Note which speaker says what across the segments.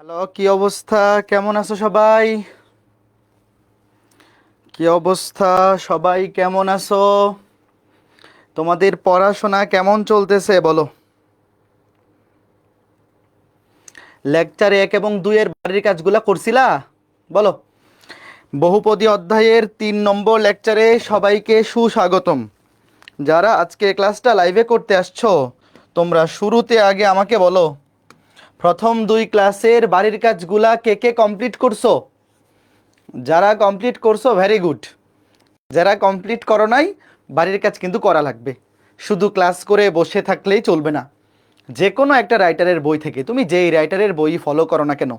Speaker 1: Hello, কি অবস্থা? কেমন আছো সবাই? কি অবস্থা? সবাই কেমন আছো? তোমাদের পড়াশোনা কেমন চলতেছে বলো? লেকচার 1 এবং 2 এর বাড়ির কাজগুলা করছিলা? বলো। বহুপদী অধ্যায়ের 3 নম্বর লেকচারে সবাইকে সুস্বাগতম। যারা আজকে ক্লাসটা লাইভে করতে আসছো, তোমরা শুরুতে আগে আমাকে বলো, প্রথম 2 ক্লাসের বাড়ির কাজগুলা কে কে কমপ্লিট করছো? যারা কমপ্লিট করছো ভেরি গুড। যারা কমপ্লিট করো নাই, বাড়ির কাজ কিন্তু করা লাগবে। শুধু ক্লাস করে বসে থাকলেই চলবে না। যে কোনো একটা রাইটারের বই থেকে, তুমি যেই রাইটারের বই ফলো করো না কেন,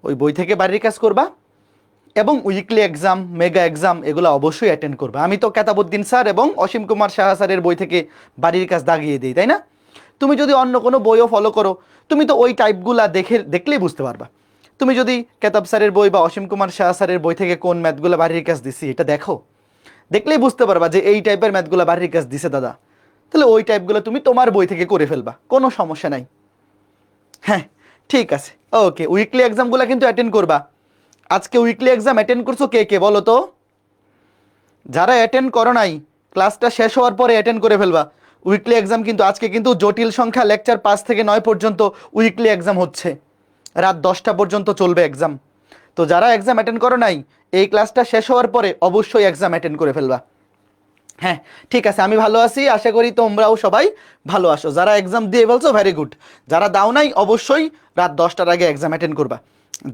Speaker 1: ওই বই থেকে বাড়ির কাজ করবা এবং উইকলি এক্সাম, মেগা এক্সাম এগুলো অবশ্যই অ্যাটেন্ড করবা। আমি তো কেতাবুদ্দিন স্যার এবং অসীম কুমার সাহা স্যারের বই থেকে বাড়ির কাজ দাগিয়ে দিই, তাই না? তুমি যদি অন্য কোনো বইও ফলো করো, তুমি তো ওই টাইপগুলা দেখলেই বুঝতে পারবা। তুমি যদি কেতাব স্যারের বই বা অসীম কুমার সাহা স্যারের বই থেকে কোন ম্যাথগুলো বাড়ির কাজ দিছি এটা দেখো, দেখলেই বুঝতে পারবা যে এই টাইপের ম্যাথগুলো বাড়ির কাজ দিছে দাদা। তাহলে ওই টাইপগুলো তুমি তোমার বই থেকে করে ফেলবা, কোনো সমস্যা নাই। হ্যাঁ, ঠিক আছে। ওকে, উইকলি এক্সামগুলো কিন্তু অ্যাটেন্ড করবা। আজকে উইকলি এক্সাম অ্যাটেন্ড করছো কে কে বলো তো? যারা অ্যাটেন্ড করো নাই, ক্লাসটা শেষ হওয়ার পরে অ্যাটেন্ড করে ফেলবা। উইকলি এক্সাম কিন্তু আজকে কিন্তু জটিল সংখ্যা লেকচার 5 থেকে 9 পর্যন্ত উইকলি এক্সাম হচ্ছে। রাত 10টা পর্যন্ত চলবে এক্সাম। তো যারা এক্সাম অ্যাটেন্ড করো নাই, এই ক্লাসটা শেষ হওয়ার পরে অবশ্যই এক্সাম অ্যাটেন্ড করে ফেলবা। হ্যাঁ, ঠিক আছে, আমি ভালো আছি, আশা করি তোমরাও সবাই ভালো আসো। যারা এক্সাম দিয়ে বলছো ভেরি গুড। যারা দাও নাই অবশ্যই রাত 10টার আগে এক্সাম অ্যাটেন্ড করবা,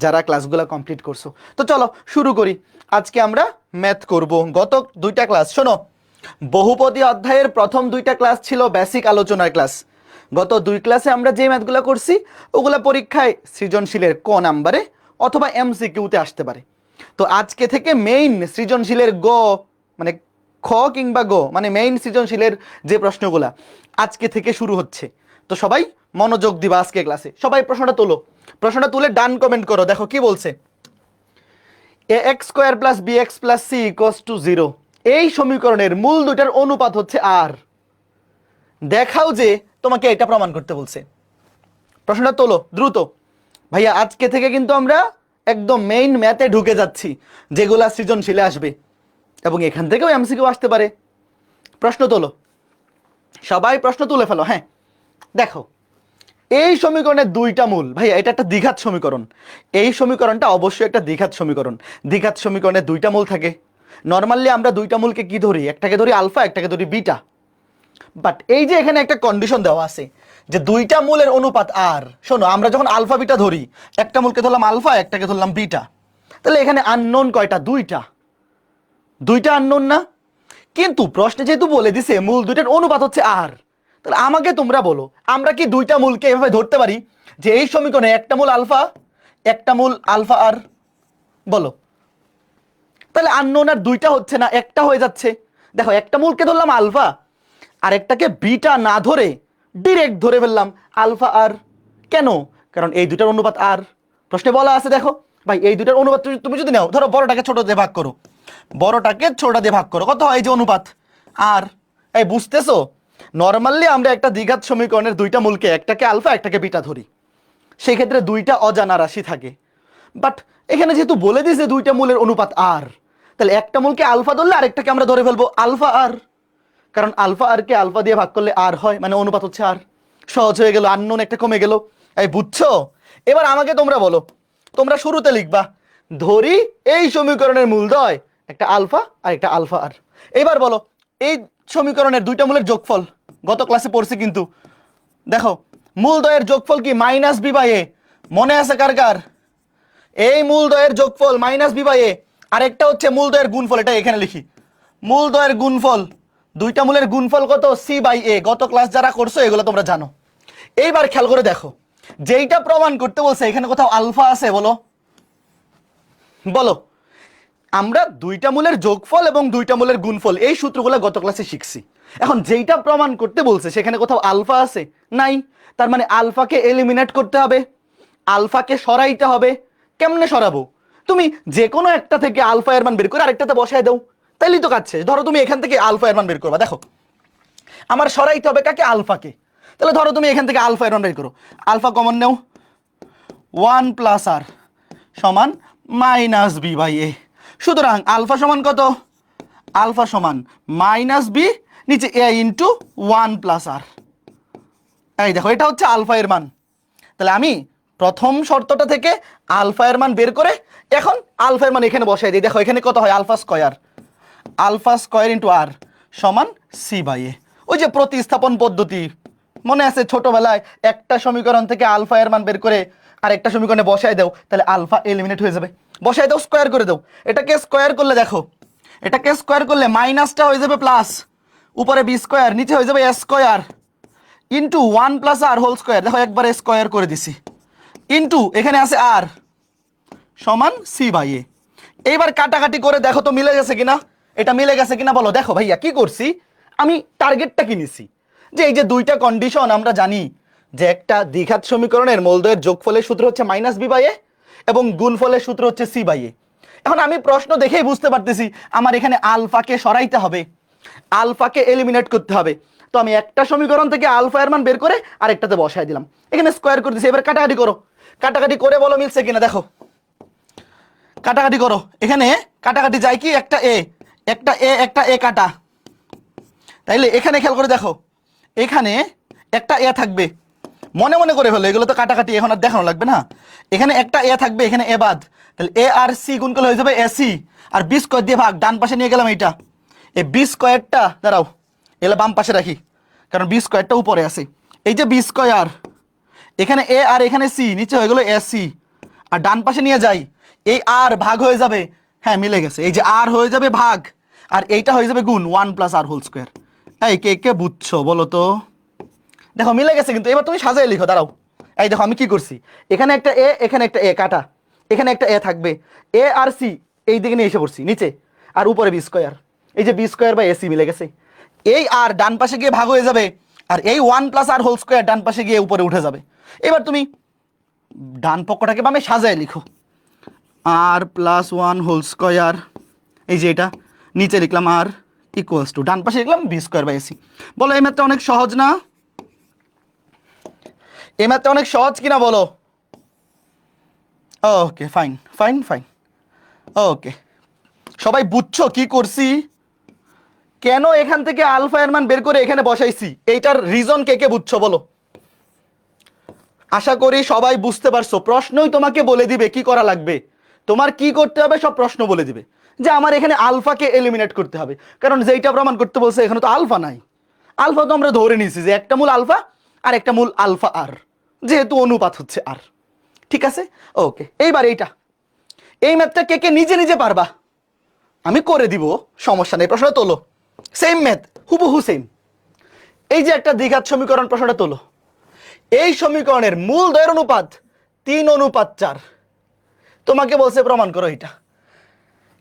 Speaker 1: যারা ক্লাসগুলো কমপ্লিট করছো। তো চলো শুরু করি। আজকে আমরা ম্যাথ করব। গত 2টা ক্লাস শোনো, বহুপদী অধ্যায়ের প্রথম 2টা ক্লাস ছিল বেসিক আলোচনার ক্লাস। গত 2 ক্লাসে আমরা যে ম্যাথগুলো করছি ওগুলো পরীক্ষায় সৃজনশীলের ক নাম্বারে অথবা এমসিকিউতে আসতে পারে। তো আজকে থেকে মেইন সৃজনশীলের মানে খ কিংবা মানে মেইন সৃজনশীলের যে প্রশ্নগুলা আজকে থেকে শুরু হচ্ছে। তো সবাই মনোযোগ দিবা আজকে ক্লাসে। সবাই প্রশ্নটা তোলো, প্রশ্নটা তুলে ডান কমেন্ট করো। দেখো কি বলছে, a x square plus B x plus c equals to 0 এই সমীকরণের মূল দুইটার অনুপাত হচ্ছে আর। দেখাও যে তোমাকে এটা প্রমাণ করতে বলছে। প্রশ্নটা তোলো দ্রুত। ভাইয়া আজকে থেকে কিন্তু আমরা একদম মেইন ম্যাথে ঢুকে যাচ্ছি, যেগুলা সৃজনশীলে আসবে এবং এখান থেকেও এমসিকিউ আসতে পারে। প্রশ্ন তোলো, সবাই প্রশ্ন তুলে ফেলো। হ্যাঁ, দেখো এই সমীকরণের 2টা মূল। ভাইয়া এটা একটা দ্বিঘাত সমীকরণ। এই সমীকরণটা অবশ্যই একটা দ্বিঘাত সমীকরণ। দ্বিঘাত সমীকরণে 2টা মূল থাকে। নর্মালি আমরা 2টা মূলকে কি ধরি? একটাকে ধরি আলফা, একটাকে ধরি বিটা। বাট এই যে এখানে একটা কন্ডিশন দেওয়া আছে যে 2টা মূলের অনুপাত আর। শোনো, আমরা যখন আলফা বিটা ধরি, একটা মূলকে ধরলাম আলফা, একটাকে ধরলাম বিটা, তাহলে এখানে আননোন কয়টা? 2টা। 2টা আননোন না? কিন্তু প্রশ্নে যেহেতু বলে দিছে মূল 2টার অনুপাত হচ্ছে আর, তাহলে আমাকে তোমরা বলো, আমরা কি 2টা মূলকে এভাবে ধরতে পারি যে এই সমীকরণে একটা মূল আলফা, একটা মূল আলফা আর? বলো। তাহলে আননোন আর 2টা হচ্ছে না, একটা হয়ে যাচ্ছে। দেখো, একটা মূলকে ধরলাম আলফা, আর একটাকে বিটা না ধরে ডিরেক্ট ধরে ফেললাম আলফা আর। কেন? কারণ এই 2টার অনুপাত আর। প্রশ্নে বলা আছে, দেখো ভাই, এই 2টার অনুপাত তুমি যদি নাও, ধরো বড়টাকে ছোট দিয়ে ভাগ করো, বড়টাকে ছোট দিয়ে ভাগ করো, কত হয়? এই যে অনুপাত আর। এই বুঝতেছো? নর্মালি আমরা একটা দ্বিঘাত সমীকরণের 2টা মূলকে, একটাকে আলফা একটাকে বিটা ধরি, সেই ক্ষেত্রে 2টা অজানা রাশি থাকে। বাট এখানে যেহেতু বলে দিয়েছে 2টা মূলের অনুপাত আর, তাহলে একটা মূলকে আলফা ধরলে আরেকটাকে আমরা ধরে ফেলবো আলফা আর। কারণ আলফা আর কে আলফা দিয়ে ভাগ করলে আর হয়, মানে অনুপাত হচ্ছে আর। সহজ হয়ে গেল, আননোন একটা কমে গেল। এই বুঝছো? এবার আমাকে তোমরা বলো, তোমরা শুরুতে লিখবা, ধরি এই সমীকরণের মূলদ্বয় একটা আলফা আর একটা আলফা আর। এবার বলো, এই সমীকরণের 2টা মূলের যোগফল, গত ক্লাসে পড়ছি কিন্তু, দেখো মূলদ্বয়ের যোগফল কি? মাইনাস বি বাই এ। মনে আছে কার কার? এই মূলদ্বয়ের যোগফল মাইনাস বি বাই এ। আরেকটা হচ্ছে মূলদ্বয়ের গুণফল, এটা এখানে লিখি, মূলদ্বয়ের গুণফল। 2টা মূলের গুণফল কত? সি বাই এ। গত ক্লাস যারা করছো এগুলো তোমরা জানো। এইবার খেয়াল করে দেখো, যেইটা প্রমাণ করতে বলছে এখানে কোথাও আলফা আছে? বলো বলো। আমরা 2টা মূলের যোগফল এবং 2টা মূলের গুণফল এই সূত্রগুলো গত ক্লাসে শিখছি। এখন যেইটা প্রমাণ করতে বলছে সেখানে কোথাও আলফা আছে? নাই। তার মানে আলফাকে এলিমিনেট করতে হবে, আলফাকে সরাইতে হবে। কেমনে সরাবো? তুমি যে কোনো একটা থেকে আলফা এর মান বের করে আরেকটাতে বসায় দাও, তাইলেই তো কাজ শেষ। ধরো তুমি এখান থেকে আলফা এর মান বের করবা, দেখো আমার সরাইতে হবে কাকে? আলফাকে। তাহলে ধরো তুমি এখান থেকে আলফা এর মান বের করো, আলফা কমন নেও, ওয়ান প্লাস আর সমান মাইনাস বি বাই এ। সুতরাং আলফা সমান কত? আলফা সমান মাইনাস বি নিচে এ ইন্টু ওয়ান প্লাস আর। এই দেখো এটা হচ্ছে আলফা এর মান। তাহলে আমি প্রথম শর্তটা থেকে আলফা এর মান বের করে এখন আলফা এর মান এখানে বসাই দিই। দেখো এখানে কত হয়? আলফা স্কয়ার ইন্টু আর সমান সি বাই এ। ওই যে প্রতিস্থাপন পদ্ধতি মনে আছে ছোটবেলায়, একটা সমীকরণ থেকে আলফা এর মান বের করে আরেকটা সমীকরণে বসাই দাও, তাহলে আলফা এলিমিনেট হয়ে যাবে। বসাই দাও, স্কয়ার করে দাও। এটাকে স্কয়ার করলে দেখো, এটাকে স্কয়ার করলে মাইনাসটা হয়ে যাবে প্লাস, উপরে বি স্কয়ার, নিচে হয়ে যাবে এ স্কয়ার ইন্টু ওয়ান প্লাস আর হোল স্কয়ার। দেখো একবারে স্কয়ার করে দিছি, ইন্টু এখানে আছে আর সমান সি বাই এ। এইবার কাটাকাটি করে দেখো তো মিলে গেছে কিনা, এটা মিলে গেছে কিনা বলো। দেখো ভাইয়া কি করছি, আমি টার্গেটটা কিনেছি যে এই যে দুইটা কন্ডিশন আমরা জানি যে একটা দ্বিঘাত সমীকরণের মূলদ্বয়ের যোগফলের সূত্র হচ্ছে মাইনাস বি বাই এ এবং গুণফলের সূত্র হচ্ছে সি বাই এ। এখন আমি প্রশ্ন দেখেই বুঝতে পারতেছি আমার এখানে আলফাকে সরাইতে হবে, আলফাকে এলিমিনেট করতে হবে। তো আমি একটা সমীকরণ থেকে আলফা এর মান বের করে আরেকটাতে বসায় দিলাম, এখানে স্কয়ার করে দিছি। এবার কাটাকাটি করো, কাটাকাটি করে বলো মিলছে কিনা। দেখো কাটাকাটি করো, এখানে কাটাকাটি যায় কি, একটা এ একটা এ কাটা, তাইলে এখানে খেয়াল করে দেখো এখানে একটা এ থাকবে, মনে মনে করে ফেলো, এগুলো তো কাটাকাটি এখন আর দেখানো লাগবে না। এখানে একটা এ থাকবে, এখানে এ বাদ, তাহলে এ আর সি গুণ করলে হয়ে যাবে এসি, আর বি স্কয়ার দিয়ে ভাগ, ডান পাশে নিয়ে গেলাম এইটা। এই বি স্কয়ারটা দাঁড়াও এগুলো বাম পাশে রাখি, কারণ বি স্কয়ারটা উপরে আছে। এই যে বি স্কয়ার, এখানে এ আর এখানে সি, নিচে হয়ে গেল এসি, আর ডান পাশে নিয়ে যাই, এই আর ভাগ হয়ে যাবে, হ্যাঁ মিলে গেছে, এই যে আর হয়ে যাবে ভাগ, আর এইটা হয়ে যাবে গুণ ওয়ান প্লাস আর হোল স্কয়ার। এই কে কে বুঝছো বলো তো? দেখো মিলে গেছে কিন্তু। এবার তুমি সাজাই লিখো, দাঁড়াও। এই দেখো আমি কি করছি, এখানে একটা এ, এখানে একটা এ কাটা, এখানে একটা এ থাকবে, এ আর সি এই দিকে নিয়ে এসে পড়ছি নিচে, আর উপরে বি স্কয়ার, এই যে বি স্কয়ার বা এসি মিলে গেছে। এই আর ডান পাশে গিয়ে ভাগ হয়ে যাবে, আর এই ওয়ান প্লাস আর হোল স্কয়ার ডান পাশে গিয়ে উপরে উঠে যাবে। এবার তুমি ডান পক্ষটাকে বামে সাজায় লিখো, আর প্লাস ওয়ান হোল স্কয়ার, এই যে এটা নিচে লিখলাম আর ইকুয়ালস টু ডান পাশে লিখলাম বি স্কয়ার বাই এসি। বলো এই ম্যাথটা অনেক সহজ না? এই ম্যাথটা অনেক সহজ কিনা বলো? ওকে ফাইন ফাইন ফাইন, ওকে সবাই বুঝছো কি করছি, কেন এখান থেকে আলফা এর মান বের করে এখানে বসাইছি, এইটার রিজন কে কে বুঝছো বলো? আশা করি সবাই বুঝতে পারছো। প্রশ্নই তোমাকে বলে দিবে কি করা লাগবে, তোমার কি করতে হবে সব প্রশ্ন বলে দিবে, যে আমার এখানে আলফাকে এলিমিনেট করতে হবে, কারণ যেইটা প্রমাণ করতে বলছে এখানে তো আলফা নাই। আলফা তো আমরা ধরে নিয়েছি যে একটা মূল আলফা আর একটা মূল আলফা আর, যেহেতু অনুপাত হচ্ছে আর। ঠিক আছে, ওকে। এইবার এইটা, এই ম্যাথটা কে কে নিজে নিজে পারবা, আমি করে দিব, সমস্যা নেই। প্রশ্নটা তোলো, সেম ম্যাথ হুবহু সেম। এই যে একটা দ্বিঘাত সমীকরণ, প্রশ্নটা তোলো। এই সমীকরণের মূল দ্বয়ের অনুপাত 3:4, তোমাকে বলছে প্রমাণ করো এটা।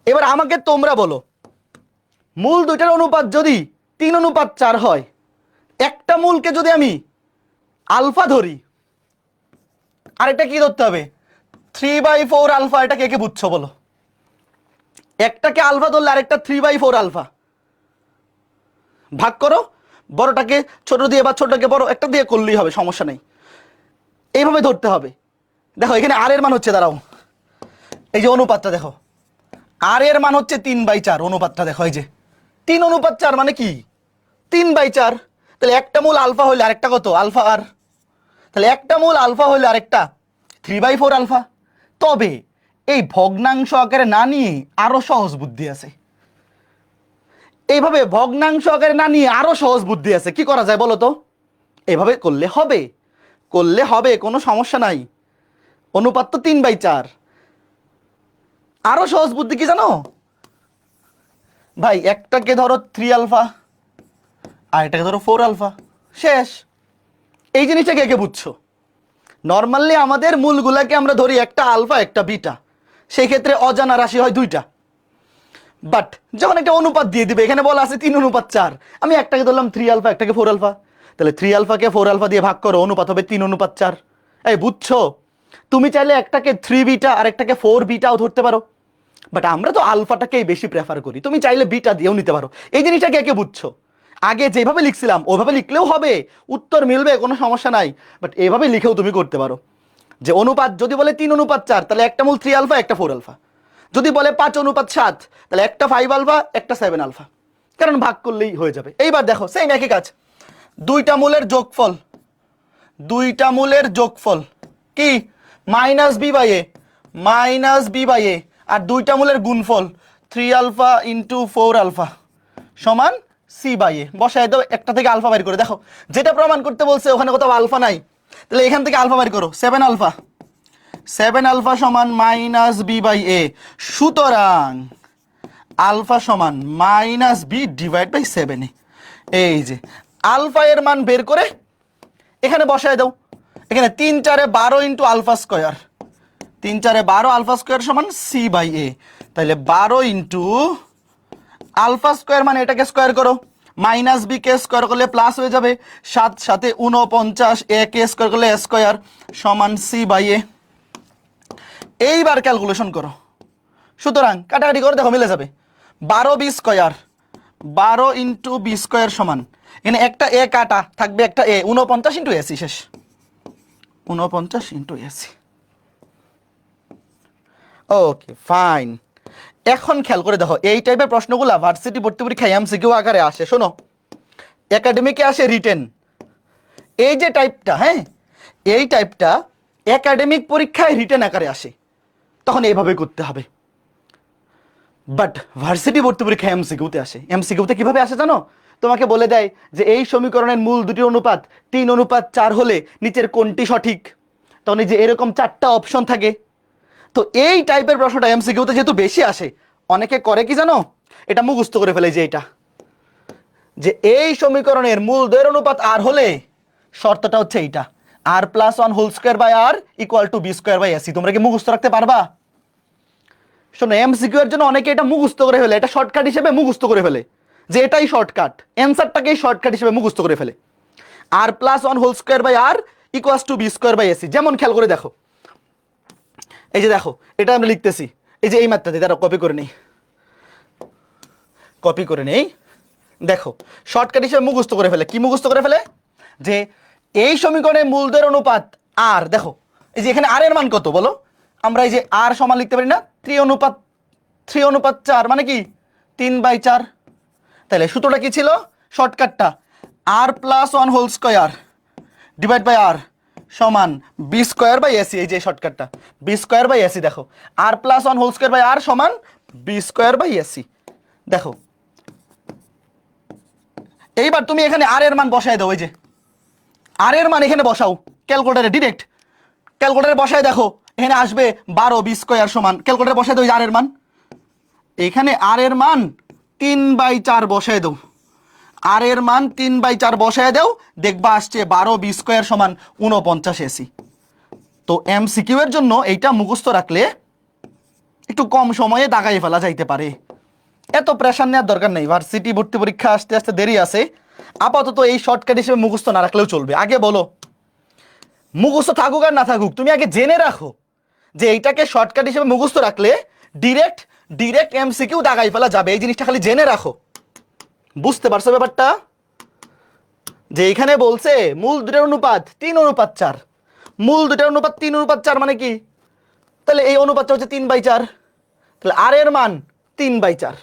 Speaker 1: এবার আমাকে তোমরা বলো, মূল দুইটার অনুপাত যদি 3:4 হয়, একটা মূলকে যদি আমি আলফা ধরি, আরেকটা কি ধরতে হবে 3/4 আলফা। এটা কে কে বুঝছো বলো? একটাকে আলফা ধরলে আরেকটা 3/4 আলফা। ভাগ করো, বড়টাকে ছোট দিয়ে বা ছোটটাকে বড় একটা দিয়ে করলেই হবে, সমস্যা নেই। এইভাবে ধরতে হবে। দেখো এখানে আর এর মান হচ্ছে, দাঁড়াও এই যে অনুপাতটা দেখো, আর এর মান হচ্ছে 3/4, অনুপাতটা দেখো এই যে 3:4 মানে কি 3/4। তাহলে একটা মূল আলফা হইলে আরেকটা কত আলফা আর, তাহলে একটা মূল আলফা হইলে আরেকটা 3/4 আলফা। তবে এই ভগ্নাংশ আকারে না নিয়ে আরো সহজ বুদ্ধি আছে, এইভাবে ভগ্নাংশ আকারে না নিয়ে আরো সহজ বুদ্ধি আছে। কি করা যায় বলো তো? এভাবে করলে হবে, করলে হবে, কোনো সমস্যা নাই। অনুপাত তো 3/4। আরো সহজ বুদ্ধি কি জানো ভাই? একটাকে ধরো 3 আলফা আর এটাকে ধরো 4 আলফা, শেষ। এই জিনিসটা কে কে বুঝছো? নর্মালি আমাদের মূলগুলাকে আমরা ধরি একটা আলফা একটা বিটা, সেই ক্ষেত্রে অজানা রাশি হয় দুইটা। বাট যখন একটা অনুপাত দিয়ে দিবে, এখানে বলা আছে 3:4, আমি একটাকে ধরলাম 3 আলফা একটাকে 4 আলফা, তাহলে 3 আলফাকে 4 আলফা দিয়ে ভাগ করো, অনুপাত হবে 3:4। এই বুঝছো? তুমি চাইলে একটাকে 3 বিটা আর একটাকে 4 বিটাও ধরতে পারো, বাট আমরা তো আলফাটাকেই বেশি প্রেফার করি। তুমি চাইলে বিটা দিয়েও নিতে পারো। এই জিনিসটা কে কে বুঝছো? আগে যেভাবে লিখছিলাম ওইভাবে লিখলেও হবে, উত্তর মিলবে, কোনো সমস্যা নাই। বাট এভাবে লিখেও তুমি করতে পারো। যে অনুপাত যদি বলে 3:4 তাহলে একটা মূল 3 আলফা একটা 4 আলফা, যদি বলে 5:7 তাহলে একটা 5 আলফা একটা 7 আলফা, কারণ ভাগ করলেই হয়ে যাবে। এইবার দেখো সেম একই কাজ, দুইটা মূলের যোগফল, দুইটা মূলের যোগফল কি মাইনাস বি বাই এ, আর দুইটা মূলের গুণফল 3 আলফা ইন্টু 4 আলফা সমান সি বাই এ। বসায় দাও, একটা থেকে আলফা বের করে দেখো, যেটা প্রমাণ করতে বলছে ওখানে কোথাও আলফা নাই, তাহলে এখান থেকে আলফা বের করো, 7 আলফা, 7 আলফা সমান মাইনাস বি বাই এ, সুতরাং আলফা সমান মাইনাস বি ডিভাইড বাই 7 এ। এই যে আলফা এর মান বের করে এখানে বসায় দাও, এখানে 3 4 12 into alpha square, 3 4 12 alpha square সমান সি বাই এ, তাহলে 12 ইন্টু আলফা স্কোয়ার মানে এটাকে স্কোয়ার করো, মাইনাস বি কে স্কোয়ার করলে প্লাস হয়ে যাবে, 7 7 49, এ কে স্কোয়ার করলে স্কোয়ার সমান সি বাই এ। এইবার ক্যালকুলেশন করো, সুতরাং কাটাকাটি করে দেখো মিলে যাবে, 12 B square, 12 into B square সমান, এখানে একটা এ কাটা থাকবে একটা এ, 49 ইন্টু এসি, শেষ 49 ইন্টু এসি। Okay fine. এখন খেয়াল করে দেখো এই টাইপের প্রশ্নগুলো ভার্সিটি ভর্তি পরীক্ষায় এমসিকিউ আকারে আসে, শোনো একাডেমিকে আসে রিটেন, এই যে টাইপটা, হ্যাঁ এই টাইপটা একাডেমিক পরীক্ষায় রিটেন আকারে আসে, তখন এইভাবে করতে হবে। বাট ভার্সিটি ভর্তি পরীক্ষায় এমসিকিউতে আসে, এমসিকিউতে কিভাবে আসে জানো, তোমাকে বলে দেয় যে এই সমীকরণের মূল দুটি অনুপাত 3:4 হলে নিচের কোনটি সঠিক, তখন এই যে এরকম 4টা অপশন থাকে। তো এই টাইপের প্রশ্নটা এমসিকিউতে যেহেতু বেশি আসে, অনেকে করে কি জানো, এটা মুখস্থ করে ফেলে যে এটা, যে এই সমীকরণের মূল দ্বয়ের অনুপাত আর হলে শর্তটা হচ্ছে এইটা, r plus 1 whole square by r equal to b square by ac. তোমরা কি মুখস্থ রাখতে পারবা? শোনো এমসিকিউ এর জন্য অনেকে এটা মুখস্থ করে ফেলে, এটা শর্টকাট হিসেবে মুখস্থ করে ফেলে, যে এটাই শর্টকাট, অ্যান্সারটাকেই শর্টকাট হিসেবে মুখস্থ করে ফেলে, r plus 1 whole square by r equal to b square by ac. যেমন খেয়াল করে দেখো, এই যে দেখো এটা আমরা লিখতেছি, এই যে এই মাত্রাতে তারা কপি করে নেই, কপি করে নেই, দেখো শর্টকাট হিসেবে মুখস্থ করে ফেলে, কি মুখস্থ করে ফেলে, যে এই সমীকরণে মূলদের অনুপাত আর, দেখো এই যে এখানে আর এর মান কত বলো, আমরা এই যে আর সমান লিখতে পারি না 3:4 মানে কি 3/4, তাহলে সূত্রটা কি ছিল, শর্টকাটটা r plus 1 whole square divide by r সমান বি স্কোয়ার বাই এসি, এই যে শর্টকাটটা বি স্কোয়ার বাই এসি। দেখো r plus 1 whole square by r সমান বি স্কোয়ার বাই এসি। দেখো এইবার তুমি এখানে আর এর মান বসায় দাও, এই যে আর এর মান এখানে বসাও ক্যালকুলেটারে, ডিরেক্ট ক্যালকুলেটারে বসায় দেখো এখানে আসবে 12 বি স্কোয়ার সমান, ক্যালকুলেটারে বসায় দাও আর এর মান, এখানে আর এর মান 3/4 বসায় দাও, আর এর মান 3/4 বসায় দাও, দেখবা আসছে 12 বি স্কোয়ার সমান 49 এসি। তো এমসিকিউ এর জন্য এইটা মুখস্থ রাখলে একটু কম সময়ে দাগাই ফেলা যাইতে পারে, এত প্রেশার নেওয়ার দরকার নেই। ভার্সিটি ভর্তি পরীক্ষা আসতে আসতে দেরি আছে, আপাতত এই শর্টকাট হিসেবে মুখস্থ না রাখলেও চলবে। আগে বলো মুখস্থ থাকুক আর না থাকুক, তুমি আগে জেনে রাখো যে এইটাকে শর্টকাট হিসেবে মুখস্থ রাখলে ডিরেক্ট ডিরেক্ট এমসিকিউ দাগাই ফেলা যাবে, এই জিনিসটা খালি জেনে রাখো। বুঝতে পারছো ব্যাপারটা, যে এখানে বলছে মূল দুটার অনুপাত 3:4, মূল দুটার অনুপাত 3:4 মানে কি, তাহলে এই অনুপাতটা হচ্ছে 3/4, তাহলে আর এর মান 3/4।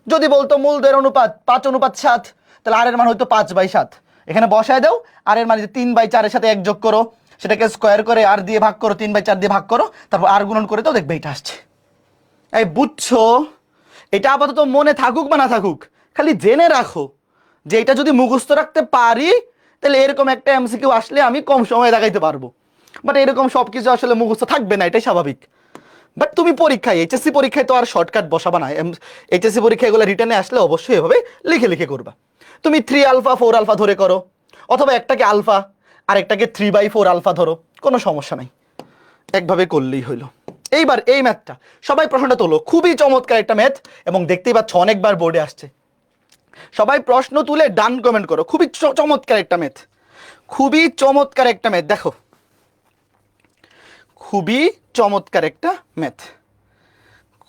Speaker 1: যদি বলতো মূল দুয়ের অনুপাত 5:7, তাহলে আর এর মান হয়তো 5/7, এখানে বসায় দাও, আর এর মানে 3/4 এর সাথে 1 যোগ করো, সেটাকে স্কোয়ার করে আর দিয়ে ভাগ করো, 3/4 দিয়ে ভাগ করো, তারপর আর গুণন করে দাও, দেখবে এটা আসছে। এই বুঝছো, এটা আপাতত মনে থাকুক বা না থাকুক খালি জেনে রাখো যে এটা যদি মুখস্থ রাখতে পারি তাহলে এরকম একটা এমসিকিউ আসলে আমি কম সময়ে দেখাইতে পারবো। বাট এরকম সবকিছু আসলে মুখস্থ থাকবে না, এটাই স্বাভাবিক। বাট তুমি পরীক্ষায় এইচএসসি পরীক্ষায় তো আর শর্টকাট বসাবা না, এইচএসসি পরীক্ষায় এগুলো রিটার্নে আসলে অবশ্যই এভাবে লিখে লিখে করবা। তুমি 3 আলফা 4 আলফা ধরে করো, অথবা একটাকে আলফা আর একটাকে 3/4 আলফা ধরো, কোনো সমস্যা নাই, একভাবে করলেই হইলো। এইবার এই ম্যাথটা সবাই প্রশ্নটা তোলো, খুবই চমৎকার একটা ম্যাথ, এবং দেখতেই পাচ্ছ অনেকবার বোর্ডে আসছে। সবাই প্রশ্ন তুলে ডান কমেন্ট করো, খুবই চমৎকার একটা ম্যাথ, খুবই চমৎকার একটা ম্যাথ, দেখো খুবই চমৎকার একটা ম্যাথ,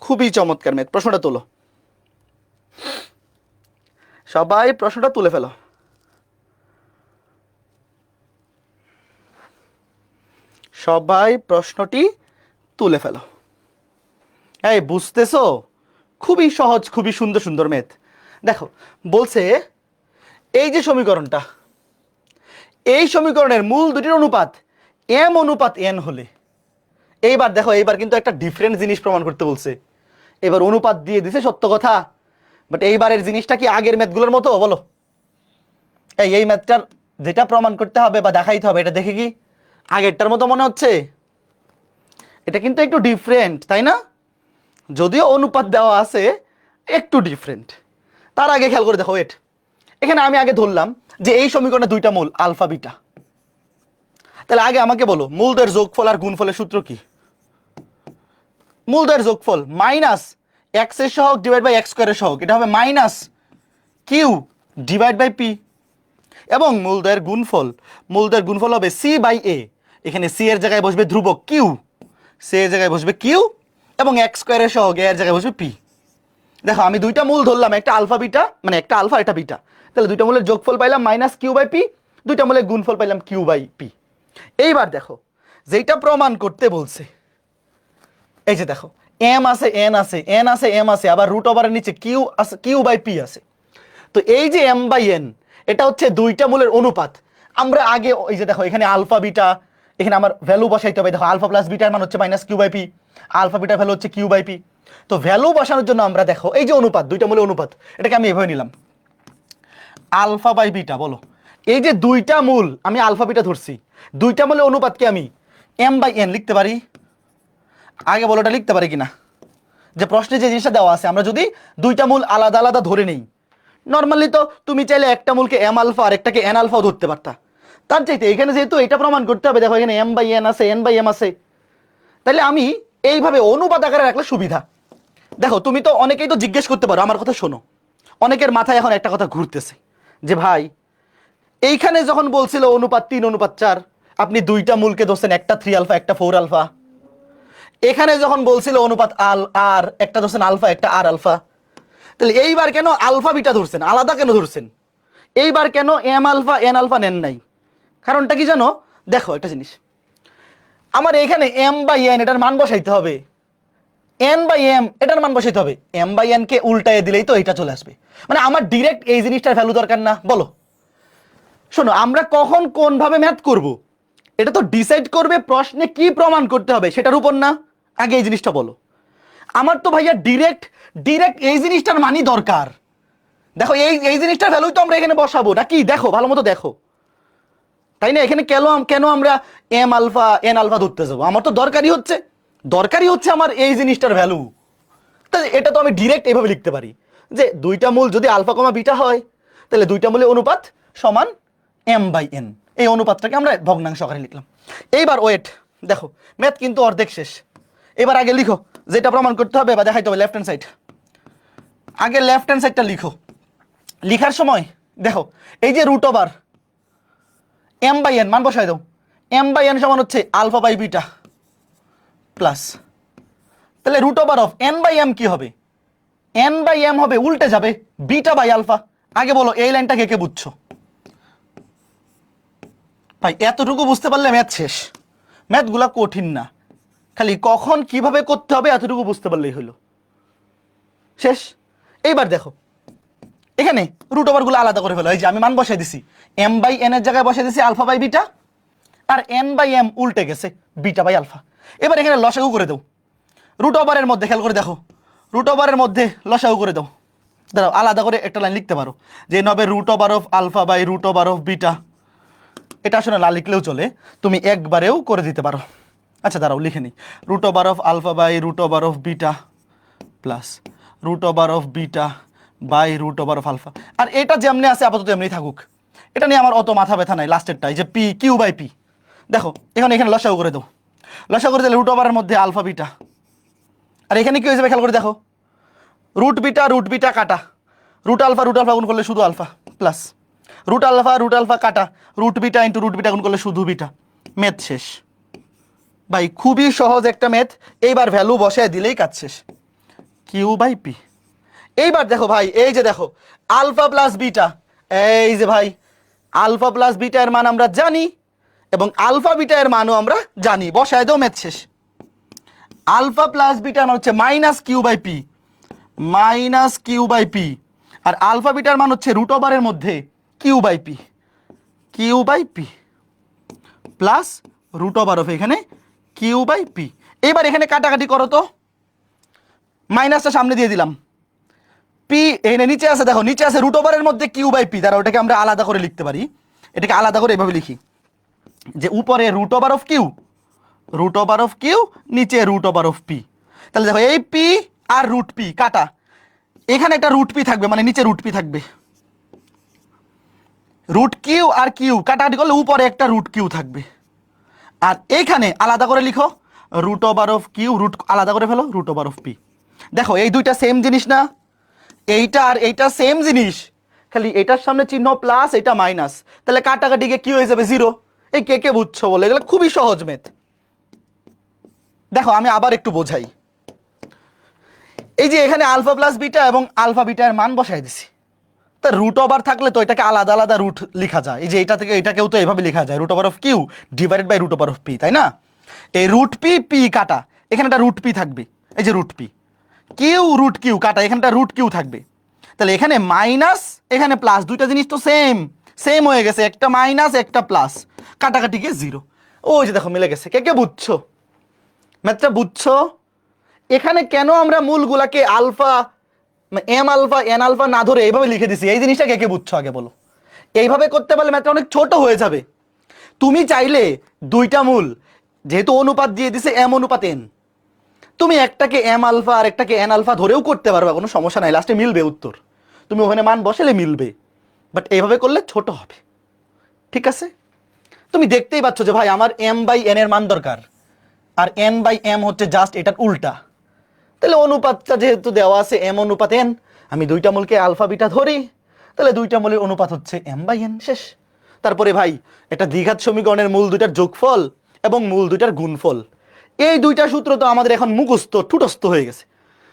Speaker 1: খুবই চমৎকার ম্যাথ। প্রশ্নটা তোলো, সবাই প্রশ্নটা তুলে ফেলো। সবাই প্রশ্নটি তুলে ফেলো। এই বুঝতেছো? খুবই সহজ, খুবই সুন্দর সুন্দর ম্যাথ। দেখো বলছে এই যে সমীকরণটা, এই সমীকরণের মূল দুটির অনুপাত m অনুপাত n হলে, এইবার দেখো এইবার কিন্তু একটা ডিফারেন্ট জিনিস প্রমাণ করতে বলছে। এবার অনুপাত দিয়ে দিছে সত্য কথা, বাট এইবারের জিনিসটা কি আগের ম্যাথগুলোর মতো? বলো। এই ম্যাথটার যেটা প্রমাণ করতে হবে বা দেখাইতে হবে, এটা দেখে কি আগেরটার মতো মনে হচ্ছে? এটা কিন্তু একটু ডিফারেন্ট, তাই না? যদিও অনুপাত দেওয়া আছে, একটু ডিফারেন্ট। তার আগে খেয়াল করে দেখো, এখানে আমি আগে ধরলাম যে এই সমীকরণে দুইটা মূল আলফা বিটা। তাহলে আগে আমাকে বলো মূলদের যোগফল আর গুণফলের সূত্র কি? মূলদের যোগফল মাইনাস এক্স এর সহগ ডিভাইড বাই এক্স স্কোয়ারের সহগ, এটা হবে minus Q divide by P. এবং মূলদের গুণফল হবে সি বাই এ। এখানে সি এর জায়গায় বসবে ধ্রুবক কিউ, সি এর জায়গায় বসবে কিউ, এবং এক্স স্কোয়ারের সহগ এর জায়গায় বসবে পি। দেখো আমি দুইটা মূল ধরলাম, একটা আলফা বিটা, মানে একটা আলফা একটা বিটা। তাহলে দুইটা মূলের যোগফল পাইলাম মাইনাস কিউ বাই পি, দুইটা মূলের গুণফল পাইলাম কিউ বাই পি। এইবার দেখো যেটা প্রমাণ করতে বলছে, এই যে দেখো এম আছে এন আছে এন আছে এম আছে, আবার রুট ওভারের নিচে কিউ আছে, কিউ বাই পি আছে। তো এই যে এম বাই এন, এটা হচ্ছে দুইটা মূলের অনুপাত। আমরা আগে এই যে দেখো এখানে আলফা বিটা, এখানে আমার ভ্যালু বসাইতে হবে। দেখো আলফা প্লাস বিটার মান হচ্ছে minus Q by P, alpha বিটার ভ্যালু হচ্ছে কিউ বাই পি। তো ভ্যালু বসানোর জন্য আমরা দেখো এই যে অনুপাত, দুইটা মূলের অনুপাত, এটাকে আমি এভাবে নিলাম আলফা বাই বিটা। বলো এই যে দুইটা মূল আমি আলফা বিটা ধরছি, দুইটা মূলের অনুপাতকে আমি এম বাই এন লিখতে পারি। আগে বলো এটা লিখতে পারি কিনা? যে প্রশ্নে যে জিনিসটা দেওয়া আছে, আমরা যদি দুইটা মূল আলাদা আলাদা ধরে নেই, নর্মালি তো তুমি চাইলে একটা মূলকে এম আলফা আর একটাকে এন আলফাও ধরতে পারতা। তার চাইতে এখানে যেহেতু এটা প্রমাণ করতে হবে, দেখো এখানে এম বাই এন আছে এন বাই এম আছে, তাহলে আমি এইভাবে অনুপাত আকারে রাখলে সুবিধা। দেখো তুমি তো অনেকেই তো জিজ্ঞেস করতে পারো, আমার কথা শোনো, অনেকের মাথায় এখন একটা কথা ঘুরতেছে যে ভাই এইখানে যখন বলছিল অনুপাত 3:4, আপনি দুইটা মূলকে ধরছেন, একটা 3 আলফা একটা 4 আলফা। এখানে যখন বলছিল অনুপাত আর একটা ধরছেন আলফা একটা আর আলফা। তাহলে এইবার কেন আলফা বিটা ধরছেন, আলাদা কেন ধরছেন? এইবার কেন এম আলফা এন আলফা নেন নাই? কারণটা কি জানো? দেখো একটা জিনিস, আমার এখানে এম বাই এন এটার মান বসাইতে হবে, এন বাই এম এটার মান বসাইতে হবে। এম বাই এন কে উল্টায় দিলেই তো এটা চলে আসবে। মানে আমার ডিরেক্ট এই জিনিসটার ভ্যালু দরকার না? বলো। শোনো, আমরা কখন কোন ভাবে ম্যাথ করব, এটা তো ডিসাইড করবে প্রশ্নে কি প্রমাণ করতে হবে সেটার উপর না? আগে এই জিনিসটা বলো। আমার তো ভাইয়া ডিরেক্ট ডিরেক্ট এই জিনিসটার মানই দরকার। দেখো এই জিনিসটার ভ্যালুই তো আমরা এখানে বসাবো নাকি? দেখো ভালো মতো দেখো, তাই না? এখানে কেন আমরা এম আলফা এন আলফা ধরতে যাবো? আমার তো দরকারই হচ্ছে আমার এই জিনিসটার ভ্যালু। তাহলে এটা তো আমি ডিরেক্ট এইভাবে লিখতে পারি যে দুইটা মূল যদি আলফা কমা বিটা হয়, তাহলে দুইটা মূলের অনুপাত সমান এম বাই এন। এই অনুপাতটাকে আমরা ভগ্নাংশ আকারে লিখলাম। এইবার ওয়েট, দেখো ম্যাথ কিন্তু অর্ধেক শেষ। এবার আগে লিখো যেটা প্রমাণ করতে হবে বা দেখাইতে হবে, লেফট হ্যান্ড সাইড। আগে লেফট হ্যান্ড সাইডটা লিখো। লিখার সময় দেখো এই যে root over M by N মান বসাই দাও। এম বাই এন সমান হচ্ছে আলফা বাই বিটা প্লাস, তাহলে root over of N by M কি হবে? এন বাই এম হবে উল্টে যাবে বিটা বাই আলফা। আগে বলো এই লাইনটা কে কে বুঝছো? ভাই এতটুকু বুঝতে পারলে ম্যাথ শেষ। ম্যাথগুলা কঠিন না, খালি কখন কিভাবে করতে হবে এতটুকু বুঝতে পারলেই হলো, শেষ। এইবার দেখো এখানে রুট ওভার গুলো আলাদা করে ফেলো। এই যে আমি মান বসাই দিছি, এম বাই এন এর জায়গায় বসাই দিছি আলফা বাই বিটা, আর এন বাই এম উল্টে গেছে বিটা বাই আলফা। এবার এখানে লসাগু করে দাও। রুট ওভারের মধ্যে খেয়াল করে দেখো, রুট ওভারের মধ্যে লসাগু করে দাও। দাঁড়াও আলাদা করে একটা লাইন লিখতে পারো যে নবে root over of alpha by root over of beta. এটা আসলে না লিখলেও চলে, তুমি একবারেও করে দিতে পারো। আচ্ছা দাঁড়াও লিখে নিই, root over of alpha by root over of beta plus root over of beta by root over of alpha. আর এটা যেমনি আছে আপাতত এমনি থাকুক, এটা নিয়ে আমার অত মাথা ব্যথা নাই। লাস্টেরটা এই যে পি কিউ বাই পি, দেখো এখানে লসাগু করে দাও। লসাগু করে দিলে রুট ওভারের মধ্যে আলফা বিটা, আর এখানে কি হয়ে যাবে খেয়াল করে দেখো, রুট বিটা কাটা, রুট আলফা গুণ করলে শুধু আলফা প্লাস রুট আলফা কাটা root beta into root beta গুণ করলে শুধু বিটা। ম্যাথ শেষ ভাই, খুবই সহজ একটা ম্যাথ। এইবার ভ্যালু বসায় দিলেই কাজ শেষ, কিউ বাই পি। এইবার দেখো ভাই, এই যে দেখো আলফা প্লাস বিটা, এই যে ভাই আলফা প্লাস বিটা এর মান আমরা জানি, এবং আলফা বিটা এর মানও আমরা জানি, বসায় দাও, ম্যাথ শেষ। আলফা প্লাস বিটার মান হচ্ছে minus Q by P, minus Q by P, আর আলফা বিটার মান হচ্ছে রুট ওভারের মধ্যে Q by P, Q by P plus root over of এখানে কিউ বাই পি। এবার এখানে কাটাকাটি করো তো, মাইনাসটা সামনে দিয়ে দিলাম, পি এখানে নিচে আছে, দেখো নিচে আছে রুট ওভারের মধ্যে কিউ বাই পি, দ্বারা ওটাকে আমরা আলাদা করে লিখতে পারি। এটাকে আলাদা করে এভাবে লিখি যে উপরে root over of Q, root over of Q, নিচে রুট ওভার অফ পি। তাহলে দেখো এই পি আর রুট পি কাটা, এখানে একটা রুট পি থাকবে, মানে নিচে রুট পি থাকবে, রুট কিউ আর কিউ কাটাকাটি করলে উপরে একটা রুট কিউ থাকবে। আর এইখানে আলাদা করে লিখো root over of Q, root আলাদা করে ফেলো, রুট ওভার অফ পি। দেখো এই দুইটা সেম জিনিস না, এইটা আর এইটা সেম জিনিস, খালি এটার সামনে চিহ্ন প্লাস, এটা মাইনাস, তাহলে কাটাকাটি গিয়ে কি হয়ে যাবে, জিরো। এই কে কে বুঝছো বলে, এগুলো খুবই সহজ মেথ। দেখো আমি আবার একটু বোঝাই, এই যে এখানে আলফা প্লাস বিটা এবং আলফা বিটার মান বসাই দিছি, তা রুট ওভার থাকলে তো এটাকে আলাদা আলাদা রুট লেখা যায়, এই যে এটা থেকে এটাকেও তো এভাবে লেখা যায়, root over of Q divided by root over of P, তাই না? এই রুট পি পি কাটা, এখানে একটা রুট পি থাকবে, এই যে root P, Q root Q কাটা, এখানটা রুট কিউ থাকবে, তাহলে এখানে মাইনাস এখানে প্লাস, দুইটা জিনিস তো সেম সেম হয়ে গেছে, একটা মাইনাস একটা প্লাস, কাটাকাটি গিয়ে জিরো। ওই যে দেখো মিলে গেছে। কে কে বুঝছো ম্যাথটা, বুঝছো? এখানে কেন আমরা মূলগুলাকে alpha, m alpha n alpha না ধরে এইভাবে লিখে দিছি, এই জিনিসটা কে কে বুঝছো আগে বলো। এইভাবে করতে পারলে ম্যাথটা অনেক ছোট হয়ে যাবে। তুমি চাইলে দুইটা মূল, যেহেতু অনুপাত দিয়ে দিছে এম অনুপাত এন, তুমি একটাকে এম আলফা আর একটাকে এন আলফা ধরেও করতে পারবে, কোনো সমস্যা নাই, লাস্টে মিলবে উত্তর, তুমি ওখানে মান বসালে মিলবে, বাট এইভাবে করলে ছোট হবে। ঠিক আছে, তুমি দেখতেই পাচ্ছ যে ভাই আমার এম বাই এন এর মান দরকার, আর এন বাই এম হচ্ছে জাস্ট এটার উল্টা, তাহলে অনুপাতটা যেহেতু দেওয়া আছে এম অনুপাত এন, আমি দুইটা মূলকে আলফা বিটা ধরি, তাহলে দুইটা মূলের অনুপাত হচ্ছে এম বাই এন, শেষ। তারপরে ভাই এটা দ্বিঘাত সমীকরণের মূল দুইটার যোগফল এবং মূল দুইটার গুণফল, এই দুইটা সূত্র তো আমাদের এখন মুখস্থ ঠুটস্থ হয়ে গেছে,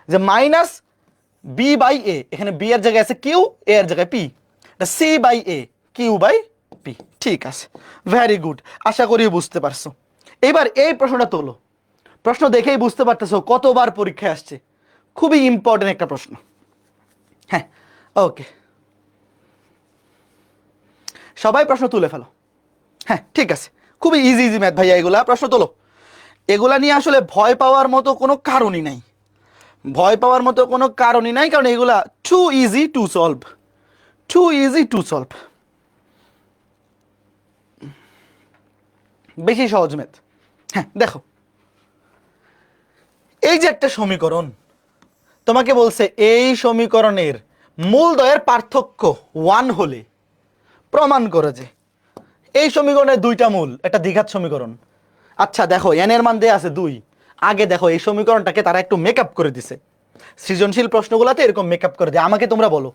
Speaker 1: যে মাইনাস বি বাই এ, এখানে বি এর জায়গায় আছে কিউ, এ এর জায়গায় পি, এটা C by A Q by P. ঠিক আছে, ভেরি গুড, আশা করি বুঝতে পারছো। এবার এই প্রশ্নটা তোলো, প্রশ্ন দেখেই বুঝতে পারতেছো কতবার পরীক্ষায় আসছে, খুবই ইম্পর্টেন্ট একটা প্রশ্ন। হ্যাঁ, ওকে, সবাই প্রশ্ন তুলে ফেলো। হ্যাঁ ঠিক আছে, খুবই ইজি ইজি ম্যাথ ভাইয়া, এগুলা প্রশ্ন তোলো। এগুলা নিয়ে আসলে ভয় পাওয়ার মতো কোনো কারণই নাই, ভয় পাওয়ার মতো কোনো কারণই নাই, কারণ এগুলা too easy to solve, too easy to solve, বেশি সহজ ম্যাথ। হ্যাঁ দেখো, এই যে একটা সমীকরণ, তোমাকে বলছে এই সমীকরণের মূলদ্বয়ের পার্থক্য 1 হলে প্রমাণ করে যে এই সমীকরণের দুইটা মূল, একটা দ্বিঘাত সমীকরণ। আচ্ছা দেখো এন এর মান দেয়া আছে 2, আগে দেখো এই সমীকরণটাকে তারা একটু মেকআপ করে দিছে, সৃজনশীল প্রশ্নগুলোতে এরকম মেকআপ করে দেয়। আমাকে তোমরা বলো,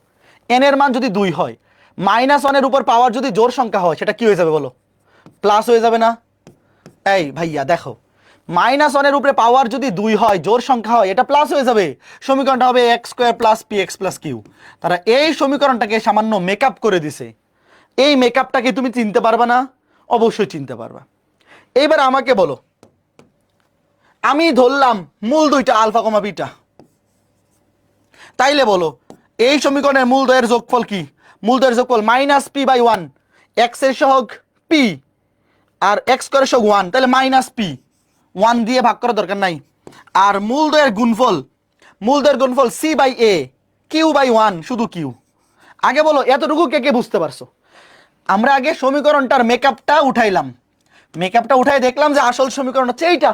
Speaker 1: এন এর মান যদি 2 হয়, -1 এর উপর পাওয়ার যদি জোড় সংখ্যা হয়, সেটা কি হয়ে যাবে বলো, প্লাস হয়ে যাবে না? এই ভাইয়া দেখো, -1 এর উপরে পাওয়ার যদি 2 হয়, জোড় সংখ্যা হয়, এটা প্লাস হয়ে যাবে, সমীকরণটা হবে X square plus P X plus Q. তারা এই সমীকরণটাকে সামান্য মেকআপ করে দিছে, এই মেকআপটাকে তুমি চিনতে পারবা না? অবশ্যই চিনতে পারবা। এইবার আমাকে বলো, আমি ধরলাম মূল দুইটা আলফা কমা বিটা, তাইলে বলো এই সমীকরণের মূলদ্বয়ের যোগফল কি? মূলদ্বয়ের যোগফল মাইনাস পি বাই 1, এক্স এর সহগ পি আর এক্স স্কোয়ারের সহগ 1, তাহলে মাইনাস পি, 1 দিয়ে ভাগ করার দরকার নাই। আর মূলদ্বয়ের গুণফল, মূলদ্বয়ের গুণফল C by A Q by 1, শুধু কিউ। আগে বলো এতটুকু কে কে বুঝতে পারছো? আমরা আগে সমীকরণটার মেকআপটা উঠাইলাম, মেকআপটা উঠাই দেখলাম যে আসল সমীকরণ হচ্ছে এইটা,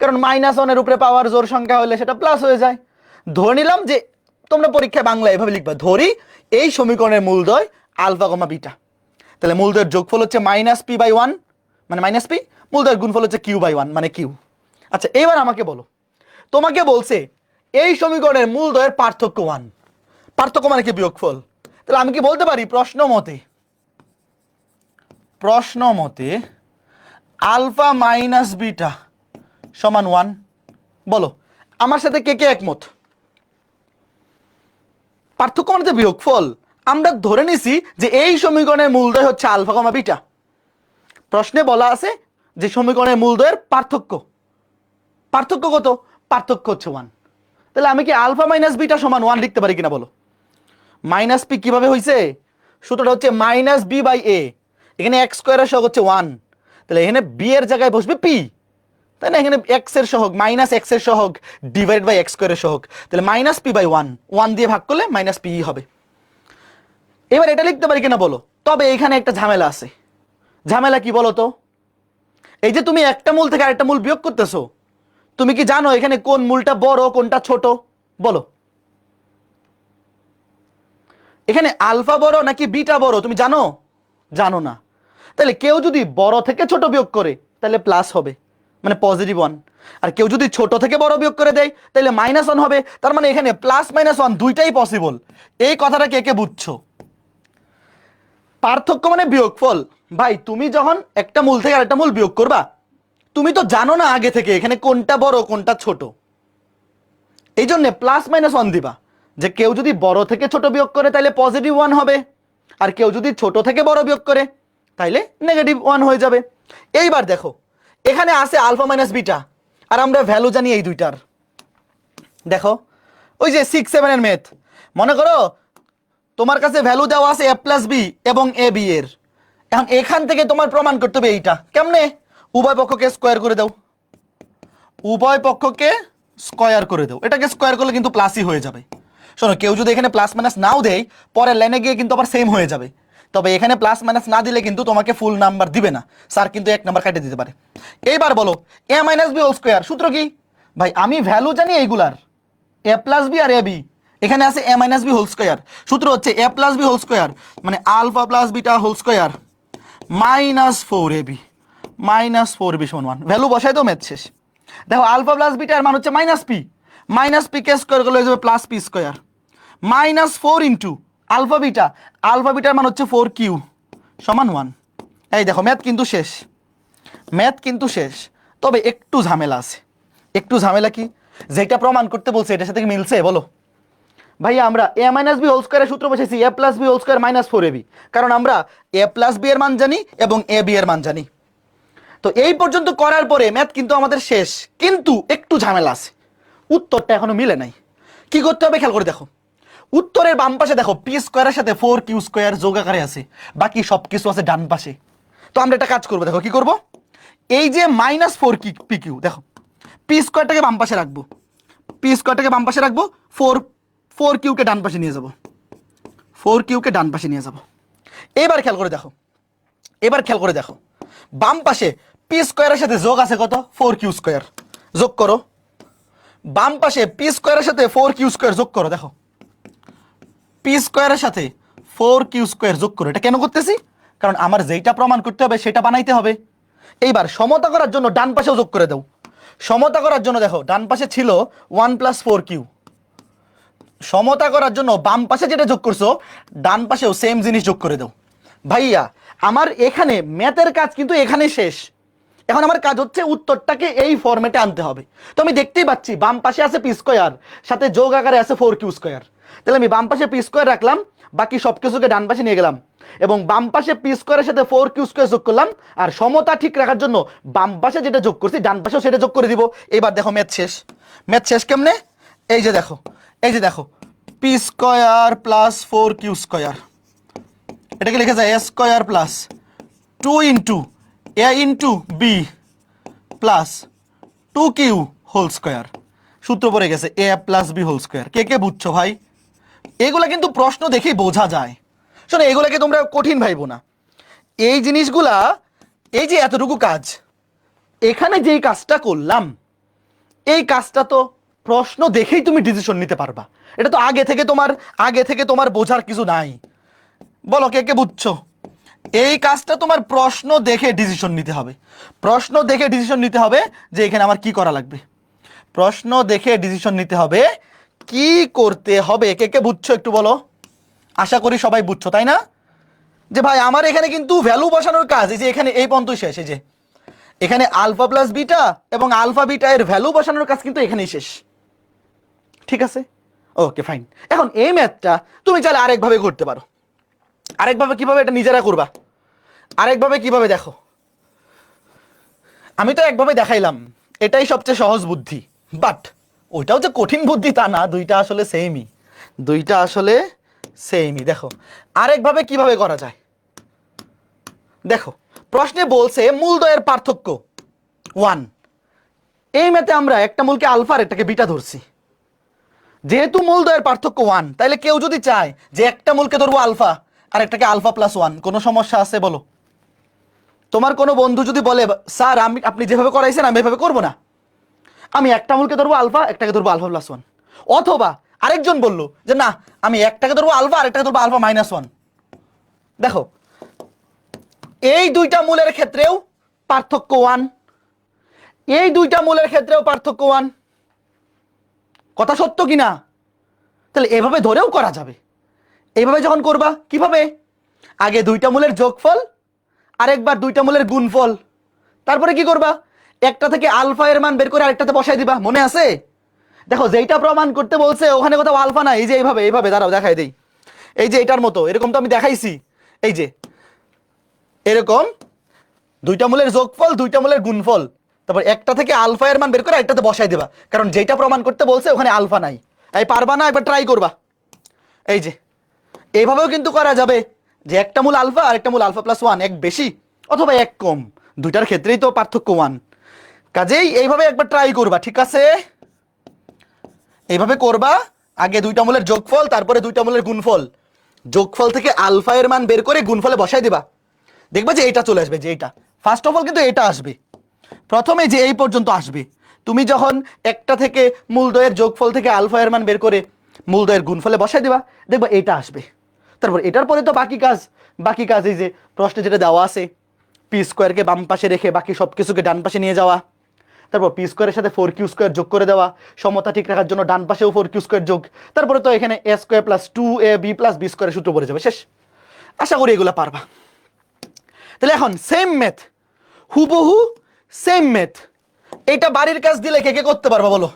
Speaker 1: কারণ -1 এর উপরে পাওয়ার জোড় সংখ্যা হলে সেটা প্লাস হয়ে যায়। ধরে নিলাম যে তোমরা পরীক্ষায় বাংলা এভাবে লিখবা, ধরি এই সমীকরণের মূলদ্বয় আলফা কমা বিটা, তাহলে মূলদ্বয়ের যোগফল হচ্ছে মাইনাস পি বাই 1 মানে মাইনাস পি, মূলদ্বয়ের গুণফল হচ্ছে কিউ বাই 1 মানে কিউ। আচ্ছা এবার আমাকে বলো, তোমাকে বলছে এই সমীকরণের মূলদ্বয়ের পার্থক্য 1, পার্থক্য মানে কি বিয়োগফল, তাহলে আমি কি বলতে পারি প্রশ্ন মতে আলফা মাইনাস বিটা সমান 1? বলো আমার সাথে কে কে একমত? পার্থক্য মানে তো বিয়োগফল, আমরা ধরে নিছি যে এই সমীকরণের মূলদ্বয় হচ্ছে আলফা কমা বিটা, প্রশ্নে বলা আছে যে সমীকরণের মূলদ্বয়ের পার্থক্য, পার্থক্য কত? পার্থক্য হচ্ছে 1। তাহলে আমি কি আলফা মাইনাস বিটা সমান 1 লিখতে পারি কিনা বলো? মাইনাস পি কিভাবে হয়েছে? সূত্রটা হচ্ছে মাইনাস বি বাই এ, এখানে এক্স স্কোয়ারের সহগ হচ্ছে 1, তাহলে এখানে বি এর জায়গায় বসবে পি, তাই না? এখানে এক্স এর সহগ মাইনাস এক্স এর সহগ ডিভাইড বাই এক্স স্কোয়ারের সহগ, তাহলে মাইনাস পি বাই 1 দিয়ে ভাগ করলে মাইনাস পি হবে। এবার এটা লিখতে পারি কিনা বলো? তবে এখানে একটা ঝামেলা আছে। ঝামেলা কি বলো তো? এই যে তুমি একটা মূল থেকে আরেকটা মূল বিয়োগ করতেছো, তুমি কি জানো এখানে কোন মূলটা বড় কোনটা ছোট? বলো, এখানে আলফা বড় নাকি বিটা বড় তুমি জানো? জানো না। তাহলে কেউ যদি বড় থেকে ছোট বিয়োগ করে তাহলে প্লাস হবে, মানে পজিটিভ 1, আর কেউ যদি ছোট থেকে বড় বিয়োগ করে দেয় তাহলে -1 হবে। তার মানে এখানে প্লাস মাইনাস 1 দুইটাই পসিবল। এই কথাটা কে কে বুঝছো? পার্থক্য মানে বিয়োগফল। ভাই তুমি যখন একটা মূল থেকে আরেকটা মূল বিয়োগ করবা, তুমি তো জানো না আগে থেকে এখানে কোনটা বড় কোনটা ছোট, এই জন্য প্লাস মাইনাস 1 দিবা, যে কেউ যদি বড় থেকে ছোট বিয়োগ করে তাহলে পজিটিভ 1 হবে, আর কেউ যদি ছোট থেকে বড় বিয়োগ করে তাইলে নেগেটিভ 1 হয়ে যাবে। এইবার দেখো এখানে আছে আলফা মাইনাস বিটা, আর আমরা ভ্যালু জানি এই দুইটার। দেখো ওই যে 6-7 এর ম্যাথ, মনে করো তোমার কাছে ভ্যালু দেওয়া আছে a প্লাস বি এবং এ বি এর। এখন এখান থেকে তোমার প্রমাণ করতে হবে এইটা কেমনে? উভয় পক্ষকে স্কোয়ার করে দাও, উভয় পক্ষকে স্কোয়ার করে দাও, এটাকে স্কোয়ার করলে কিন্তু প্লাসই হয়ে যাবে। শোনো, কেউ যদি এখানে প্লাস মাইনাস নাও দেয় পরের লাইনে গিয়ে কিন্তু আবার সেম হয়ে যাবে, তবে এখানে প্লাস মাইনাস না দিলে কিন্তু তোমাকে ফুল নাম্বার দিবে না, স্যার কিন্তু 1 নাম্বার কেটে দিতে পারে। এইবার বলো A minus B whole square সূত্র কি? ভাই আমি ভ্যালু জানি এইগুলার, এ প্লাস বি আর এ বি, এখানে আছে A minus B whole square, সূত্র হচ্ছে এ প্লাস বি হোল স্কোয়ার মানে alpha plus beta whole square minus 4ab minus 4b সমান 1। ভ্যালু বসাই তো ম্যাথ শেষ। দেখো আলফা প্লাস বিটার মান হচ্ছে মাইনাস পি কে স্কোয়ার করলে হয়ে যাবে plus P square minus 4 into alpha বিটার মান হচ্ছে 4q সমান 1। এই দেখো ম্যাথ কিন্তু শেষ, ম্যাথ কিন্তু শেষ, তবে একটু ঝামেলা আছে। একটু ঝামেলা কি? যেটা প্রমাণ করতে বলছে এটার সাথে কি মিলছে বলো? ভাইয়া আমরা এ মাইনাস বি হোল স্কোয়ারের সূত্র বসেছি a plus B whole square minus 4ab, কারণ আমরা এ প্লাস বি এর মান জানি এবং এ বি এর মান জানি। তো এই পর্যন্ত করার পরে ম্যাথ কিন্তু আমাদের শেষ, কিন্তু একটু ঝামেলা আছে, উত্তরটা এখনো মিলে নাই। কি করতে হবে খেয়াল করে দেখো, উত্তরের বাম পাশে দেখো পি স্কোয়ারের সাথে 4q স্কোয়ার যোগ আকারে আছে, বাকি সব কিছু আছে ডান পাশে। তো আমরা একটা কাজ করবো, দেখো কি করব, এই যে মাইনাস 4pq, দেখো পি স্কোয়ারটাকে বাম পাশে রাখবো, পি স্কোয়ারটাকে বাম পাশে রাখবো, 4q কে ডান পাশে নিয়ে যাব, 4q কে ডান পাশে নিয়ে যাব। এবার খেয়াল করে দেখো বাম পাশে পি স্কোয়ারের সাথে যোগ আছে কত? 4q স্কোয়ার, যোগ করো। বাম পাশে পি স্কোয়ারের সাথে 4q স্কোয়ার যোগ করো, দেখো পি স্কোয়ারের সাথে 4q স্কোয়ার যোগ করো। এটা কেন করতেছি? কারণ আমার যেটা প্রমাণ করতে হবে সেটা বানাইতে হবে। এইবার সমতা করার জন্য ডান পাশেও যোগ করে দাও। সমতা করার জন্য দেখো ডান পাশে ছিল 1 প্লাস 4q, সমতা করার জন্য বাম পাশে যেটা যোগ করছো ডান পাশেও সেম জিনিস যোগ করে দাও। ভাইয়া আমার এখানে ম্যাথের কাজ কিন্তু এখানে শেষ, এখন আমার কাজ হচ্ছে উত্তরটাকে এই ফরম্যাটে আনতে হবে। তো আমি দেখতেই পাচ্ছি বাম পাশে আছে পি স্কোয়ার, সাথে যোগ আকারে আছে 4q স্কোয়ার, তাহলে আমি বাম পাশে পি স্কোয়ার রাখলাম, বাকি সব কিছুকে ডান পাশে নিয়ে গেলাম এবং বাম পাশে পি স্কোয়ারের সাথে 4q স্কোয়ার যোগ করলাম, আর সমতা ঠিক রাখার জন্য বাম পাশে যেটা যোগ করছি ডান পাশেও সেটা যোগ করে দিব। এবার দেখো ম্যাথ শেষ। ম্যাথ শেষ কেমনে? এই যে দেখো P square plus 4q square, এটাকে লিখে যায় a square plus 2 into a into b plus 2q whole square, সূত্র পড়ে গেছে a plus B whole square. কে কে বুঝছো ভাই? এগুলা কিন্তু প্রশ্ন দেখেই বোঝা যায়। শোনো এগুলাকে তোমরা কঠিন ভাইবো না, এই জিনিসগুলা, এই যে এতটুকু কাজ, এখানে যেই কাজটা করলাম এই কাজটা তো প্রশ্ন দেখেই তুমি ডিসিশন নিতে পারবা। এটা তো আগে থেকে তোমার বোঝার কিছু নাই। বলো কে কে বুঝছো? এই কাজটা তোমার প্রশ্ন দেখে ডিসিশন নিতে হবে, প্রশ্ন দেখে ডিসিশন নিতে হবে যে এখানে আমার কি করা লাগবে, প্রশ্ন দেখে ডিসিশন নিতে হবে কি করতে হবে। কে কে বুঝছো একটু বলো? আশা করি সবাই বুঝছো, তাই না? যে ভাই আমার এখানে কিন্তু ভ্যালু বসানোর কাজ, এই যে এখানে এই পর্যন্ত শেষ, এই যে এখানে আলফা প্লাস বিটা এবং আলফা বিটা এর ভ্যালু বসানোর কাজ কিন্তু এখানেই শেষ। ঠিক আছে, ওকে ফাইন। এখন এই ম্যাথটা তুমি চাইলে আরেকভাবে করতে পারো। আরেকভাবে কিভাবে? এটা নিজেরা করবা। আরেকভাবে কিভাবে দেখো, আমি তো একভাবে দেখাইলাম, এটাই সবচেয়ে সহজ বুদ্ধি, বাট ওইটাও যে কঠিন বুদ্ধি তা না, দুইটা আসলে সেমই, দুইটা আসলে সেমই। দেখো আরেকভাবে কিভাবে করা যায়, দেখো প্রশ্নে বলছে মূলদ্বয়ের পার্থক্য 1। এই মেতে আমরা একটা মূলকে আলফা আর একটাকে বিটা ধরছি, যেহেতু মূলদ্বয়ের পার্থক্য 1, তাইলে কেউ যদি চায় যে একটা মূলকে ধরবো আলফা আর একটাকে আলফা প্লাস 1, কোনো সমস্যা আছে বলো? তোমার কোনো বন্ধু যদি বলে স্যার আপনি যেভাবে করাইছেন আমি এভাবে করবো না, আমি একটা মূলকে ধরবো আলফা, একটাকে ধরবো আলফা প্লাস 1, অথবা আরেকজন বললো যে না আমি একটাকে ধরবো আলফা আর একটাকে ধরবো আলফা মাইনাস 1, দেখো এই দুইটা মূলের ক্ষেত্রেও পার্থক্য 1, এই দুইটা মূলের ক্ষেত্রেও পার্থক্য 1, কথা সত্য কিনা? তাহলে এভাবে ধরেও করা যাবে। এইভাবে যখন করবা কিভাবে, আগে দুইটা মূলের যোগফল, আরেকবার দুইটা মূলের গুণফল, তারপরে কি করবা, একটা থেকে আলফা এর মান বের করে আরেকটাতে বসাই দিবা, মনে আছে? দেখো যেইটা প্রমাণ করতে বলছে ওখানে কোথাও আলফা নাই, এই যে এইভাবে এইভাবে দাঁড়াও দেখাই দেই, এই যে এটার মতো এরকম তো আমি দেখাইছি, এই যে এরকম দুইটা মূলের যোগফল দুইটা মূলের গুণফল, তারপর একটা থেকে আলফা এর মান বের করে একটাতে বসাই দেবা, কারণ যেটা প্রমাণ করতে বলছে ওখানে আলফা নাই। এই পারবা না? একবার ট্রাই করবা। এই যে এইভাবেও কিন্তু করা যাবে, যে একটা মূল আলফা আর একটা মূল আলফা প্লাস 1, এক বেশি অথবা এক কম, দুইটার ক্ষেত্রেই তো পার্থক্য 1, কাজেই এইভাবে একবার ট্রাই করবা, ঠিক আছে? এইভাবে করবা, আগে দুইটা মূলের যোগফল তারপরে দুইটা মূলের গুণফল, যোগফল থেকে আলফা এর মান বের করে গুণফলে বসাই দিবা, দেখবা যে এইটা চলে আসবে, যে এইটা ফার্স্ট অফ অল কিন্তু এটা আসবে প্রথমে, যে এই পর্যন্ত আসবে। তুমি যখন একটা থেকে মূলদ্বয়ের যোগফল থেকে আলফা এর মান বের করে মূলদ্বয়ের গুণফলে বসাই দিবা, দেখবা এটা আসবে। তারপর এটার পরে তো বাকি কাজ এই যে প্রশ্নে যেটা দেওয়া আছে, পি স্কোয়ারকে বাম পাশে রেখে বাকি সব কিছুকে ডান পাশে নিয়ে যাওয়া, তারপর পি স্কোয়ারের সাথে 4q স্কোয়ার যোগ করে দেওয়া, সমতা ঠিক রাখার জন্য ডান পাশেও 4q স্কোয়ার যোগ, তারপরে তো এখানে a square plus 2ab plus b স্কোয়ারের সূত্র পড়ে যাবে, শেষ। আশা করি এগুলো পারবা। তাহলে এখন সেম ম্যাথ, হুবহু সেম ম্যাথ, এটা বাড়ির কাজ দিলে কে কে করতে পারবা বলো?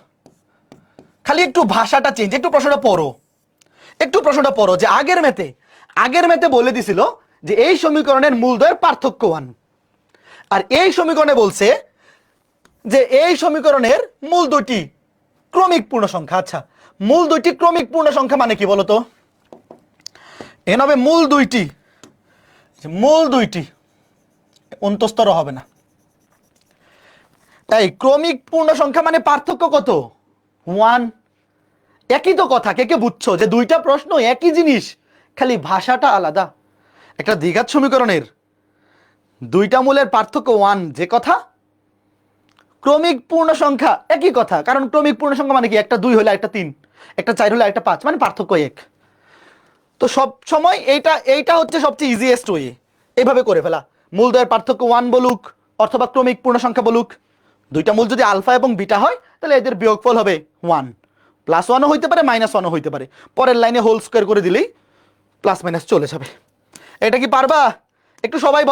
Speaker 1: খালি একটু ভাষাটা চেঞ্জ, একটু প্রশ্নটা পড়ো, যে আগের ম্যাথে বলে দিছিল যে এই সমীকরণের মূলদ্বয়ের পার্থক্য 1, আর এই সমীকরণে বলছে যে এই সমীকরণের মূল দুইটি ক্রমিক পূর্ণ সংখ্যা। আচ্ছা মূল দুইটি ক্রমিক পূর্ণ সংখ্যা মানে কি বলতো? এখানে হবে মূল দুইটি অন্তস্তর হবে না, তাই ক্রমিক পূর্ণ সংখ্যা মানে পার্থক্য কত? 1। একই তো কথা, কে বুঝছো যে দুইটা প্রশ্ন একই জিনিস, খালি ভাষাটা আলাদা। একটা দ্বিঘাত সমীকরণের দুইটা মূলের পার্থক্য 1 যে কথা, ক্রমিক পূর্ণ সংখ্যা একই কথা, কারণ ক্রমিক পূর্ণ সংখ্যা মানে কি, একটা 2 হলে একটা 3, একটা 4 হলে একটা 5, মানে পার্থক্য 1। তো সব সময় এইটা হচ্ছে সবচেয়ে ইজিয়েস্ট ওয়ে, এইভাবে করে ফেলা। মূলদ্বয়ের পার্থক্য 1 বলুক অথবা ক্রমিক পূর্ণ সংখ্যা বলুক, দুইটা মূল যদি আলফা এবং বিটা হয় তাহলে এদের বিয়োগফল হবে 1, প্লাস 1ও হইতে পারে মাইনাস 1ও হইতে পারে, পরের লাইনে হোল স্কোয়ার করে দিলেই প্লাস মাইনাস চলে যাবে। এটা কি পারবা? একটু সবাই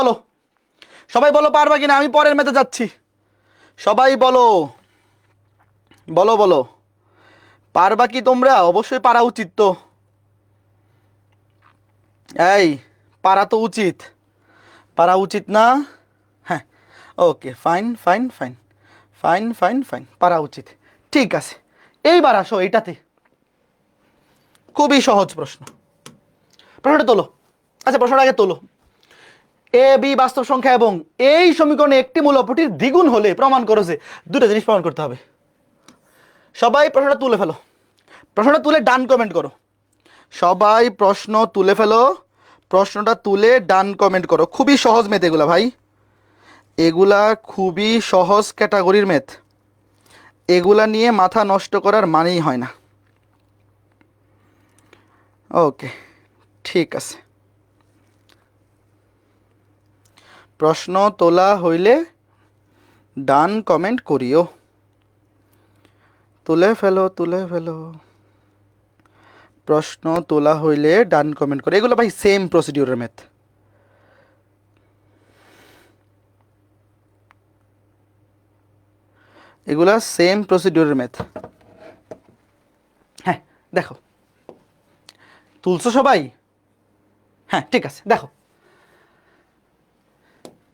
Speaker 1: বলো পারবা কিনা, আমি পরের ম্যাথে যাচ্ছি। সবাই বলো পারবা কি তোমরা? অবশ্যই পারা উচিত তো, এই পারা তো উচিত, পারা উচিত না? হ্যাঁ ওকে, ফাইন, পারা উচিত, ঠিক আছে। এইবার আসো এইটাতে, খুবই সহজ প্রশ্নটা তোলো। আচ্ছা প্রশ্নটা আগে তোলো। এ বি বাস্তব সংখ্যা এবং এই সমীকরণে একটি মূল অপরটির দ্বিগুণ হলে প্রমাণ করো যে, দুটো জিনিস প্রমাণ করতে হবে। সবাই প্রশ্নটা তুলে ফেলো, প্রশ্নটা তুলে ডান কমেন্ট করো। সবাই প্রশ্ন তুলে ফেলো, প্রশ্নটা তুলে ডান কমেন্ট করো। খুবই সহজ ম্যাথ এগুলা ভাই, এগুলা খুবই সহজ ক্যাটাগরির ম্যাথ, এগুলা নিয়ে মাথা নষ্ট করার মানেই হয় না। ওকে ঠিক আছে, প্রশ্ন তোলা হইলে ডান কমেন্ট করিও, তুলে ফেলো প্রশ্ন তোলা হইলে ডান কমেন্ট করে। এগুলো ভাই সেম প্রসিডিউরের ম্যাথ, এগুলা সেম প্রসিডিউরের ম্যাথ। হ্যাঁ দেখো তুলছো সবাই? হ্যাঁ ঠিক আছে দেখো।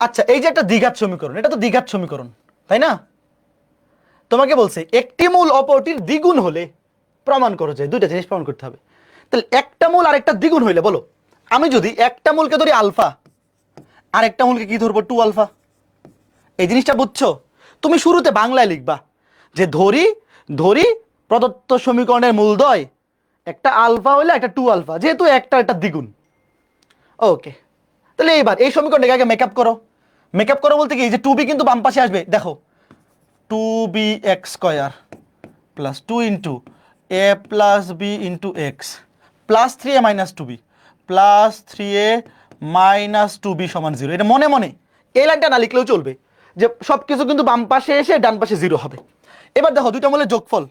Speaker 1: আচ্ছা এই যে একটা দ্বিঘাত সমীকরণ, এটা তো দ্বিঘাত সমীকরণ, তাই না? তোমাকে বলছে একটি মূল অপরটির দ্বিগুণ হলে প্রমাণ করো যায়, দুইটা জিনিস প্রমাণ করতে হবে। তাহলে একটা মূল আর একটা দ্বিগুণ হইলে বলো, আমি যদি একটা মূলকে ধরি আলফা আর একটা মূলকে কি ধরবো, 2 আলফা। এই জিনিসটা বুঝছো? তুমি শুরুতে বাংলায় লিখবা যে ধরি ধরি প্রদত্ত সমীকরণের মূলদ্বয় একটা আলফা হইলে একটা 2 আলফা, যেহেতু একটা একটা দ্বিগুণ। ওকে, তাহলে এইবার এই সমীকরণটাকে আগে মেকআপ করো। মেকআপ করো বলতে কি, যে 2b কিন্তু বাম পাশে আসবে, দেখো 2bx square plus 2 into a plus b into x plus 3a minus 2b plus 3a minus 2b সমান 0। এটা মনে মনে এই লাইনটা না লিখলেও চলবে, যে সব কিছু কিন্তু বাম পাশে এসে ডান পাশে 0 হবে। এবার দেখো দুইটা মূলের যোগফল,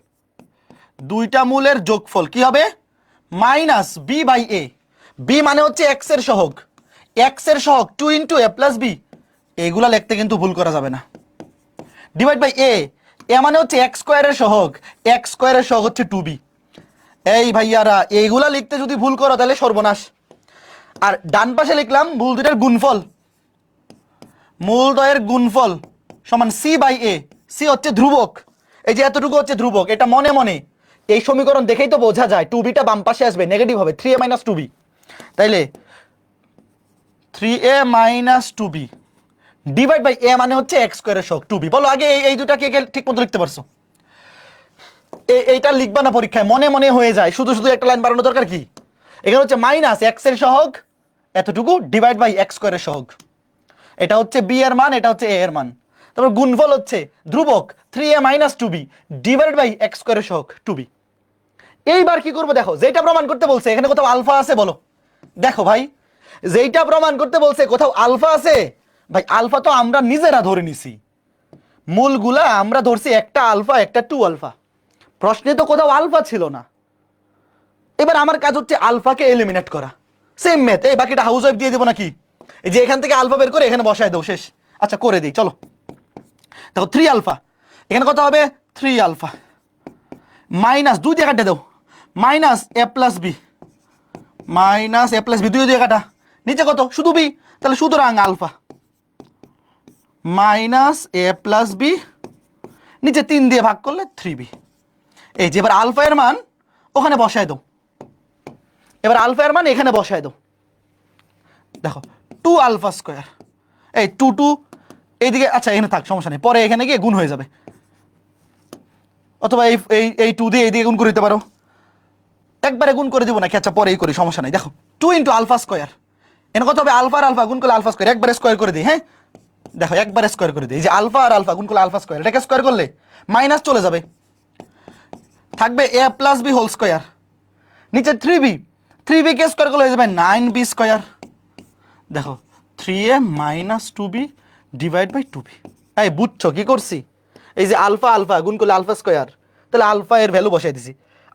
Speaker 1: দুইটা মূলের যোগফল কি হবে, minus b by a। b মানে হচ্ছে x এর সহগ, x এর সহগ 2 ইন্টু a প্লাস b, এইগুলা লিখতে কিন্তু ভুল করা যাবে না। ডিভাইড বাই a, a মানে হচ্ছে x স্কয়ারের সহগ, x স্কয়ারের সহগ হচ্ছে 2b। এই ভাইয়ারা এইগুলা লিখতে যদি ভুল করো তাহলে সর্বনাশ। আর ডান পাশে লিখলাম মূল দুইটার গুণফল, মূলদ্বয়ের গুণফল সমান c বাই a। c হচ্ছে ধ্রুবক, এই যে এতটুকু হচ্ছে ধ্রুবক, এটা মনে মনে এই সমীকরণ দেখেই তো বোঝা যায় 2bটা বাম পাশে আসবে, নেগেটিভ হবে, 3a মাইনাস 2b। তাইলে 3a minus 2b divide by a মানে হচ্ছে x স্কয়ারের সহগ 2b। বলো আগে এই দুটাকে ঠিক মতো লিখতে পারছো? এইটা লিখবা না পরীক্ষায়, মনে মনে হয়ে যায়, শুধু শুধু একটা লাইন বাড়ানো দরকার কি? এখানে হচ্ছে মাইনাস x এর সহগ এতটুকু ডিভাইড বাই x স্কয়ারের সহগ, এটা হচ্ছে b এর মান, এটা হচ্ছে a এর মান। তারপর গুণফল হচ্ছে ধ্রুবক 3a minus 2b divide by x স্কয়ারের সহগ 2b। এইবার কি করবো দেখো, যেটা প্রমাণ করতে বলছে এখানে কোথাও আলফা আছে বলো? দেখো ভাই, যেইটা প্রমাণ করতে বলছে কোথাও আলফা আছে? ভাই আলফা তো আমরা নিজেরা ধরে নিছি, মূলগুলা আমরা ধরছি একটা আলফা একটা 2 আলফা, প্রশ্নে তো কোথাও আলফা ছিল না। এবার আমার কাজ হচ্ছে আলফাকে এলিমিনেট করা, সেম ম্যাথ। এই বাকিটা হাউস ওয়াইফ দিয়ে দেবো নাকি? এই যে এখান থেকে আলফা বের করে এখানে বসায় দেবো, শেষ। আচ্ছা করে দিই চলো। দেখো 3 আলফা, এখানে কত হবে 3 আলফা মাইনাস 2 দিয়ে কাটে দাও, minus a plus B, minus a plus B 2 দিয়ে কাটা, নিচে কত শুধু বি, তাহলে সুতরাং alpha minus a plus B, নিচে 3 দিয়ে ভাগ করলে 3b। এই যে এবার আলফা এর মান ওখানে বসায় দাও, এবার আলফা এর মান এখানে বসায় দাও। দেখো 2 আলফা স্কয়ার, এই 2 এইদিকে, আচ্ছা এখানে থাক সমস্যা নেই, পরে এখানে গিয়ে গুণ হয়ে যাবে, অথবা এই 2 দিয়ে এইদিকে গুণ করে দিতে পারো, একবারে গুণ করে দিব নাকি? আচ্ছা পরেই করি, সমস্যা নেই। দেখো 2 ইন্টু আলফা স্কয়ার, এখানে কত হবে আলফা আর আলফা গুণ করলে আলফা স্কয়ার, একবারে স্কয়ার করে দিই। হ্যাঁ দেখো একবারে স্কয়ার করে দিই, এই যে আলফা আর আলফা গুণ করলে আলফা স্কয়ার, এটাকে স্কয়ার করলে মাইনাস চলে যাবে, থাকবে a plus B whole square, নিচে 3b কে স্কয়ার করলে হয়ে যাবে 9b স্কয়ার। দেখো 3a minus 2b divide by 2b। এই বুঝছো কি করছি? এই যে আলফা আলফা গুণ করলে আলফা স্কয়ার, তাহলে আলফা এর ভ্যালু বসাই দিছি,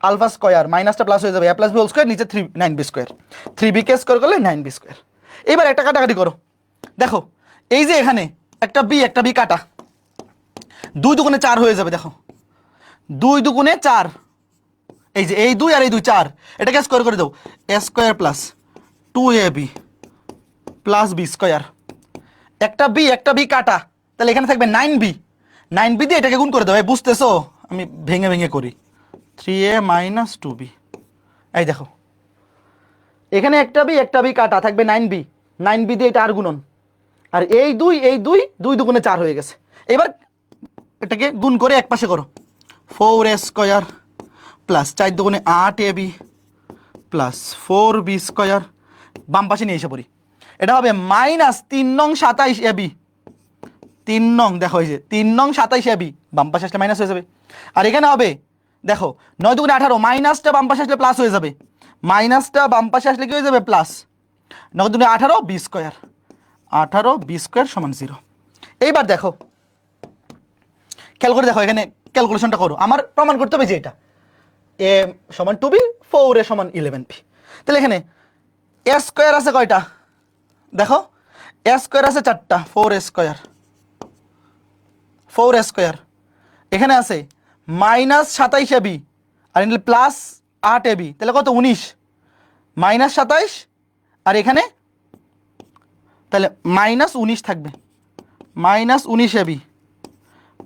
Speaker 1: আলফা স্কয়ার মাইনাসটা প্লাস হয়ে যাবে, a plus B whole square, নিচে 9b স্কয়ার, 3b কে স্কয়ার করলে 9b স্কয়ার। এবার একটা কাটাকাটি করো, দেখো এই যে এখানে একটা বি কাটা, 2 দুগুণে 4 হয়ে যাবে। দেখো 2 দুগুণে 4, এই যে এই 2 আর এই 2 4, এটাকে স্কয়ার করে দাও, a square plus 2ab plus b square. একটা বি কাটা, তাহলে এখানে থাকবে 9b দিয়ে এটাকে গুণ করে দাও। এই বুঝতেছো আমি ভেঙে ভেঙে করি, 3a মাইনাস 2b। এই দেখো এখানে একটা বি কাটা, থাকবে 9b দিয়ে এটা আর গুণন, আর এই 2 দুগুণে 4 হয়ে গেছে। এবার এটাকে গুণ করে এক পাশে করো, 4a স্কয়ার প্লাস 4 দুগুণে 8ab প্লাস 4b স্কয়ার, বাম পাশে নিয়ে এসে পড়ি, এটা হবে মাইনাস 3 নং 27ab, 3 নং দেখো এই যে 3 নং 27ab, বাম পাশে আসলে মাইনাস হয়ে যাবে। আর এখানে হবে দেখো 9 দুগুণে 18, মাইনাসটা বাম পাশে আসলে প্লাস হয়ে যাবে, মাইনাসটা বাম পাশে আসলে কি হয়ে যাবে প্লাস, 9 দুগুণে 18 b স্কয়ার, 18 b স্কয়ার সমান 0। এইবার দেখো খেয়াল করে দেখো, এখানে ক্যালকুলেশনটা করো, আমার প্রমাণ করতে হবে যে এটা a সমান 2b, 4a সমান 11b। তাহলে এখানে a স্কয়ার আছে কয়টা দেখো, a স্কয়ার আছে 4টা, 4a স্কয়ার, এখানে আছে মাইনাস 27ab আর এখানে প্লাস 8ab, তাহলে কত 19, মাইনাস 27 আর এখানে তাহলে মাইনাস 19 থাকবে, মাইনাস 19ab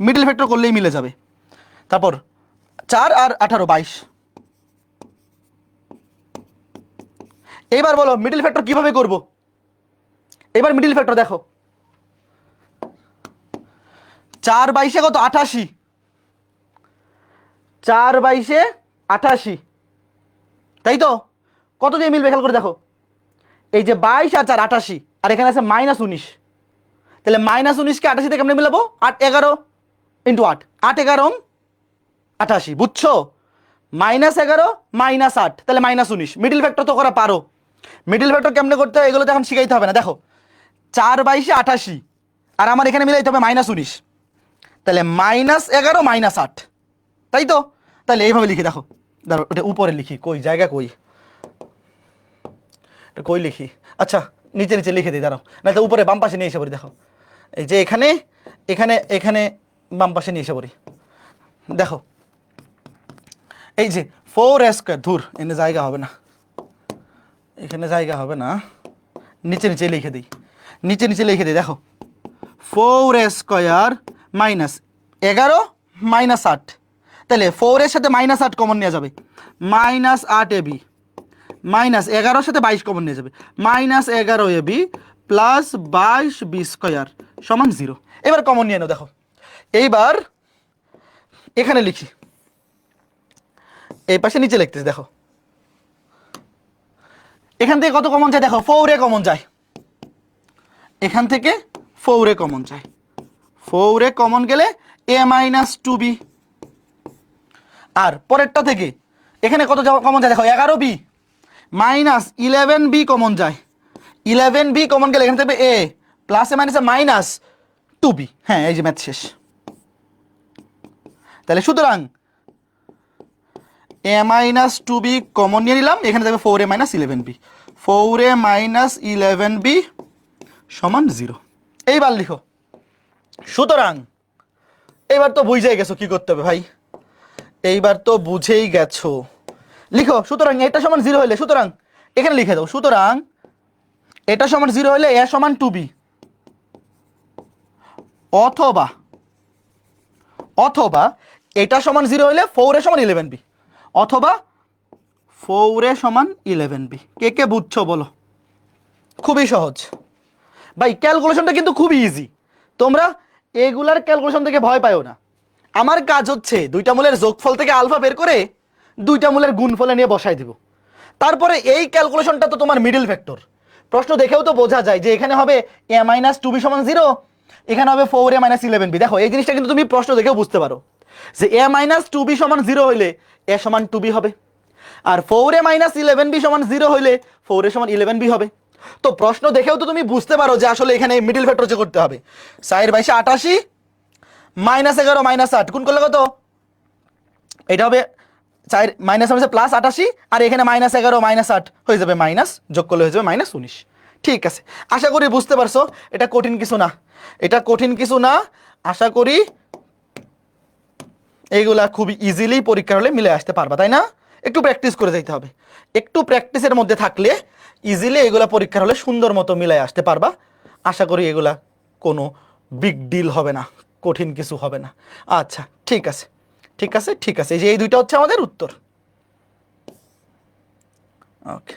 Speaker 1: মিডল ফ্যাক্টর করলেই মিলে যাবে। তারপর 4 আর 18 22। এবার বলো মিডল ফ্যাক্টর কিভাবে করব। এবার মিডল ফ্যাক্টর দেখো, 4 22 কত 88, 4 22 88, তাই তো? কত দিয়ে মিলবে খেয়াল করে দেখো, এই যে 22 আর 4 88, আর এখানে আছে -19, তাহলে -19 কে 88 থেকে কেমনে মিলাবো? 8 11 ইন্টু 8, 8 11 88, বুঝছো? -11 -8, তাহলে -19। মিডল ফ্যাক্টর তো করা পারো। মিডল ফ্যাক্টর কেমনে করতে হয় এগুলো তো এখন শিখাইতে হবে না। দেখো 4 22 88, আর আমার এখানে মিলাইতে হবে -19, তাহলে -11 -8, তাই তো? তাহলে এইভাবে লিখি, দেখো ধরো ওটা উপরে লিখি, কই জায়গা কই, এটা কই লিখি, আচ্ছা নিচে নিচে লিখে দিই, দাঁড়াও, না তো উপরে বাম পাশে নিয়ে এসে পড়ি। দেখো এই যে এখানে এখানে এখানে বাম পাশে নিয়ে এসে পড়ি। দেখো এই যে 4a², ধুর এখানে জায়গা হবে না, এখানে জায়গা হবে না, নিচে নিচে লিখে দিই, নিচে নিচে লিখে দিই। দেখো 4a² -11 -8, তাহলে 4 এর সাথে -8 কমন নেওয়া যাবে, -8ab, -11 সাথে 22 কমন নিয়ে যাবে, -11ab প্লাস 22b² সমান 0। এবার কমন নিয়ে নাও। দেখো এইবার এখানে লিখি, এই পাশে নিচে লিখতেছি। দেখো এখান থেকে কত কমন যায়, দেখো 4a কমন যায়, এখান থেকে 4a কমন যায়, 4a কমন গেলে a -2b, আর পরেরটা থেকে এখানে কত কমন যায়, দেখো 11b -11b কমন যায়, 11b কমন গেলে এখানে থেকে a প্লাস এ মাইনাসে -2b। হ্যাঁ এই যে ম্যাথ শেষ। তাহলে সুতরাং a -2b কমন নিয়ে নিলাম, এখানে থাকবে 4a -11b, 4a -11b সমান 0। এইবার লিখো, সুতরাং এইবার তো বুঝেই গেছো কি করতে হবে ভাই, এইবার তো বুঝেই গেছো, লিখো সুতরাং এটা সমান 0 হলে, সুতরাং এখানে লিখে দাও, সুতরাং এটা সমান 0 হলে a সমান 2b, অথবা অথবা এটা সমান 0 হলে 4a সমান 11b, অথবা 4a সমান 11b। কে কে বুঝছো বলো? খুবই সহজ ভাই, ক্যালকুলেশনটা কিন্তু খুবই ইজি, তোমরা এগুলার ক্যালকুলেশন থেকে ভয় পাও না। আমার কাজ হচ্ছে দুইটা মূলের যোগফল থেকে আলফা বের করে দুইটা মূলের গুণফলে নিয়ে বসাই দিব, তারপরে এই ক্যালকুলেশনটা তো তোমার মিডল ভেক্টর, প্রশ্ন দেখেও তো বোঝা যায় যে এখানে হবে a -2b সমান 0, এখানে হবে 4a -11b। দেখো এই জিনিসটা কিন্তু তুমি প্রশ্ন দেখেও বুঝতে পারো যে a -2b সমান 0 হইলে a সমান 2b হবে, আর 4a -11b সমান 0 হইলে 4a সমান 11b হবে। তো প্রশ্ন দেখেও তো তুমি বুঝতে পারো যে আসলে এখানে মিডল ভেক্টর যে করতে হবে। 4 22 88 -11 -8 গুণ করলে কত, এটা হবে 4 মাইনাস মানে প্লাস 88, আর এখানে -11 -8 হয়ে যাবে মাইনাস, যোগ করলে হয়ে যাবে -19। ঠিক আছে, আশা করি বুঝতে পারছো, এটা কঠিন কিছু না, এটা কঠিন কিছু না, আশা করি এইগুলা খুবই ইজিলি পরীক্ষার হলে মিলে আসতে পারবা, তাই না? একটু প্র্যাকটিস করে যাইতে হবে, একটু প্র্যাকটিসের মধ্যে থাকলে ইজিলি এগুলা পরীক্ষার হলে সুন্দর মতো মিলাই আসতে পারবা। আশা করি এগুলা কোনো বিগ ডিল হবে না, কঠিন কিছু হবে না। আচ্ছা ঠিক আছে ঠিক আছে ঠিক আছে, এই যে এই দুইটা হচ্ছে আমাদের উত্তর। ওকে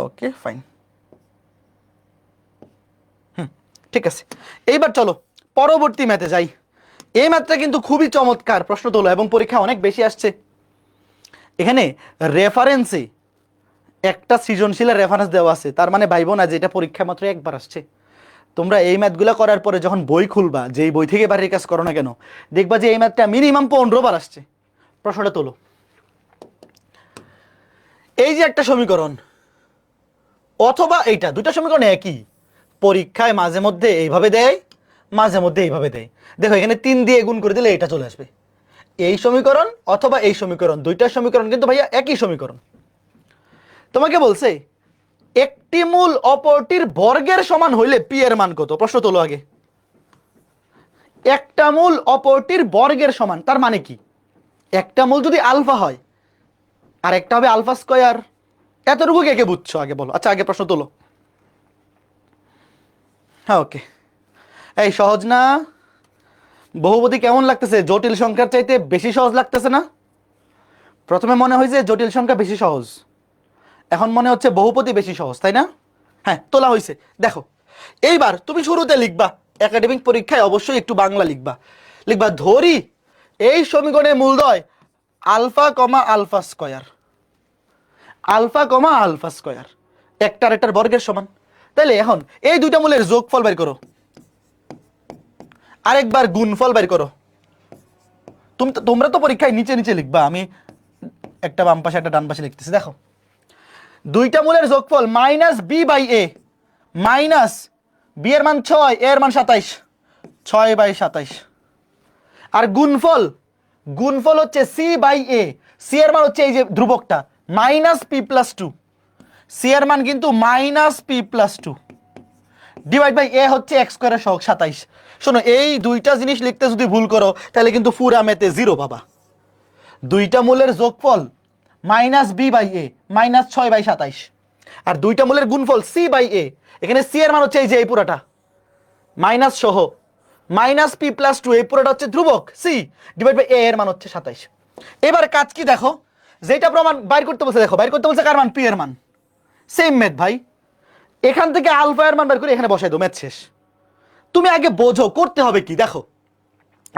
Speaker 1: ওকে ফাইন, ঠিক আছে। এইবার চলো পরবর্তী ম্যাথে যাই। এই ম্যাথটা কিন্তু খুবই চমৎকার প্রশ্ন তোলো এবং পরীক্ষা অনেক বেশি আসছে। এখানে রেফারেন্সে একটা সৃজনশীলের রেফারেন্স দেওয়া আছে, তার মানে ভাইবো না যে এটা পরীক্ষা মাত্র একবার আসছে। তোমরা এই ম্যাথগুলো করার পরে যখন বই খুলবা, যেই বই থেকে বাড়ির কাজ করো না কেন, দেখবা যে এই ম্যাথটা মিনিমাম 15 বার আসছে। প্রশ্নটা তোলো, এই যে একটা সমীকরণ অথবা এইটা, দুইটা সমীকরণ একই, পরীক্ষায় মাঝে মধ্যে এইভাবে দেয়, মাঝে মধ্যে এইভাবে দেয়। দেখো এখানে 3 দিয়ে গুণ করে দিলে এটা চলে আসবে, এই সমীকরণ অথবা এই সমীকরণ, দুইটা সমীকরণ কিন্তু ভাইয়া একই সমীকরণ। তোমাকে বলছে একটি মূল অপরটির বর্গের সমান হইলে পি এর মান কত। প্রশ্ন তোলো আগে, একটা মূল অপরটির বর্গের সমান, তার মানে কি? একটা মূল যদি আলফা হয় আর একটা হবে আলফা স্কয়ার, এতটুকু কে কে বুঝছো আগে বলো। আচ্ছা আগে প্রশ্ন তোলো, হ্যাঁ ওকে, এই সহজ না? বহুপদী কেমন লাগতেছে? জটিল সংখ্যার চাইতে বেশি সহজ লাগতেছে না? প্রথমে মনে হয় যে জটিল সংখ্যা বেশি সহজ, এখন মনে হচ্ছে বহুপদী বেশি সহজ, তাই না? হ্যাঁ, তোলা হয়েছে। দেখো এইবার তুমি শুরুতে লিখবা, একাডেমিক পরীক্ষায় অবশ্যই একটু বাংলা লিখবা। লিখবা ধরি এই সমীকরণের মূলদ্বয় alpha comma alpha square, alpha comma alpha square একটার একটার বর্গের সমান। তাহলে এখন এই দুইটা মূলের যোগফল বের করো, আরেকবার গুণফল বের করো। তোমরা তো পরীক্ষায় নিচে নিচে লিখবা, আমি একটা বাম পাশে একটা ডান পাশে লিখতেছি। দেখো দুইটা মূলের যোগফল minus B by A, minus B এর মান 6, এর মান 27, 6/27। আর গুণফল, গুণফল হচ্ছে সি বাই এ, সি এর মান হচ্ছে এই যে ধ্রুবকটা মাইনাস পি প্লাস 2, সি এর মান কিন্তু minus p plus 2 divide by a হচ্ছে এক্স স্কয়ারের সহগ 27। শোনো, এই দুইটা জিনিস লিখতে যদি ভুল করো তাহলে কিন্তু পুরা মেতে 0 পাবা। দুইটা মূলের যোগফল minus B by A minus 6/27, আর দুইটা মূলের গুণফল সি বাই এ, এখানে সি এর মান হচ্ছে এই যে এই পুরাটা মাইনাস সহ মাইনাস পি প্লাস 2, এই পুরোটা হচ্ছে ধ্রুবক সি ডিভাইড বাই এ এর মান হচ্ছে 27। এবার কাজ কি দেখো, যেটা প্রমাণ বাইর করতে বলছে, দেখো বাইর করতে বলছে কার মান? পি এর মান। সেম ম্যাথ ভাই, এখান থেকে আলফা এর মান বের করে এখানে বসাই দাও, ম্যাথ শেষ। তুমি আগে বোঝো করতে হবে কি। দেখো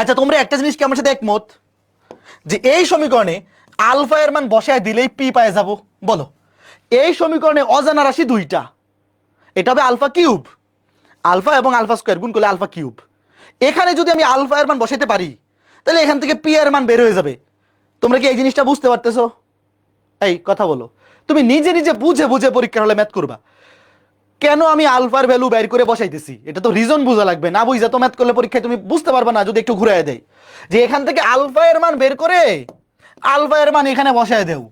Speaker 1: আচ্ছা, তোমরা একটা জিনিস কি আমার সাথে একমত যে এই সমীকরণে আলফা এর মান বসায় দিলেই পি পায়ে যাব? বলো, এই সমীকরণে অজানা রাশি দুইটা, এটা হবে আলফা কিউব, আলফা এবং আলফা স্কয়ার গুণ করলে আলফা কিউব। এখানে যদি আমি আলফা এর মান বসাইতে পারি তাহলে এখান থেকে পি এর মান বের হয়ে যাবে। তোমরা কি এই জিনিসটা বুঝতে পারতেছো? এই কথা বলো, তুমি নিজে নিজে বুঝে বুঝে পরীক্ষার হলে ম্যাথ করবা। কেন আমি আলফার ভ্যালু বের করে বসাইতেছি, এটা তো রিজন বোঝা লাগবে, না বুঝা তো ম্যাথ করলে পরীক্ষায় তুমি বুঝতে পারবে না। যদি একটু ঘুরায় দেয় যে এখান থেকে আলফা এর মান বের করে আলফা এর মান এখানে বসায় দেও,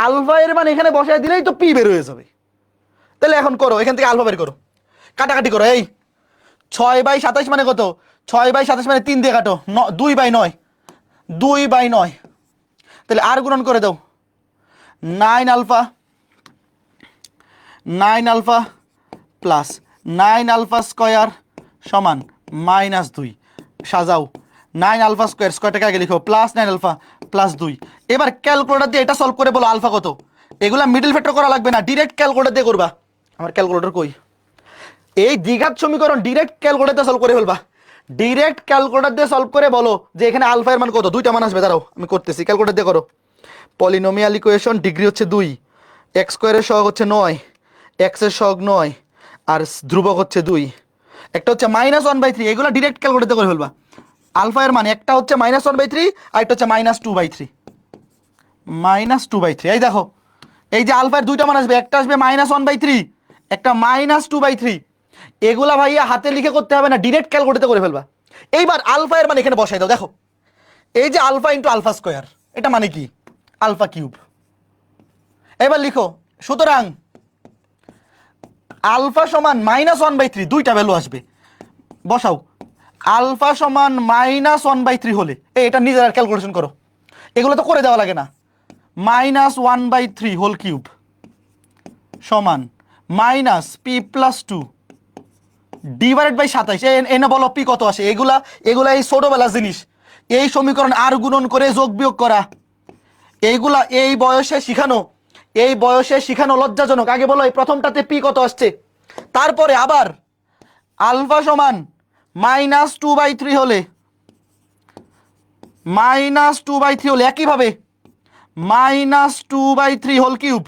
Speaker 1: আলফা এর মান এখানে বসায় দিলেই তো পি বের হয়ে যাবে। তাহলে এখন করো, এখান থেকে আলফা বের করো, কাটাকাটি করো। এই 6/27 মানে কত? 6/27 মানে 3 দিয়ে কাটো, 2/9, 2/9। তাহলে আর গুণন করে দাও, 9 alpha, 9 alpha plus 9 alpha square সমান -2। সাজাও, 9 আলফা স্কয়ার, স্কয়ারটাকে আগে লিখো, প্লাস 9 আলফা প্লাস 2। এবার ক্যালকুলেটর দিয়ে এটা সলভ করে বলো আলফা কত। এগুলা মিডল ফ্যাক্টর করা লাগবে না, ডিরেক্ট ক্যালকুলেটর দিয়ে করবা। আমার ক্যালকুলেটর কই? এই দ্বিঘাত সমীকরণ ডিরেক্ট ক্যালকুলেটর দিয়ে সলভ করে ফেলবা। ডিরেক্ট ক্যালকুলেটর দিয়ে সলভ করে বলো যে এখানে আলফা এর মান কত। দুইটা মান আসবে, দাঁড়াও আমি করতেছি, ক্যালকুলেটর দিয়ে করো। পলিনোমিয়াল ইকুয়েশন, ডিগ্রি হচ্ছে 2, এক্স স্কয়ারের সহগ হচ্ছে 9, এক্স এর সহগ 9, আর ধ্রুবক হচ্ছে 2, একটা হচ্ছে -1/3। এগুলো ডিরেক্ট ক্যালকুলেটর করে ফেলবা। আলফা এর মান একটা হচ্ছে -1/3 আর একটা হচ্ছে -2/3, -2/3। এই দেখো, এই যে আলফার দুইটা মান আসবে, একটা আসবে -1/3, একটা -2/3। এগুলা ভাইয়া হাতে লিখে করতে হবে না, ডিরেক্ট ক্যালকুলেটর করে ফেলবা। এইবার আলফা এর মান এখানে বসাই দাও। দেখো এই যে আলফা ইন্টু আলফা স্কয়ার, এটা মানে কি? Alpha cube. এবার লিখো, সুতরাং আলফা সমান -1/3, দুইটা ভ্যালু আসবে, বসাও। আলফা সমান -1/3 হলে এটা নিজের ক্যালকুলেশন করো, এগুলো তো করে দেওয়া লাগে না। -1/3 হোল কিউব সমান -p প্লাস 2 ডিভাইডেড বাই 27। এনে বলো পি কত আসে? এগুলা এই ছোটবেলার জিনিস, এই সমীকরণ আর গুণন করে যোগ বিয়োগ করা, এইগুলা এই বয়সে শিখানো লজ্জাজনক। আগে বলো এই প্রথমটাতে পি কত আসছে, তারপরে আবার আলফা সমান -2/3 হলে, -2/3 হলে একইভাবে -2/3 হোল কিউব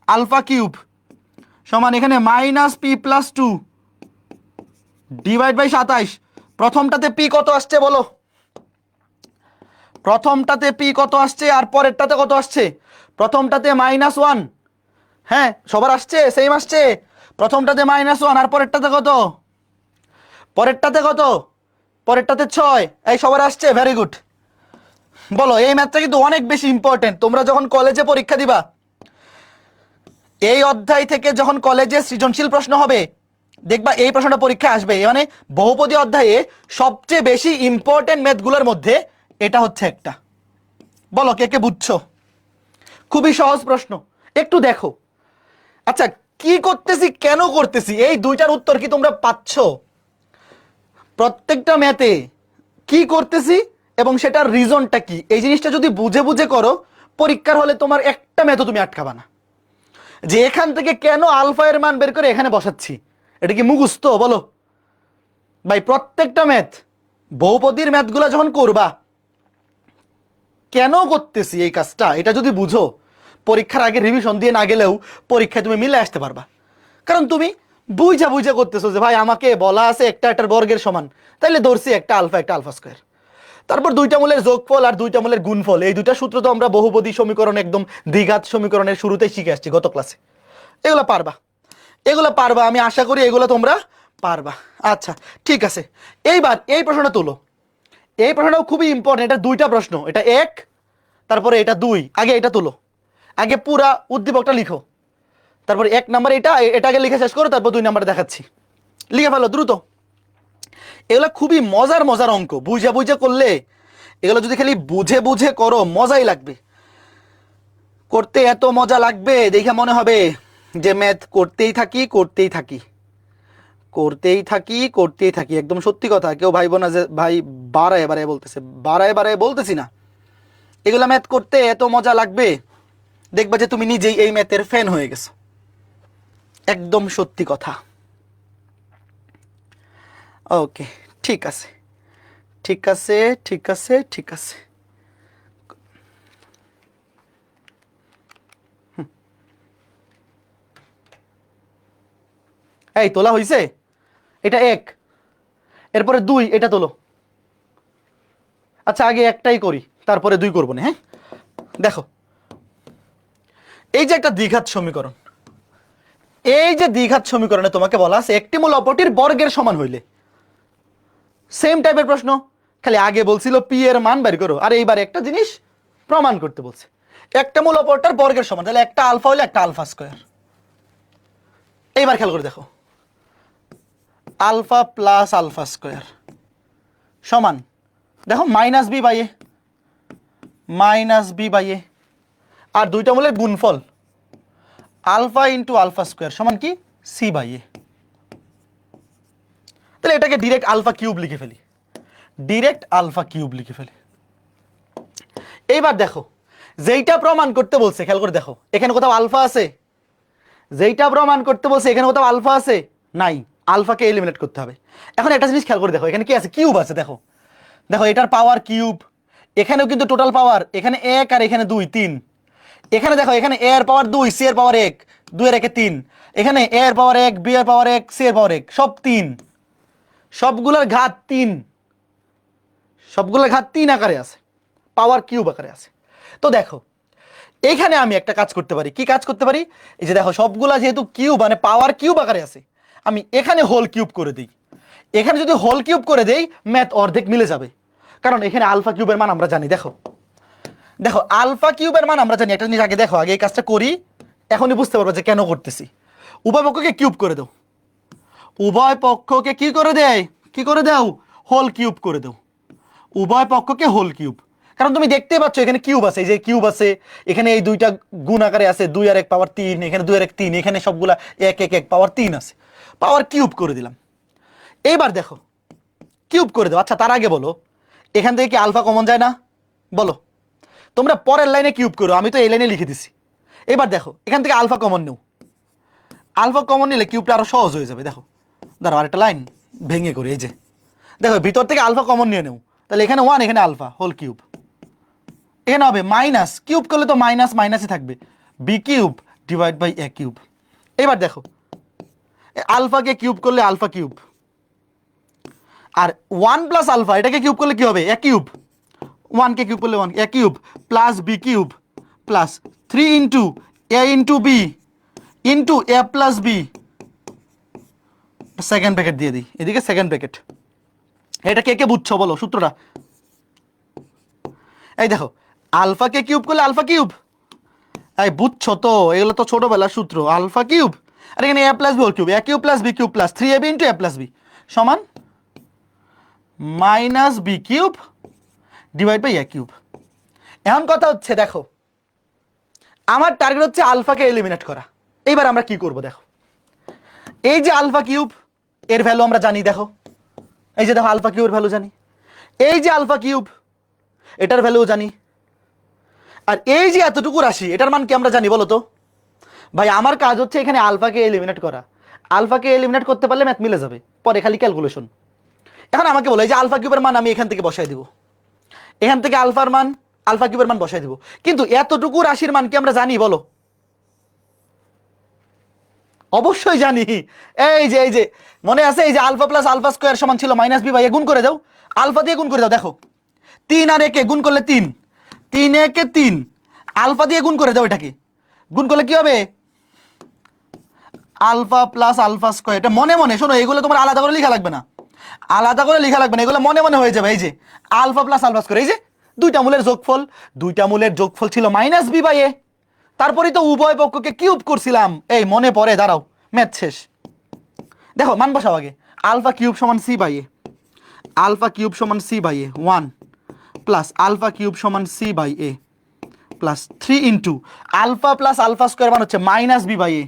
Speaker 1: আলফা কিউব সমান এখানে -p প্লাস 2 ডিভাইড বাই 27। প্রথমটাতে পি কত আসছে বলো? প্রথমটাতে পি কত আসছে আর পরেরটাতে কত আসছে? প্রথমটাতে -1, হ্যাঁ সবার আসছে, সেম আসছে। প্রথমটাতে -1 আর পরেরটাতে কত? পরেরটাতে 6। এই সবার আসছে, ভেরি গুড। বলো, এই ম্যাথটা কিন্তু অনেক বেশি ইম্পর্টেন্ট। তোমরা যখন কলেজে পরীক্ষা দিবা, এই অধ্যায় থেকে যখন কলেজে সৃজনশীল প্রশ্ন হবে, দেখবা এই প্রশ্নটা পরীক্ষায় আসবে। মানে বহুপদী অধ্যায়ে সবচেয়ে বেশি ইম্পর্টেন্ট ম্যাথগুলোর মধ্যে এটা হচ্ছে একটা। বলো কে কে বুঝছো? খুবই সহজ প্রশ্ন, একটু দেখো। আচ্ছা, কি করতেছি, কেন করতেছি, এই দুইটার উত্তর কি তোমরা পাচ্ছ? প্রত্যেকটা ম্যাথে কি করতেছি এবং সেটার রিজনটা কি, এই জিনিসটা যদি বুঝে বুঝে করো, পরীক্ষার হলে তোমার একটা ম্যাথও তুমি আটকাবা না। যে এখান থেকে কেন আলফা এর মান বের করে এখানে বসাচ্ছি, এটা কি মুখস্থ? বলো ভাই। প্রত্যেকটা ম্যাথ, বহুপদীর ম্যাথগুলো যখন করবা, কেন করতেছি এই কাজটা, এটা যদি বুঝো, পরীক্ষার আগে রিভিশন দিয়ে না গেলেও পরীক্ষায় তুমি মিলে আসতে পারবা। কারণ তুমি বুঝা বুঝা করতেছো যে ভাই আমাকে বলা আছে একটা একটার বর্গের সমান, তাইলে ধরছি একটা আলফা স্কোয়ার, তারপর দুইটা মূলের যোগফল আর দুইটা মূলের গুণফল, এই দুইটা সূত্র তো আমরা বহুপদী সমীকরণ একদম দ্বিঘাত সমীকরণের শুরুতেই শিখে আসছি গত ক্লাসে। এগুলো পারবা, এগুলো পারবা, আমি আশা করি এগুলো তোমরা পারবা। আচ্ছা ঠিক আছে, এইবার এই প্রশ্নটা তুলো। এই প্রশ্নটাও খুবই ইম্পর্টেন্ট, এটা দুইটা প্রশ্ন, এটা এক তারপরে এটা দুই। আগে এটা তুলো, আগে পুরা উদ্দীপকটা লিখো, তারপর এক নাম্বার এটাকে লিখে শেষ করো, তারপর দুই নাম্বার দেখাচ্ছি। লিখে ফেলো দ্রুত। এগুলো খুবই মজার মজার অঙ্ক, বুঝে বুঝে করলে, এগুলো যদি খালি বুঝে বুঝে করো মজাই লাগবে। করতে এত মজা লাগবে দেখে মনে হবে যে ম্যাথ করতেই থাকি করতেই থাকি করতেই থাকি করতেই থাকি। একদম সত্যি কথা, কেউ ভাইব না যে ভাই বাড়ায় বাড়ায় বলতেছে, বাড়ায় বাড়ায় বলতেছি না। এগুলা ম্যাথ করতে এত মজা লাগবে, দেখবা যে তুমি নিজেই এই ম্যাথের ফ্যান হয়ে গেছো। একদম সত্যি কথা। ওকে, ঠিক আছে ঠিক আছে ঠিক আছে ঠিক আছে। এই তোলা হইছে, এটা এক, এরপরে দুই, এটা তোলো। আচ্ছা আগে একটাই করি, তারপরে দুই করবো না। হ্যাঁ দেখো, এই যে একটা দ্বিঘাত সমীকরণ, এই যে দ্বিঘাত সমীকরণে তোমাকে বলা আছে একটি মূল অপরটির বর্গের সমান হইলে, সেম টাইপের প্রশ্ন, খালি আগে বলছিল পি এর মান বের করো, আর এইবার একটা জিনিস প্রমাণ করতে বলছে, একটা মূল অপরটার বর্গের সমান, তাহলে একটা আলফা হলে একটা আলফা স্কোয়ার। এইবার খেয়াল করে দেখো, আলফা প্লাস আলফা স্কোয়ার সমান, দেখো minus B by A, minus B by এ, আর দুইটা মূলের গুণফল আলফা ইন্টু আলফা স্কোয়ার সমান কি সি বাই এ। তাহলে এটাকে ডিরেক্ট আলফা কিউব লিখে ফেলি, ডিরেক্ট আলফা কিউব লিখে ফেলি। এইবার দেখো, যেইটা প্রমাণ করতে বলছে, খেয়াল করে দেখো এখানে কোথাও আলফা আছে? যেইটা প্রমাণ করতে বলছে এখানে কোথাও আলফা আছে? নাই, আলফাকে এলিমিনেট করতে হবে। এখন একটা জিনিস খেয়াল করে দেখো, এখানে কি আছে? কিউব আছে। দেখো দেখো, এটার পাওয়ার কিউব, এখানেও কিন্তু টোটাল পাওয়ার, এখানে এক আর এখানে দুই, তিন। এখানে দেখো, এখানে এ এর পাওয়ার দুই, সি এর পাওয়ার এক, দুই এর একে তিন, এখানে এ এর পাওয়ার এক, বি এর পাওয়ার এক, সি এর পাওয়ার এক, সব তিন, সবগুলোর ঘাত তিন, সবগুলোর ঘাত তিন আকারে আছে, পাওয়ার কিউব আকারে আছে। তো দেখো এখানে আমি একটা কাজ করতে পারি, কি কাজ করতে পারি? এই যে দেখো, সবগুলা যেহেতু কিউব মানে পাওয়ার কিউব আকারে আছে, আমি এখানে হোল কিউব করে দিই। এখানে যদি হোল কিউব করে দেই, ম্যাথ অর্ধেক মিলে যাবে, কারণ এখানে আলফা কিউবের মান আমরা জানি। দেখো দেখো, আলফা কিউবের মান আমরা জানি। একটা জিনিস আগে দেখো, আগে এই কাজটা করি, এখনই বুঝতে পারবো যে কেন করতেছি। উভয় পক্ষকে কিউব করে দাও, উভয় পক্ষকে কি করে দেয়, কি করে দাও? হোল কিউব করে দাও, উভয় পক্ষকে হোল কিউব। কারণ তুমি দেখতে পাচ্ছ এখানে কিউব আছে, এই যে কিউব আছে, এখানে এই দুইটা গুণ আকারে আছে, দুই আর এক পাওয়ার তিন, এখানে দুই আর এক তিন, এখানে সবগুলা এক এক এক পাওয়ার তিন আছে, পাওয়ার কিউব করে দিলাম। এইবার দেখো, কিউব করে দাও। আচ্ছা তার আগে বলো, এখান থেকে কি আলফা কমন যায় না? বলো, তোমরা পরের লাইনে কিউব করো, আমি তো এই লাইনে লিখে দিছি। এবার দেখো, এখান থেকে আলফা কমন নেও, আলফা কমন নিলে কিউবটা আরো সহজ হয়ে যাবে। দেখো দাঁড়াও, আরেকটা লাইন ভেঙে করি। এই যে দেখো, ভিতর থেকে আলফা কমন নিয়ে নেও, তাহলে এখানে ওয়ান, এখানে আলফা হোল কিউব, এখানে হবে মাইনাস, কিউব করলে তো মাইনাস মাইনাসই থাকবে, b cube divide by A cube. এবার দেখো, আলফাকে কিউব করলে আলফা কিউব, আর ওয়ান প্লাস আলফা এটাকে কিউব করলে কি হবে? A cube. ওয়ানকে কিউব করলে one, a cube plus b cube plus three into a into b into a plus b. Second bracket দিয়ে দিই, এদিকে সেকেন্ড ব্র্যাকেট। এটা কে কে বুঝছো বলো সূত্রটা? এই দেখো, আলফাকে কিউব করলে আলফা কিউব, এই বুঝছো তো? এগুলো তো ছোটবেলার সূত্র, আলফা কিউব, আর এখানে এ plus B whole cube, a cube plus b cube plus three a b into a plus b সমান minus B cube divide by A cube. এখন কথা হচ্ছে, দেখো আমার টার্গেট হচ্ছে আলফাকে এলিমিনেট করা। এইবার আমরা কি করব দেখো, এই যে আলফা কিউব এর ভ্যালু আমরা জানি, দেখো এই যে দেখো আলফা কিউবের ভ্যালু জানি, এই যে আলফা কিউব এটার ভ্যালু জানি, আর এই যে এতটুকু রাশি এটার মান কি আমরা জানি বলো তো? ভাই আমার কাজ হচ্ছে এখানে আলফাকে এলিমিনেট করা, আলফাকে এলিমিনেট করতে পারলে ম্যাথ মিলে যাবে, পরে খালি ক্যালকুলেশন। এখন আমাকে বলো এই যে আলফা কিউবের মান আমি এখান থেকে বসাই দিব, এখান থেকে আলফা কিউবের মান বসাই দিব, কিন্তু এতটুকু রাশির মান কি আমরা জানি বলো? অবশ্যই জানি। এই যে মনে আছে এই যে আলফা প্লাস আলফা স্কোয়ার সমান ছিল মাইনাস বি বাই এ, গুণ করে দাও, আলফা দিয়ে গুণ করে দাও, দেখো 3 আর একে গুণ করলে 3, 3 একে 3, আলফা দিয়ে গুণ করে দাও, এটাকে গুণ করলে কি হবে? Alpha plus alpha square. এটা মনে মনে শোনো, এগুলো তোমার আলাদা করে লেখা লাগবে না, আলাদা করে লেখা লাগবে না, এগুলো মনে মনে হয়ে যাবে। এই যে আলফা প্লাস আলফা স্কোয়ার, এই যে দুইটা মূলের যোগফল ছিল মাইনাস বি বাই এ, তারপরেই তো উভয় পক্ষকে কিউব করছিলাম, এই মনে পড়ে? দাঁড়াও ম্যাথ শেষ, দেখো মান বসাও আগে। আলফা কিউব সমান C by A, alpha cube সমান C by A 1 plus alpha cube সমান C by a plus 3 into alpha plus alpha square মান হচ্ছে মাইনাস বি বাই এ।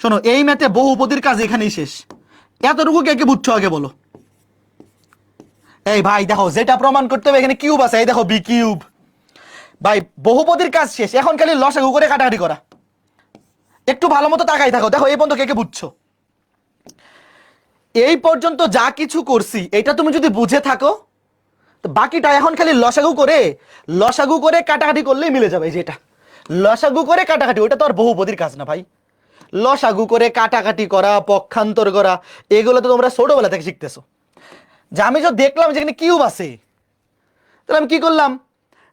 Speaker 1: শোনো এই ম্যাথে বহুপদীর কাজ এখানেই শেষ, এতটুকু কে কে বুঝছো আগে বলো? এই ভাই দেখো যেটা প্রমাণ করতে হবে এখানে কিউব আছে, এই দেখো বি কিউব। ভাই বহুপদীর কাজ শেষ, এখন খালি লসাগু করে কাটাকাটি করা। একটু ভালো মতো তাকাই থাকো, দেখো এই পর্যন্ত কে কে বুঝছো? এই পর্যন্ত যা কিছু করছি এটা তুমি যদি বুঝে থাকো, তো বাকিটা এখন খালি লসাগু করে কাটাকাটি করলেই মিলে যাবে। যেটা লসাগু করে কাটাকাটি, ওটা তো আর বহুপদীর কাজ না ভাই। লসাগু করে কাটাকাটি করা, পক্ষান্তর করা, এগুলো তো তোমরা ছোটবেলা থেকে শিখতেছো। যে আমি যে দেখলাম যেখানে কিউব আছে, তাহলে আমি কি করলাম?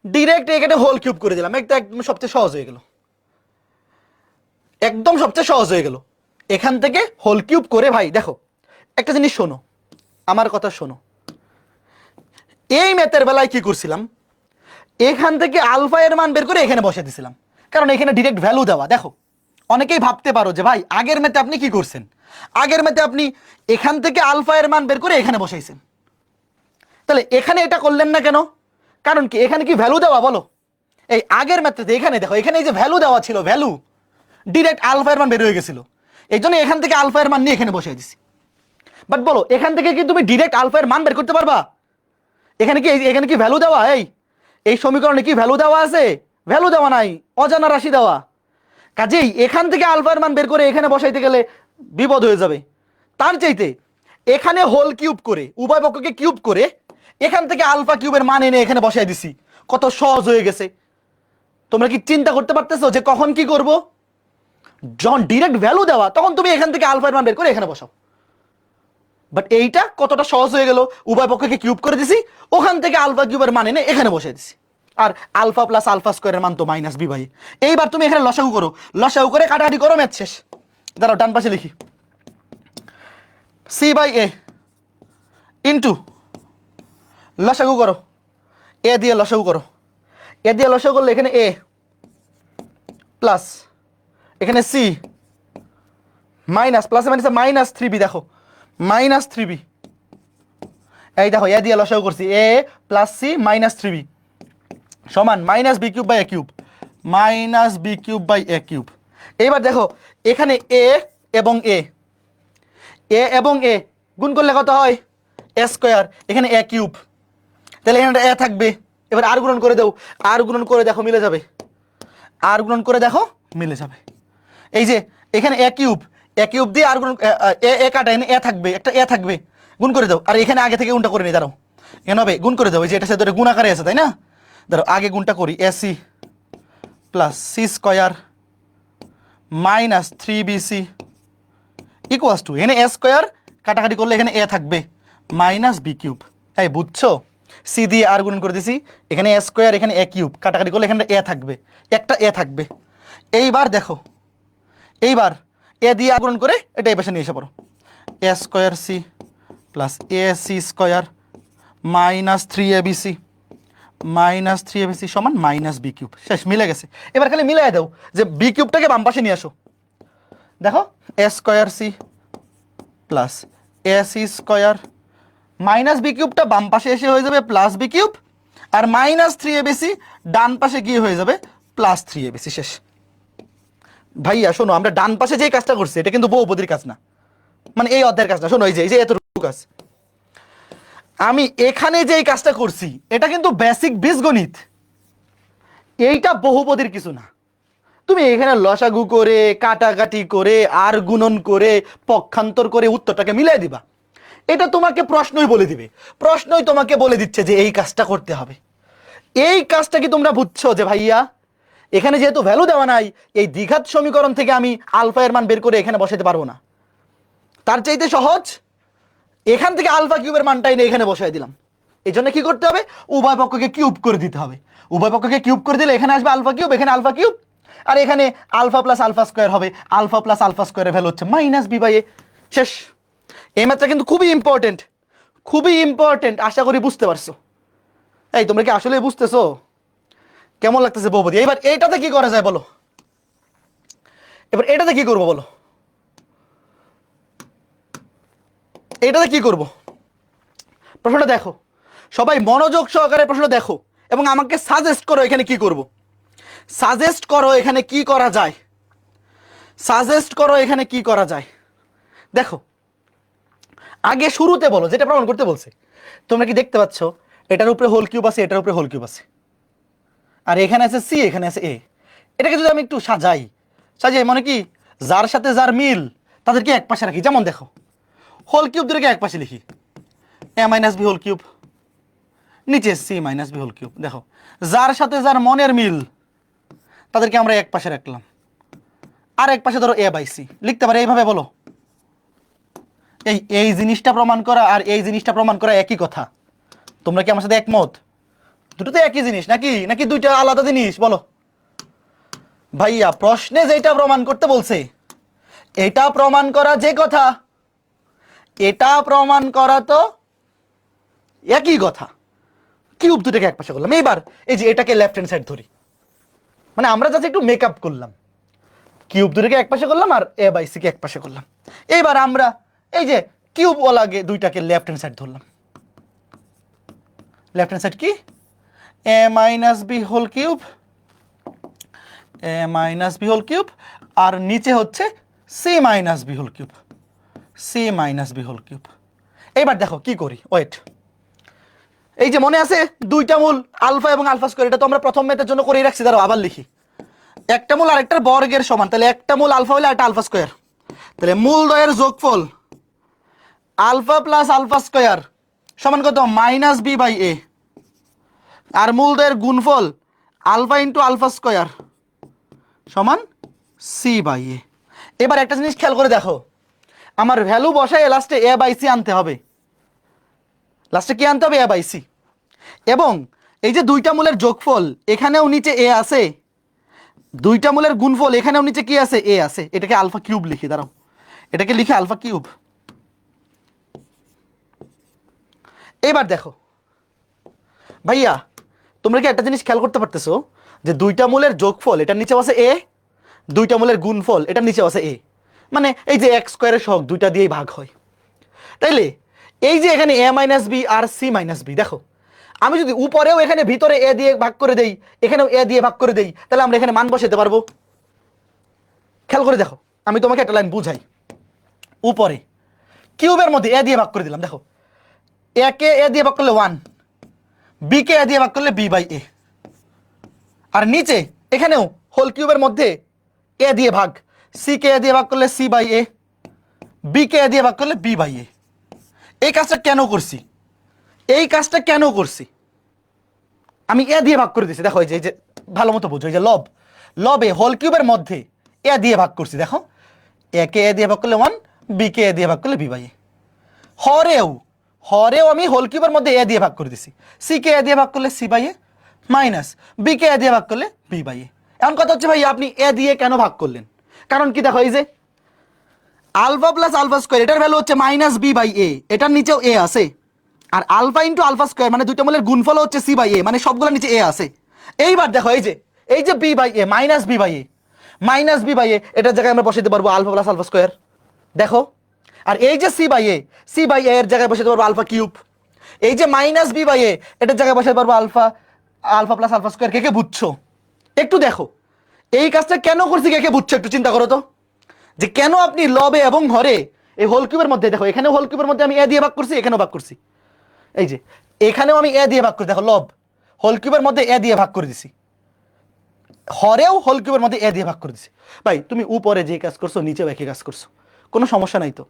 Speaker 1: ডিরেক্ট এখানে হোল কিউব করে দিলাম, একটা একদম সবচেয়ে সহজ হয়ে গেল, একদম সবচেয়ে সহজ হয়ে গেল। এখান থেকে হোল কিউব করে ভাই দেখো একটা জিনিস শোনো, আমার কথা শোনো। এই ম্যাথের বেলায় কি করছিলাম? এখান থেকে আলফা এর মান বের করে এখানে বসে দিছিলাম, কারণ এখানে ডিরেক্ট ভ্যালু দেওয়া। দেখো অনেকেই ভাবতে পারো যে ভাই আগের ম্যাথে আপনি কি করছেন, আগের ম্যাথে আপনি এখান থেকে আলফা এর মান বের করে এখানে বসাইছেন, তাহলে এখানে এটা করলেন না কেন? কারণ কি এখানে কি ভ্যালু দেওয়া বলো? এই আগের ম্যাথে এখানে দেখো, এখানে এই যে ভ্যালু দেওয়া ছিল, ভ্যালু ডিরেক্ট আলফা এর মান বের হয়ে গেছিল, এই জন্য এখান থেকে আলফা এর মান নিয়ে এখানে বসাই দিছি। বাট বলো এখান থেকে কি তুমি ডিরেক্ট আলফা এর মান বের করতে পারবা? এখানে কি ভ্যালু দেওয়া? এই সমীকরণে কি ভ্যালু দেওয়া আছে? ভ্যালু দেওয়া নাই, অজানা রাশি দেওয়া। কাজেই এখান থেকে আলফার মান বের করে এখানে বসাইতে গেলে বিপদ হয়ে যাবে। তার চাইতে এখানে হোল কিউব করে, উভয় পক্ষকে কিউব করে এখান থেকে আলফা কিউবের মান এনে এখানে বসাই দিছি, কত সহজ হয়ে গেছে। তোমরা কি চিন্তা করতে পারতেছো যে কখন কি করব? যখন ডিরেক্ট ভ্যালু দেওয়া তখন তুমি এখান থেকে আলফার মান বের করে এখানে বসাও। বাট এইটা কতটা সহজ হয়ে গেল, উভয় পক্ষকে কিউব করে দিছি, ওখান থেকে আলফা কিউবের মান এনে এখানে বসাই দিছি। আর আলফা প্লাস আলফা স্কোয়ারের মান তো মাইনাস বি বাই। এইবার তুমি এখানে লসাগু করো, লসাগু করে কাটাকাটি করো, ম্যাথ শেষ। দাঁড়াও ডান পাশে লিখি, সি বাই এ ইন্টু লসাগু করো, এ দিয়ে লসাগু করো, এ দিয়ে লসাগু করলে এখানে এ প্লাস এখানে C minus plus minus minus 3b, দেখো মাইনাস 3b, এই দেখো এ দিয়ে লসাগু করছি, এ প্লাস সি মাইনাস 3b সমান minus B cube by A cube, minus B cube by A cube. এইবার দেখো এখানে এ এবং এ গুণ করলে কত হয়? এ স্কোয়ার, এখানে এ কিউব, তাহলে এখানে এ থাকবে। এবার আর গুণন করে দাও, আর গুণন করে দেখো মিলে যাবে, আর গুণন করে দেখো মিলে যাবে। এই যে এখানে এ কিউব দিয়ে আর গুণন, এ কাটা, এখানে এ থাকবে, একটা এ থাকবে, গুণ করে দাও। আর এখানে আগে থেকে গুণটা করে নি, দাঁড়াও এখানে হবে গুণ করে দাও, এই যে এটা সাথে গুণ আকারে আছে তাই না? ধরো আগে গুণটা করি, AC plus C square minus 3bc equals to, এখানে এ স্কোয়ার কাটাকাটি করলে এখানে এ থাকবে মাইনাস বি কিউব। এই বুঝছো? সি দিয়ে আর গুণ করে দিছি, এখানে এ স্কোয়ার এখানে এ কিউব, কাটাকাটি করলে এখানে এ থাকবে, একটা এ থাকবে। এইবার দেখো, এইবার এ দিয়ে আর গুণ করে এটা এই পাশে নিয়ে এসে পড়ো, a square c plus a c square minus 3abc minus 3abc সমান মাইনাস বি কিউব। শেষ, মিলে গেছে। এবার খালি মিলাই দাও যে বি কিউবটাকে বাম পাশে নিয়ে আসো, দেখো a square c plus a c square minus b কিউবটা বাম পাশে এসে হয়ে যাবে প্লাস বি কিউব, আর মাইনাস 3abc ডান পাশে গিয়ে হয়ে যাবে প্লাস 3abc। শেষ, ভাইয়া শোনো, আমরা ডান পাশে যে কাজটা করছি এটা কিন্তু বহুপদীর কাজ না, মানে এই অধ্যায়ের কাজ না। শোনো, এই যে এতটুকু কাজ আমি এখানে যে কাজটা করছি এটা কিন্তু বেসিক বীজগণিত, এইটা বহুপদীর কিছু না। তুমি এখানে লসাগু করে কাটাকাটি করে আর গুণন করে পক্ষান্তর করে উত্তরটাকে মিলাই দিবা, এটা তোমাকে প্রশ্নই বলে দিবে। প্রশ্নই তোমাকে বলে দিচ্ছে যে এই কাজটা করতে হবে। এই কাজটা কি তোমরা বুঝছো যে ভাইয়া এখানে যেহেতু ভ্যালু দেওয়া নাই, এই দ্বিঘাত সমীকরণ থেকে আমি আলফা এর মান বের করে এখানে বসাতে পারবো না। তার চাইতে সহজ এখান থেকে আলফা কিউবের মানটাই নিয়ে এখানে বসাই দিলাম। এই জন্য কি করতে হবে, উভয় পক্ষকে কিউব করে দিতে হবে। উভয় পক্ষকে কিউব করে দিলে এখানে আসবে আলফা কিউব, এখানে আলফা কিউব, আর এখানে আলফা প্লাস আলফা স্কোয়ার হবে। আলফা প্লাস আলফা স্কোয়ারের ভ্যালু হচ্ছে মাইনাস বি বাই এ। শেষ। এই ম্যাথটা কিন্তু খুবই ইম্পর্টেন্ট, খুবই ইম্পর্টেন্ট। আশা করি বুঝতে পারছো। এই তোমরা কি আসলে বুঝতেছো? কেমন লাগতেছে বহুপদী? এবার এইটাতে কি করা যায় বলো? এবার এটাতে কি করবো বলো? এটাতে কি করব? প্রশ্নটা দেখো, সবাই মনোযোগ সহকারে প্রশ্ন দেখো এবং আমাকে সাজেস্ট করো এখানে কি করব। সাজেস্ট করো এখানে কি করা যায়, সাজেস্ট করো এখানে কি করা যায়। দেখো, আগে শুরুতে বলো যেটা প্রমাণ করতে বলছে। তোমরা কি দেখতে পাচ্ছ এটার উপরে হোল কিউব আছে, এটার উপরে হোল কিউব আছে, আর এখানে আছে সি, এখানে আছে এ। এটাকে যদি আমি একটু সাজাই মানে কি, যার সাথে যার মিল তাদেরকে এক পাশে রাখি। যেমন দেখো, হোল কিউব দুটোকে এক পাশে লিখি, A minus B whole cube, নিচে C minus B whole cube. দেখো, যার সাথে যার মনের মিল তাদেরকে আমরা এক পাশে রাখলাম, আর এক পাশে ধরো এ বাই সি লিখতে পারে। এইভাবে বলো, এই জিনিসটা প্রমাণ করা আর এই জিনিসটা প্রমাণ করা একই কথা। তোমরা কি আমার সাথে একমত? দুটো তো একই জিনিস নাকি, নাকি দুইটা আলাদা জিনিস বলো? ভাইয়া প্রশ্নে যেটা প্রমাণ করতে বলছে এটা প্রমাণ করা যে কথা, এটা প্রমাণ করা তো একই কথা। কিউব দুটাকে এক পাশে করলাম। এইবার এই যে এটাকে লেফট হ্যান্ড সাইড ধরি, মানে আমরা জাস্ট একটু মেকআপ করলাম। কিউব দুটাকে এক পাশে করলাম আর এ বাই সি কে এক পাশে করলাম। এইবার আমরা এই যে কিউব ওয়ালাকে দুইটাকে লেফট হ্যান্ড সাইড ধরলাম। লেফট হ্যান্ড সাইড কি, A minus B whole cube, A minus B whole cube, আর নিচে হচ্ছে C minus B whole cube, C minus B whole cube. এইবার দেখো কি করি, ওয়েট। এই যে মনে আছে দুইটা মূল আলফা এবং আলফা স্কয়ার, এটা তো আমরা প্রথম ম্যাথের জন্য করেই রাখছি। দাঁড়াও আবার লিখি, একটা মূল আরেকটার বর্গের সমান, তাহলে একটা মূল আলফা হলে একটা আলফা স্কয়ার, তাহলে মূল দ্বয়ের যোগফল আলফা প্লাস আলফা স্কয়ার সমান কত, মাইনাস বি বাই এ, আর মূল দ্বয়ের গুণফল আলফা ইন্টু আলফা স্কয়ার সমান সি বাই এ। এবার একটা জিনিস খেয়াল করে দেখো, আমার ভ্যালু বসায় লাস্টে এ বাই সি আনতে হবে। লাস্টে কি আনতে হবে, এ বাই সি। এবং এই যে দুইটা মূলের যোগফল এখানেও নিচে এ আছে, দুইটা মূলের গুণফল এখানেও নিচে কি আছে, এ আছে। এটাকে আলফা কিউব লিখি, দাঁড়াও এটাকে লিখি আলফা কিউব। এবার দেখো ভাইয়া, তোমরা কি একটা জিনিস খেয়াল করতে পারতেছো যে দুইটা মূলের যোগফল এটার নিচে আছে এ, দুইটা মূলের গুণফল এটার নিচে আছে এ, মানে এই যে এক্স স্কয়ারের সহগ দুইটা দিয়েই ভাগ হয়। তাইলে এই যে এখানে এ মাইনাস বি আর সি মাইনাস বি, দেখো আমি যদি উপরেও এখানে ভিতরে এ দিয়ে ভাগ করে দেই, এখানেও এ দিয়ে ভাগ করে দেই, তাহলে আমরা এখানে মান বসাতে পারবো। খেয়াল করে দেখো, আমি তোমাকে একটা লাইন বুঝাই। উপরে কিউবের মধ্যে এ দিয়ে ভাগ করে দিলাম, দেখো এ কে এ দিয়ে ভাগ করলে 1, বি কে এ দিয়ে ভাগ করলে বি বাই এ, আর নিচে এখানেও হোল কিউবের মধ্যে এ দিয়ে ভাগ, সি কে এ দিয়ে ভাগ করলে সি বাই এ, বি কে এ দিয়ে ভাগ করলে বি বাই এ। এই কাজটা কেন করছি, এই কাজটা কেন করছি, আমি এ দিয়ে ভাগ করে দিছি। দেখো এই যে ভালো মতো বুঝো, এই যে লবে হোল কিউবের মধ্যে এ দিয়ে ভাগ করছি। দেখো এ কে এ দিয়ে ভাগ করলে 1, বি কে এ দিয়ে ভাগ করলে বি বাই এ। হরেও আমি হোল কিউবের মধ্যে এ দিয়ে ভাগ করে দিছি, সি কে এ দিয়ে ভাগ করলে c by A, minus B কে এ দিয়ে ভাগ করলে বি বাই এ। এখন কথা হচ্ছে ভাই আপনি এ দিয়ে কেন ভাগ করলেন? কারণ কি, দেখো এই যে আলফা প্লাস আলফা স্কয়ার এটার ভ্যালু হচ্ছে মাইনাস বি বাই এ, এটার নিচেও এ আছে, আর আলফা ইন্টু আলফা স্কয়ার মানে দুইটা মূলের গুণফল হচ্ছে সি বাই এ, মানে সবগুলোর নিচে এ আছে। এইবার দেখো এই যে b by A minus B by A, minus B by a এটার জায়গায় আমরা বসাতে পারবো আলফা প্লাস আলফা স্কয়ার। দেখো, আর এই যে সি বাই এ এর জায়গায় বসাতে পারবো আলফা কিউব। এই যে মাইনাস বি বাই এ এটার জায়গায় বসাতে পারবো আলফা প্লাস আলফা স্কয়ার। কে কে বুঝছো? একটু দেখো, এই কাজটা কেন করছি কে কে বুঝছো একটু চিন্তা করো তো, যে কেন আপনি লবে এবং হরে এই হোল কিউবের মধ্যে দেখো, এখানে হোল কিউবের মধ্যে আমি এ দিয়ে ভাগ করছি, এখানেও ভাগ করছি, এই যে এখানেও আমি এ দিয়ে ভাগ করছি, দেখো লব হোল কিউবের মধ্যে এ দিয়ে ভাগ করে দিছি, হরেও হোল কিউবের মধ্যে এ দিয়ে ভাগ করে দিছি। ভাই তুমি উপরে যে কাজ করছো নিচেও একই কাজ করছো, কোনো সমস্যা নাই তো।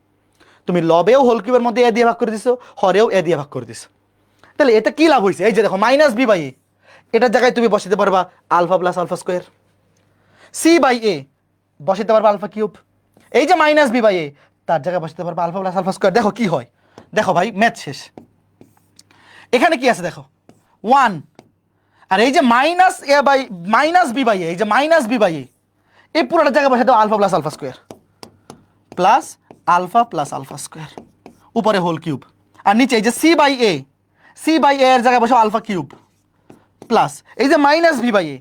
Speaker 1: তুমি লবেও হোল কিউবের মধ্যে এ দিয়ে ভাগ করে দিছো, হরেও এ দিয়ে ভাগ করে দিছো, তাহলে এটা কি লাভ হয়েছে? এই যে দেখো মাইনাস বি বাই এ, এটার জায়গায় তুমি বসাতে পারবা alpha plus alpha square, c by a বসাতে পারবা আলফা কিউব, এই যে মাইনাস বি বাই এ তার জায়গায় বসাতে পারবা আলফা প্লাস আলফা স্কোয়ার। দেখো কি হয়, দেখো ভাই ম্যাথ শেষ। এখানে কি আছে দেখো 1, আর এই যে minus a by minus B by a, এই যে মাইনাস বি বাই এ, এই পুরোটা জায়গায় বসাতে alpha plus alpha square plus alpha square, উপরে হোল কিউব, আর নিচে এই যে সি বাই এ এর জায়গায় বসে আলফা কিউব প্লাস এই যে মাইনাস বি বাই এ,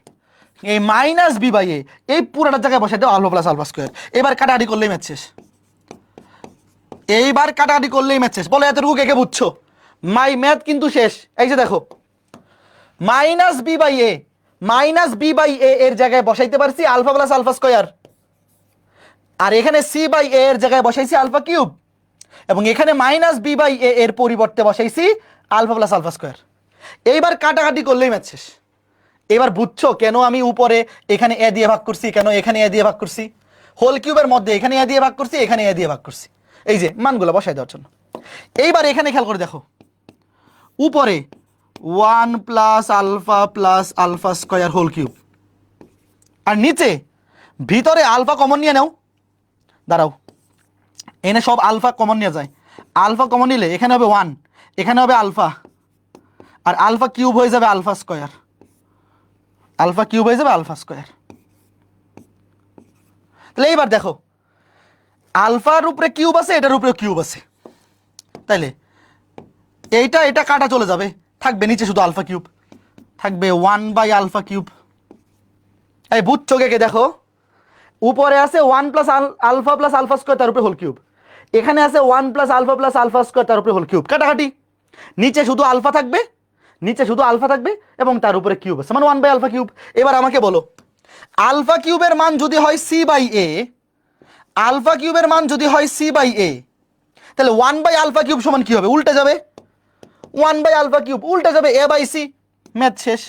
Speaker 1: এই মাইনাস বি বাই এ এই পুরোটা জায়গায় বসে দাও আলফা প্লাস আলফা স্কোয়ার। এবার কাটাকাটি করলেই ম্যাথ শেষ, এইবার কাটাকাটি করলেই ম্যাথ শেষ। বলো এতটুকু কে কে বুঝছো? মাই ম্যাথ কিন্তু শেষ। এই যে দেখো মাইনাস বি বাই এ এর জায়গায় বসাইতে পারছি আলফা প্লাস আলফা স্কোয়ার, আর এখানে সি বাই এ এর জায়গায় বসাইছি আলফা কিউব, এবং এখানে মাইনাস বি বাই এ এর পরিবর্তে বসাইছি আলফা প্লাস আলফা স্কোয়ার। এইবার কাটাকাটি করলেই ম্যাথ শেষ। এবার বুঝছো কেন আমি উপরে এখানে এ দিয়ে ভাগ করছি, কেন এখানে এ দিয়ে ভাগ করছি, হোল কিউবের মধ্যে এখানে এ দিয়ে ভাগ করছি, এখানে এ দিয়ে ভাগ করছি, এই যে মানগুলো বসাই দেওয়ার জন্য। এইবার এখানে খেয়াল করে দেখো উপরে 1 plus alpha square whole cube, আর নিচে ভিতরে আলফা কমন নিয়ে নাও, দাঁড়াও এনে সব আলফা কমন নিয়ে যায়, আলফা কমন নিলে এখানে হবে 1, এখানে হবে আলফা, আর আলফা কিউব হয়ে যাবে আলফা স্কোয়ার, তাহলে এইবার দেখো আলফার উপরে কিউব আছে, এটার উপরে কিউব আছে, তাইলে এটা কাটা চলে যাবে, থাকবে নিচে শুধু আলফা কিউব, থাকবে 1 বাই আলফা কিউব। এই বুঝছো কে দেখো উপরে আছে 1 plus alpha plus alpha square তার উপরে হোল কিউব, এখানে আছে 1 প্লাস আলফা স্কোয়ার তার উপরে হোল কিউব, কাটাকাটি, নিচে শুধু আলফা থাকবে, এবং তার উপরে কিউব আছে, মানে 1 বাই আলফা কিউব। এবার আমাকে বলো আলফা কিউবের মান যদি হয় সি বাই এ, তাহলে 1 বাই আলফা কিউব সমান কি হবে? উল্টে যাবে, 1 বাই আলফা কিউব উল্টে যাবে এ বাই সি, ম্যাথ শেষ।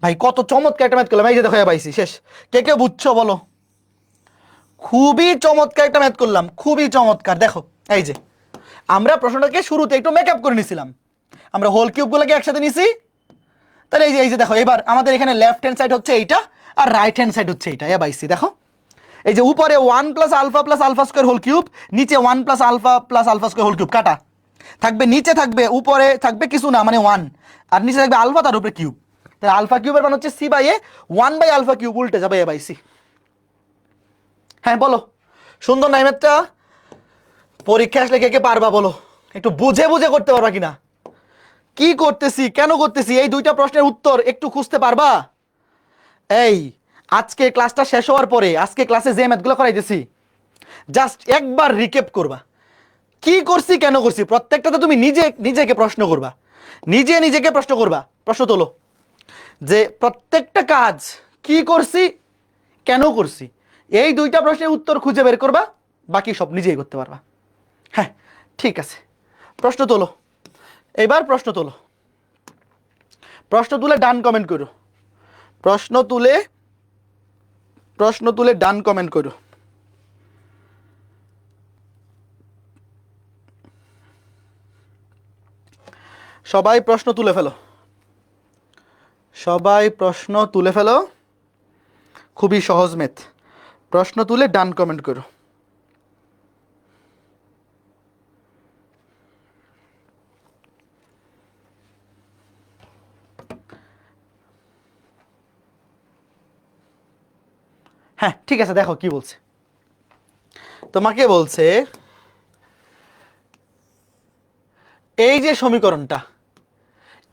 Speaker 1: ভাই কত চমৎকার একটা ম্যাথ করলাম, এই যে দেখো এ বাই সি শেষ। কে বুঝছো বলো? খুবই চমৎকার একটা ম্যাথ করলাম, খুবই চমৎকার। দেখো এই যে আমরা প্রশ্নটাকে শুরুতে একটু মেকআপ করে নিছিলাম, আমরা হোল কিউবগুলোকে একসাথে নিছি, তাহলে এই যে দেখো এবার আমাদের এখানে লেফট হ্যান্ড সাইড হচ্ছে এইটা, আর রাইট হ্যান্ড সাইড হচ্ছে এইটা, এ বাই সি। দেখো এই যে উপরে 1 plus alpha square whole cube, নিচে 1 plus alpha square whole cube, কাটা থাকবে, নিচে থাকবে, উপরে থাকবে কিছু না মানে 1, আর নিচে থাকবে আলফা, তার উপরে কিউব, তাহলে আলফা কিউবের মান হচ্ছে C by A, 1 by alpha cube উল্টে যাবে এ বাই সি। হ্যাঁ বলো সুন্দর না ম্যাথটা? পরীক্ষা আসলে কে পারবা বলো? একটু বুঝে করতে পারবা কিনা? কি করতেছি, কেন করতেছি, এই দুইটা প্রশ্নের উত্তর একটু খুঁজতে পারবা? এই আজকে ক্লাসটা শেষ হওয়ার পরে আজকে ক্লাসে যে ম্যাথগুলো করাইতেছি জাস্ট একবার রিক্যাপ করবা, কি করছি, কেন করছি, প্রত্যেকটাতে তুমি নিজেকে প্রশ্ন করবা, নিজেকে প্রশ্ন করবা, প্রশ্ন তোলো যে প্রত্যেকটা কাজ কি করছি, কেন করছি, এই দুইটা প্রশ্নের উত্তর খুঁজে বের করবা, বাকি সব নিজেই করতে পারবা। হ্যাঁ ঠিক আছে, প্রশ্ন তোলো, এবার প্রশ্ন তুলে ডান কমেন্ট করো, প্রশ্ন তুলে ডান কমেন্ট করো। সবাই প্রশ্ন তুলে ফেলো, খুবই সহজ ম্যাথ, প্রশ্ন তুলে ডান কমেন্ট করো। হ্যাঁ ঠিক আছে, দেখো কি বলছে, তোমাকে বলছে এই যে সমীকরণটা,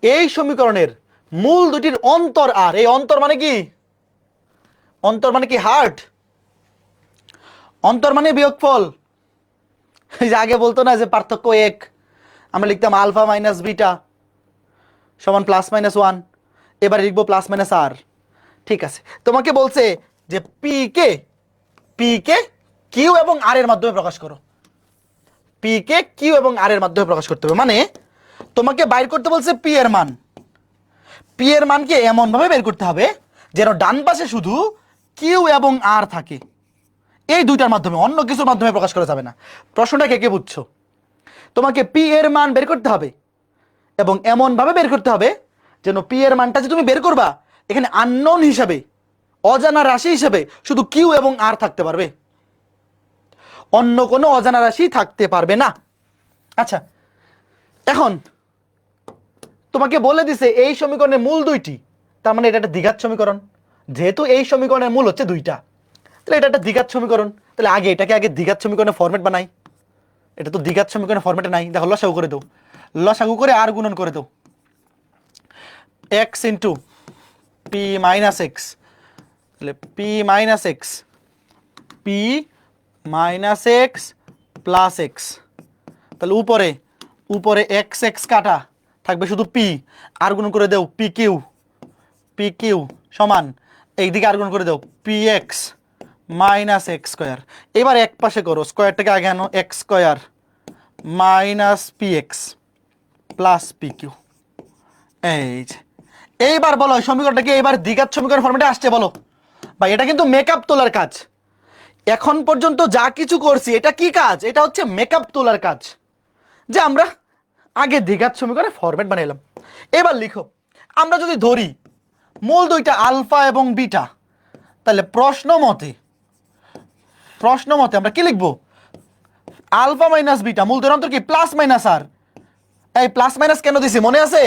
Speaker 1: এই সমীকরণের মূল দুটির অন্তর, আর এই অন্তর মানে কি হার্ট, অন্তর মানে বিয়োগফল। এই যে আগে বলতো না যে পার্থক্য 1, আমরা লিখতাম আলফা মাইনাস বিটা সমান প্লাস মাইনাস 1, এবার লিখবো প্লাস মাইনাস আর, ঠিক আছে, তোমাকে বলছে যে পি কে কিউ এবং আর এর মাধ্যমে প্রকাশ করো। পি কে কিউ এবং আর এর মাধ্যমে প্রকাশ করতে হবে, মানে তোমাকে বাইর করতে বলছে পি এর মান। পি এর মানকে এমন ভাবে বের করতে হবে যেন ডান পাশে শুধু কিউ এবং আর থাকে, এই দুইটার মাধ্যমে, অন্য কিছুর মাধ্যমে প্রকাশ করা যাবে না। প্রশ্নটা কে কে বুঝছো? তোমাকে পি এর মান বের করতে হবে এবং এমন ভাবে বের করতে হবে যেন পি এর মানটা যে তুমি বের করবা এখানে আননোন হিসাবে, অজানা রাশি হিসাবে শুধু কিউ এবং আর থাকতে পারবে, অন্য কোনো অজানা রাশি থাকতে পারবে না। আচ্ছা, এখন তোমাকে বলে দিছে এই সমীকরণের মূল দুইটি, তার মানে এটা একটা দ্বিঘাত সমীকরণ। যেহেতু এই সমীকরণের মূল হচ্ছে দুইটা, তাহলে এটা একটা দ্বিঘাত সমীকরণ। তাহলে এটাকে আগে দ্বিঘাত সমীকরণের ফরম্যাট বানাই। এটা তো দ্বিঘাত সমীকরণের ফরম্যাটে নাই। দেখো, লসাগু করে দাও, লসাগু করে আর গুণন করে দাও, x into p minus x, তাহলে p minus x, p minus x plus x, তাহলে উপরে উপরে এক্স এক্স কাটা থাকবে শুধু পি, আর গুণ করে দেও পি কিউ সমান এইদিকে আর গুণ করে দেও P X minus X square. এবার এক পাশে করো, স্কোয়ারটাকে আগে আনো, X square minus P X plus P Q. এই যে এইবার বলো সমীকরণটাকে এবার দ্বিঘাত সমীকরণ ফরম্যাটে আসছে বলো। ভাই এটা কিন্তু মেকআপ তোলার কাজ। এখন পর্যন্ত যা কিছু করছি এটা কি কাজ? এটা হচ্ছে মেকআপ তোলার কাজ, যে আমরা আগে দ্বিঘাত সমীকরণে ফরম্যাট বানাইলাম। এবার লিখো, আমরা যদি ধরি মূল দুইটা আলফা এবং বিটা, তাহলে প্রশ্ন মতে আমরা কি লিখবো? আলফা মাইনাস বিটা, মূল দুইয়ের অন্তর কি প্লাস মাইনাস আর। এই প্লাস মাইনাস কেন দিছি মনে আছে?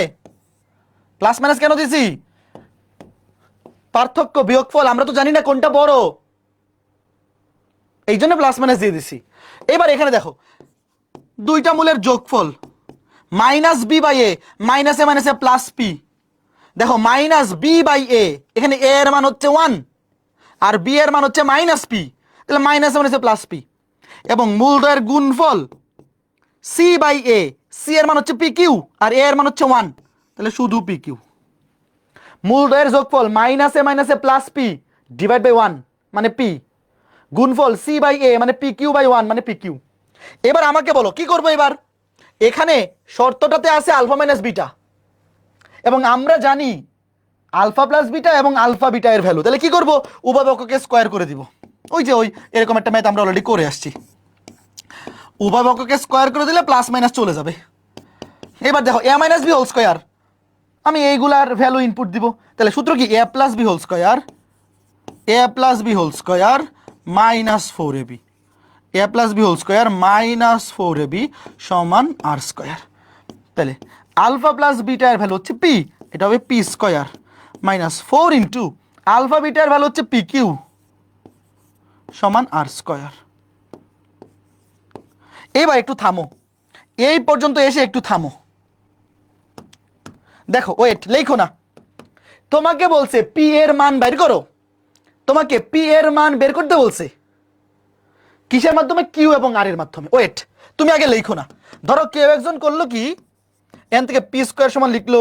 Speaker 1: প্লাস মাইনাস কেন দিছি? পার্থক্য বিয়োগফল আমরা তো জানি না কোনটা বড়, এই জন্য প্লাস মাইনাস দিয়ে দিছি। এবার এখানে দেখো দুইটা মূলের যোগফল মাইনাস বি বাই এ, মাইনাসে মাইনাসে প্লাস পি। দেখো মাইনাস বি বাই এ, এখানে এ এর মান হচ্ছে 1 আর বি এর মান হচ্ছে মাইনাস পি, তাহলে মাইনাসে মাইনাসে প্লাস পি। এবং মূলদ্বয়ের গুণফল সি বাই এ, সি এর মান হচ্ছে পি কিউ আর এ এর মান হচ্ছে 1, তাহলে শুধু পি কিউ। মূলদ্বয়ের যোগফল মাইনাসে মাইনাসে প্লাস পি ডিভাইড বাই 1 মানে পি, গুণফল সি বাই এ মানে পি কিউ বাই 1 মানে পি কিউ। এবার আমাকে বলো কি করবো? এবার এখানে শর্তটাতে আছে আলফা মাইনাস বিটা, এবং আমরা জানি আলফা প্লাস বিটা এবং আলফা বিটা এর ভ্যালু, তাহলে কি করব? উভয় পক্ষকে স্কোয়ার করে দিব। ওই যে এরকম একটা ম্যাথ আমরা অলরেডি করে আসছি, উভয় পক্ষকে স্কোয়ার করে দিলে প্লাস মাইনাস চলে যাবে। এবার দেখো a minus B whole square, আমি এইগুলার ভ্যালু ইনপুট দিব, তাহলে সূত্র কি? A plus B whole square, a plus B whole square minus 4ab, a plus B whole square minus 4ab সমান আর স্কোয়ার। তাহলে আলফা প্লাস বিটা এর ভ্যালু হচ্ছে পি, এটা হবে p square minus 4 into alpha বিটার ভ্যালু হচ্ছে p q সমান আর square. এবার একটু থামো, এই পর্যন্ত এসে একটু থামো। দেখো ওয়েট, লেখো না, তোমাকে বলছে পি এর মান বের করো, তোমাকে পি এর মান বের করতে বলছে কিসের মাধ্যমে? কিউ এবং আর এর মাধ্যমে। ওয়েট, তুমি আগে লেখো না। ধরো কেউ একজন করলো কি, এখান থেকে পি স্কোয়ার সমান লিখলো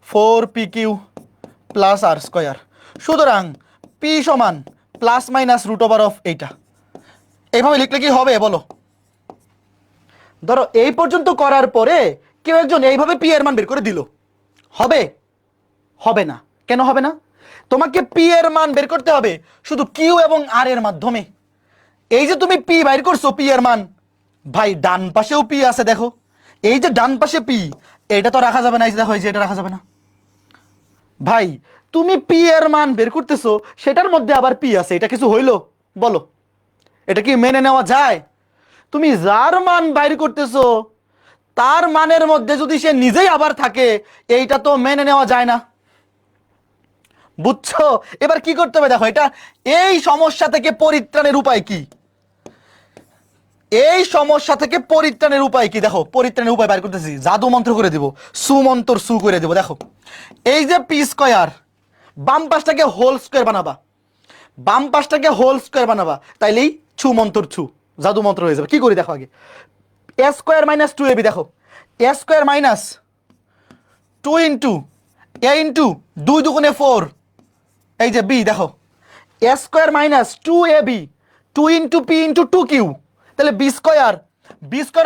Speaker 1: 4pq প্লাস আর স্কোয়ার, সুতরাং পি সমান plus minus root over of এইটা, এইভাবে লিখলে কি হবে বলো? ধরো এই পর্যন্ত করার পরে কেউ একজন এইভাবে পি এর মান বের করে দিল, হবে? হবে না। কেন হবে না? তোমাকে পি এর মান বের করতে হবে শুধু কিউ এবং আর এর মাধ্যমে। এই যে তুমি পি বাইর করছো, পি এর মান, ভাই ডান পাশেও পি আছে, দেখো এই যে ডান পাশে পি, এটা তো রাখা যাবে না, এই যে দেখো এই যে এটা রাখা যাবে না। ভাই তুমি পি এর মান বের করতেছো, সেটার মধ্যে আবার পি আছে, এটা কিছু হইলো বলো? এটা কি মেনে নেওয়া যায়? তুমি যার মান বাইর করতেছো তার মানের মধ্যে যদি সে নিজেই আবার থাকে, এইটা তো মেনে নেওয়া যায় না, বুঝছো? এবার কি করতে হবে দেখো, এটা এই সমস্যা থেকে পরিত্রাণের উপায় কি? এই সমস্যা থেকে পরিত্রাণের উপায় কি? দেখো পরিত্রাণের উপায় বের করতেছি, জাদু মন্ত্র করে দিব, সুমন্ত্র সু করে দেব। দেখো এই যে পি স্কয়ার, বাম পাশটাকে হোল স্কয়ার বানাবা, বাম পাশটাকে হোল স্কয়ার বানাবা, তাইলেই ছু মন্ত্র ছু, জাদু মন্ত্র হয়ে যাবে। কি করি দেখো আগে, এ স্কয়ার মাইনাস 2ab, দেখো a square minus 2 into a into 2 দুগুণে 4, এই যে বি দেখো a square minus 2ab 2 into p into 2q, তাহলে বি স্কোয়ার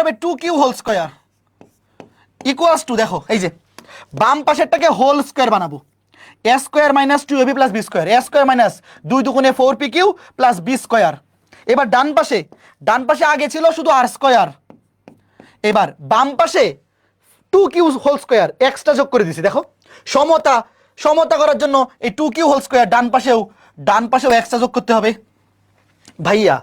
Speaker 1: হবে 2q whole square equals to দেখো এই যে বাম পাশেরটাকে হোল স্কোয়ার বানাবো, a square minus 2ab plus b square, a square minus 2 দুগুণে 4pq প্লাস বি স্কোয়ার। এবার ডান পাশে আগে ছিল শুধু আর স্কোয়ার, এবার বাম পাশে 2q হোল স্কোয়ার এক্সট্রা যোগ করে দিছি। দেখো সমতা করার জন্য এই 2q হোল স্কোয়ার ডান পাশেও এক্সট্রা যোগ করতে হবে। ভাইয়া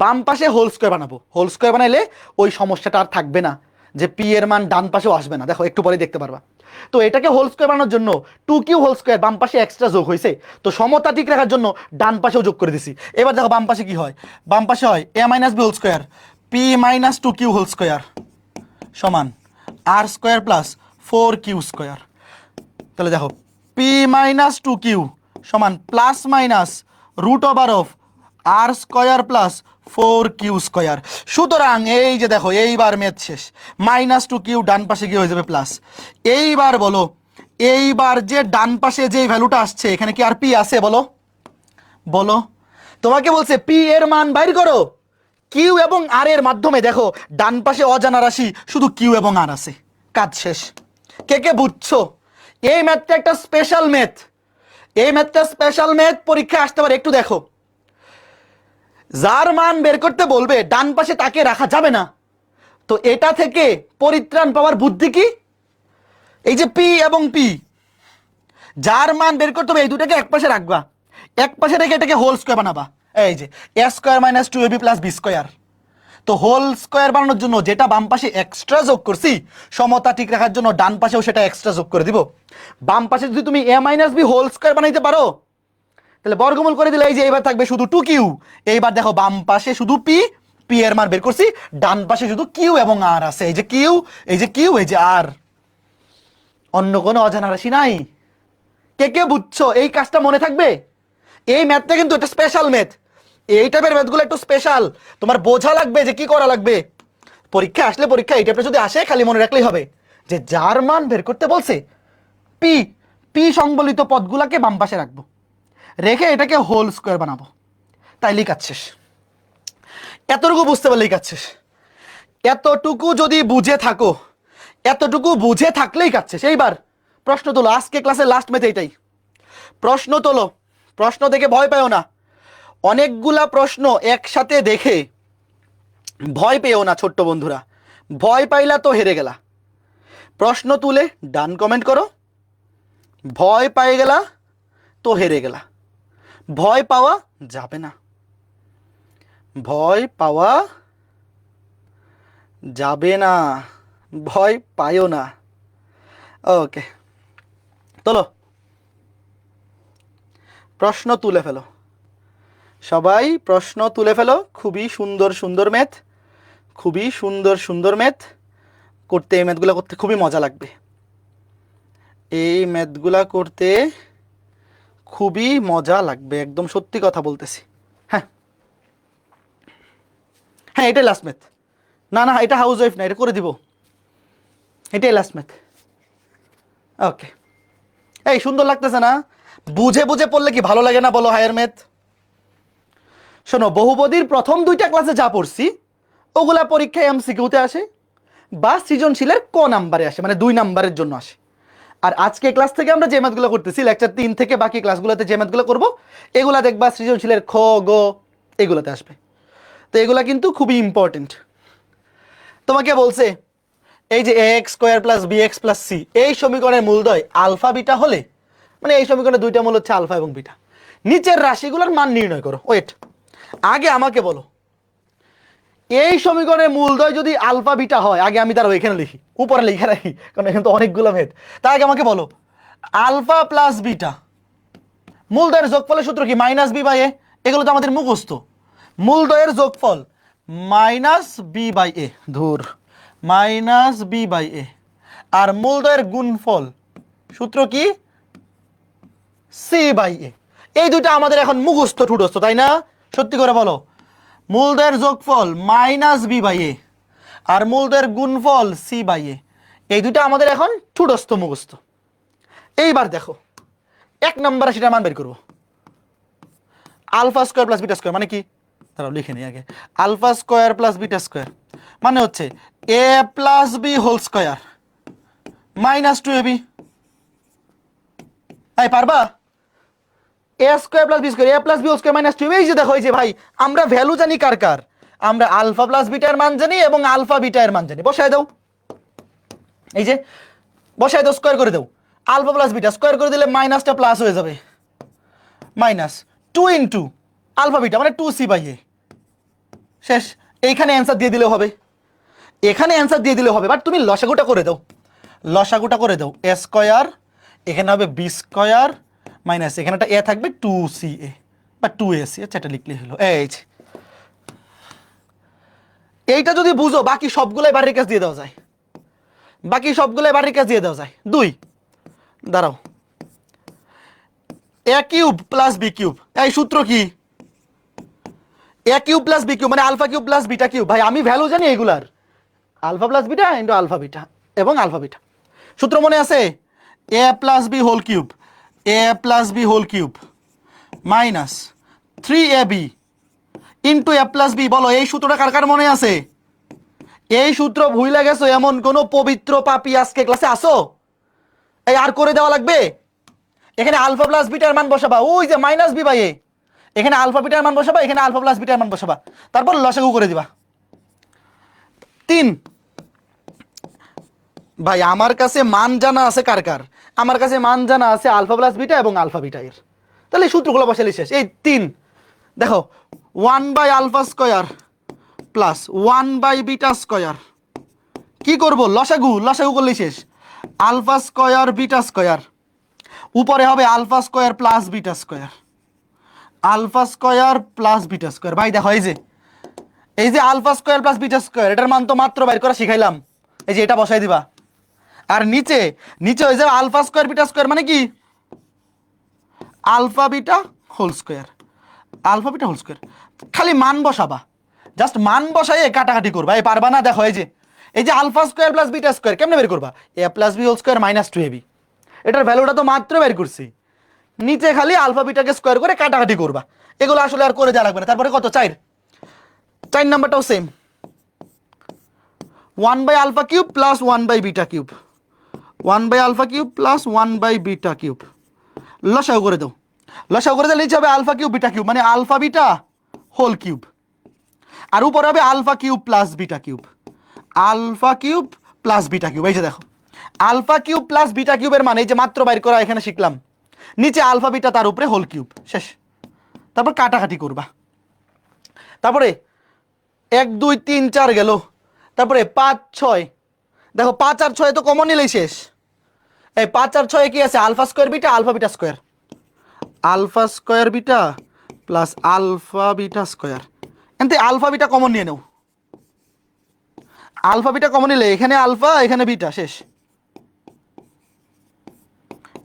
Speaker 1: বাম পাশে হোল স্কোয়ার বানাবো, হোল স্কোয়ার বানাইলে ওই সমস্যাটা আর থাকবে না যে পি এর মান ডান পাশেও আসবে না, দেখো একটু পরে দেখতে পারবা। তো এটাকে হোল স্কোয়ার বানানোর জন্য 2q হোল স্কোয়ার বাম পাশে এক্সট্রা যোগ হয়েছে, তো সমতা ঠিক রাখার জন্য ডান পাশেও যোগ করে দিছি। এবার দেখো বাম পাশে কি হয়, বাম পাশে হয় a minus B whole square P minus 2q whole square সমান আর স্কোয়ার প্লাস 4q স্কোয়ার। তাহলে দেখো পি মাইনাস 2q সমান plus minus root over of আর স্কোয়ার প্লাস 4q স্কোয়ার। সুতরাং এই যে দেখো এইবার ম্যাথ শেষ, মাইনাস 2q ডান পাশে গিয়ে হয়ে যাবে প্লাস। এইবার বলো, এইবার যে ডান পাশে যে ভ্যালুটা আসছে এখানে কি আর পি আছে বলো? তোমাকে বলছে পি এর মান বাইর করো, কিউ এবং আর এর মাধ্যমে দেখো ডান পাশে অজানা রাশি শুধু কিউ এবং আর আছে, কাজ শেষ। কে বুঝছো? এই ম্যাথটা একটা স্পেশাল ম্যাথ, পরীক্ষা আসতে পারে। একটু দেখো, যার মান বের করতে বলবে ডান পাশে তাকে রাখা যাবে না, তো এটা থেকে পরিত্রাণ পাওয়ার বুদ্ধি কি? এই যে পি এবং পি, যার মান বের করতে হবে এই দুটাকে এক পাশে রাখবা, এক পাশে রেখে এটাকে হোল স্কোয়ার বানাবা। এই যে a square minus 2ab plus b square, তো হোল স্কোয়ার বানানোর জন্য যেটা বাম পাশে এক্সট্রা যোগ করছি সমতা ঠিক রাখার জন্য ডান পাশেও সেটা এক্সট্রা যোগ করে দিব। বাম পাশে যদি তুমি এ মাইনাস বি হোল স্কোয়ার বানাইতে পারো তাহলে বর্গমূল করে দিলে এই যে এবার থাকবে শুধু 2q। এইবার দেখো বাম পাশে শুধু পি এর মান বের করছি, ডান পাশে শুধু কিউ এবং আর আছে, এই যে কিউ এই যে আর, অন্য কোনো অজানা রাশি নাই। কে বুঝছো? এই কাজটা মনে থাকবে। এই ম্যাথটা কিন্তু একটা স্পেশাল ম্যাথ, এই টাইপের ম্যাথগুলো একটু স্পেশাল, তোমার বোঝা লাগবে যে কি করা লাগবে। পরীক্ষা এই টাইপের যদি আসে খালি মনে রাখলেই হবে যে যার মান বের করতে বলছে পি সংবলিত পদগুলাকে বাম পাশে রাখবো, রেখে এটাকে হোল স্কোয়ার বানাবো, তাইলেই কাজ শেষ। এতটুকু বুঝতে পারলেই কাজ শেষ। এতটুকু যদি বুঝে থাকলেই কাজ শেষ। এইবার প্রশ্ন তোলো, আজকে ক্লাসের লাস্ট ম্যাথ এইটাই। প্রশ্ন তোলো, প্রশ্ন দেখে ভয় পেও না, অনেকগুলা প্রশ্ন একসাথে দেখে ভয় পেও না ছোট্ট বন্ধুরা, ভয় পাইলা তো হেরে গেলা। প্রশ্ন তুলে ডান কমেন্ট করো, ভয় পাই গেলা তো হেরে গেলা। ভয় পাওয়া যাবে না, ভয় পাওয়া যাবে না, ভয় পাইও না। ওকে, তোলো প্রশ্ন তুলে ফেলো, সবাই প্রশ্ন তুলে ফেলো। খুবই সুন্দর ম্যাথ, খুবই সুন্দর ম্যাথ করতে, এই ম্যাথগুলো করতে খুবই মজা লাগবে, এই ম্যাথগুলা করতে খুবই মজা লাগবে, একদম সত্যি কথা বলতেছি। হ্যাঁ এটাই লাস্ট ম্যাথ, না এটা হাউস ওয়াইফ না, এটা করে দিব, এটাই লাস্ট ম্যাথ। ওকে, এই সুন্দর লাগতেছে না? বুঝে পড়লে কি ভালো লাগে না বলো হায়ার ম্যাথ? শোনো, বহুপদীর প্রথম 2টা ক্লাসে যা পড়ছি ওগুলা পরীক্ষায় এমসিকিউতে আসে বা সৃজনশীলের ক নাম্বারে আসে, মানে 2 নাম্বারের জন্য আসে। আর আজকে ক্লাস থেকে আমরা যে ম্যাথগুলো করতেছি লেকচার 3 থেকে বাকি ক্লাসগুলোতে যে ম্যাথগুলো করবো এগুলা দেখবা সৃজনশীলের খ গ এগুলোতে আসবে। তো এগুলা কিন্তু খুবই ইম্পর্টেন্ট। তোমাকে বলছে এই যে X square plus B x plus C, এই সমীকরণের মূলদ্বয় আলফা বিটা হলে, মানে এই সমীকরণের 2টা মূল হচ্ছে আলফা এবং বিটা, নিচের রাশিগুলোর মান নির্ণয় করো। ওয়েট, আগে আমাকে বলো এই সমীকরণের মূলদ্বয় যদি আলফা বিটা হয়, আগে আমি তার ওইখানে লিখি, উপরে লিখে রাখি, কারণ এখানে তো অনেকগুলো ম্যাথ। তার আগে আমাকে বলো আলফা প্লাস বিটা মূলদ্বয়ের যোগফলের সূত্র কি? মাইনাস বি বাই এ। এগুলো তো আমাদের মুখস্থ। মূলদ্বয়ের যোগফল মাইনাস বি বাই এ, ধুর, মাইনাস বি বাই এ। আর মূলদ্বয়ের গুণফল সূত্র কি? C by a. এই দুইটা আমাদের এখন মুখস্থ ঠুটস্থ, তাই না? সত্যি করে বলো, মূলদ্বয়ের যোগফল মাইনাস বি বাই এ আর মূলদ্বয়ের গুণফল সি বাই এ, এই দুইটা আমাদের এখন ঠুটস্থ মুখস্থ। এইবার দেখো 1 নম্বর রাশিটার মান বের করবো। Alpha square plus beta square মানে কি, দাঁড়াও লিখে নিই আগে। Alpha square plus beta square মানে হচ্ছে এ plus B whole square minus 2ab। তাই পারবা? A square plus b square, a plus B whole square minus 2ab। এই যে দেখো, এই যে ভাই আমরা ভ্যালু জানি কার কার, আমরা আলফা প্লাস বিটা এর মান জানি এবং আলফা বিটা এর মান জানি। বসায় দাও, এই যে বসায় দাও, স্কোয়ার করে দাও। আলফা প্লাস বিটা স্কোয়ার করে দিলে মাইনাসটা প্লাস হয়ে যাবে, মাইনাস 2 ইন্টু আলফা বিটা মানে 2c/a। শেষ। এইখানে অ্যান্সার দিয়ে দিলেও হবে, এখানে অ্যান্সার দিয়ে দিলেও হবে, বাট তুমি লসাগুটা করে দাও, লসাগুটা করে দাও। এ স্কোয়ার এখানে হবে বি স্কোয়ার মাইনাস এখানে একটা এ থাকবে 2ca বা 2ac। আচ্ছা এটা লিখলে হলো। এই যে এইটা যদি বুঝো বাকি সবগুলাই বাড়ির কাজ দিয়ে দেওয়া যায়, বাকি সবগুলাই বাড়ির কাজ দিয়ে দেওয়া যায়। 2 দাঁড়াও, a cube plus b cube, এই সূত্র কি? A cube plus b cube মানে alpha cube plus beta cube. ভাই আমি ভ্যালু জানি এগুলার, alpha plus beta into alpha beta এবং আলফা বিটা। সূত্র মনে আছে? A plus B whole cube, a plus B whole cube minus 3ab into a plus b. বলো এই সূত্রটা কার কার মনে আছে? এই সূত্র ভুলে গেছো এমন কোন পবিত্র পাপী আজকে ক্লাসে আসো? এই আর করে দেওয়া লাগবে? এখানে আলফা প্লাস বিটার মান বসাবা, ওই যে মাইনাস বি বাই এ, এখানে আলফা বিটার মান বসাবা, এখানে আলফা প্লাস বিটার মান বসাবা, তারপর লসাগু করে দিবা। 3 ভাই আমার কাছে মান জানা আছে কার কার? আমার কাছে মান জানা আছে আলফা প্লাস বিটা এবং আলফা বিটা এর। তাহলে সূত্রগুলো বসালে শেষ। এই 3 দেখো 1 by alpha square plus 1 by beta square, কি করব? লসাগু, লসাগু করলেই শেষ। আলফা স্কোয়ার বিটা স্কোয়ার, উপরে হবে alpha square plus beta square, alpha square plus beta square. ভাই দেখো এই যে alpha square plus beta square, এটার মান তো মাত্র বাইর করা শিখাইলাম। এই যে এটা বসাই দিবা, আর নিচে নিচে হয়ে যাবে আলফা স্কোয়ার বিটা স্কোয়ার মানে কি? Alpha beta whole square, alpha beta whole square. খালি মান বসাবা, জাস্ট মান বসাই কাটাকাটি করবা। এই পারবা না? দেখো এই যে alpha square plus beta square কেমনে বের করবা? A plus B whole square minus 2ab। এটার ভ্যালুটা তো মাত্র বের করছি, নিচে খালি আলফা বিটাকে স্কোয়ার করে কাটাকাটি করবা। এগুলো আসলে আর করে যাওয়া লাগবে না। তারপরে কত? 4 নাম্বারটাও same, 1 by alpha cube plus 1 by beta cube, 1 by alpha cube plus 1 by beta cube. লসাগু করে দাও, লসাগু করে দিলে নিচে হবে আলফা কিউব বিটা কিউব মানে আলফা বিটা হোল কিউব, আর উপরে হবে alpha cube plus beta cube, alpha cube plus beta cube. এই যে দেখো আলফা কিউব প্লাস বিটা কিউবের মানে এই যে মাত্র বাইর করা এখানে শিখলাম, নিচে আলফা বিটা তার উপরে হোল কিউব। শেষ। তারপর কাটাকাটি করবা। তারপরে 1 2 3 4 গেল, তারপরে 5 6, দেখো 5 আর 6 তো কমন নিলেই শেষ। এই 5 আর 6 কি আছে? Alpha square beta, alpha beta square, alpha square beta plus alpha beta square. এতে আলফা বিটা কমন নিয়ে নাও, আলফা বিটা কমন নিলে এখানে আলফা এখানে বিটা। শেষ।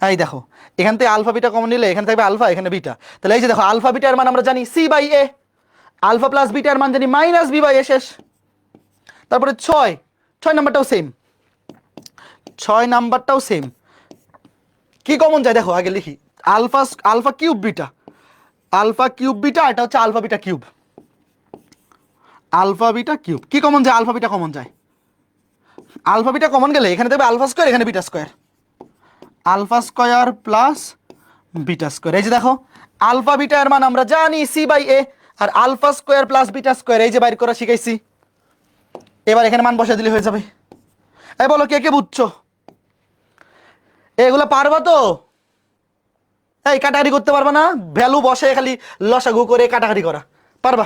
Speaker 1: এই দেখো এখান থেকে আলফা বিটা কমন নিলে এখানে থাকবে আলফা এখানে বিটা। তাহলে এই যে দেখো আলফা বিটার মান আমরা জানি C by A, alpha plus বিটার মান জানি মাইনাস বি বাই এ। শেষ। তারপরে 6 নাম্বারটাও সেম, 6 নাম্বারটাও সেম। কি কমন যায় দেখো, আগে লিখি alpha alpha cube beta, alpha cube beta, এটা হচ্ছে alpha beta cube, alpha beta cube. কি কমন যায়? আলফা বিটা কমন যায়। আলফা বিটা কমন গেলে এখানে দেবে আলফা স্কোয়ার এখানে beta square, alpha square plus beta square. এই যে দেখো আলফা বিটা এর মান আমরা জানি সি বাই এ, আর alpha square plus beta square এই যে বাইর করা শিখাইছি। এবার এখানে মান বসে দিলে হয়ে যাবে। এই বলো কে কে বুঝছো? এগুলো পারবা তো? এই কাটাকাটি করতে পারবা না? ভ্যালু বসে খালি লসাগু করে কাটাকাটি করা পারবা?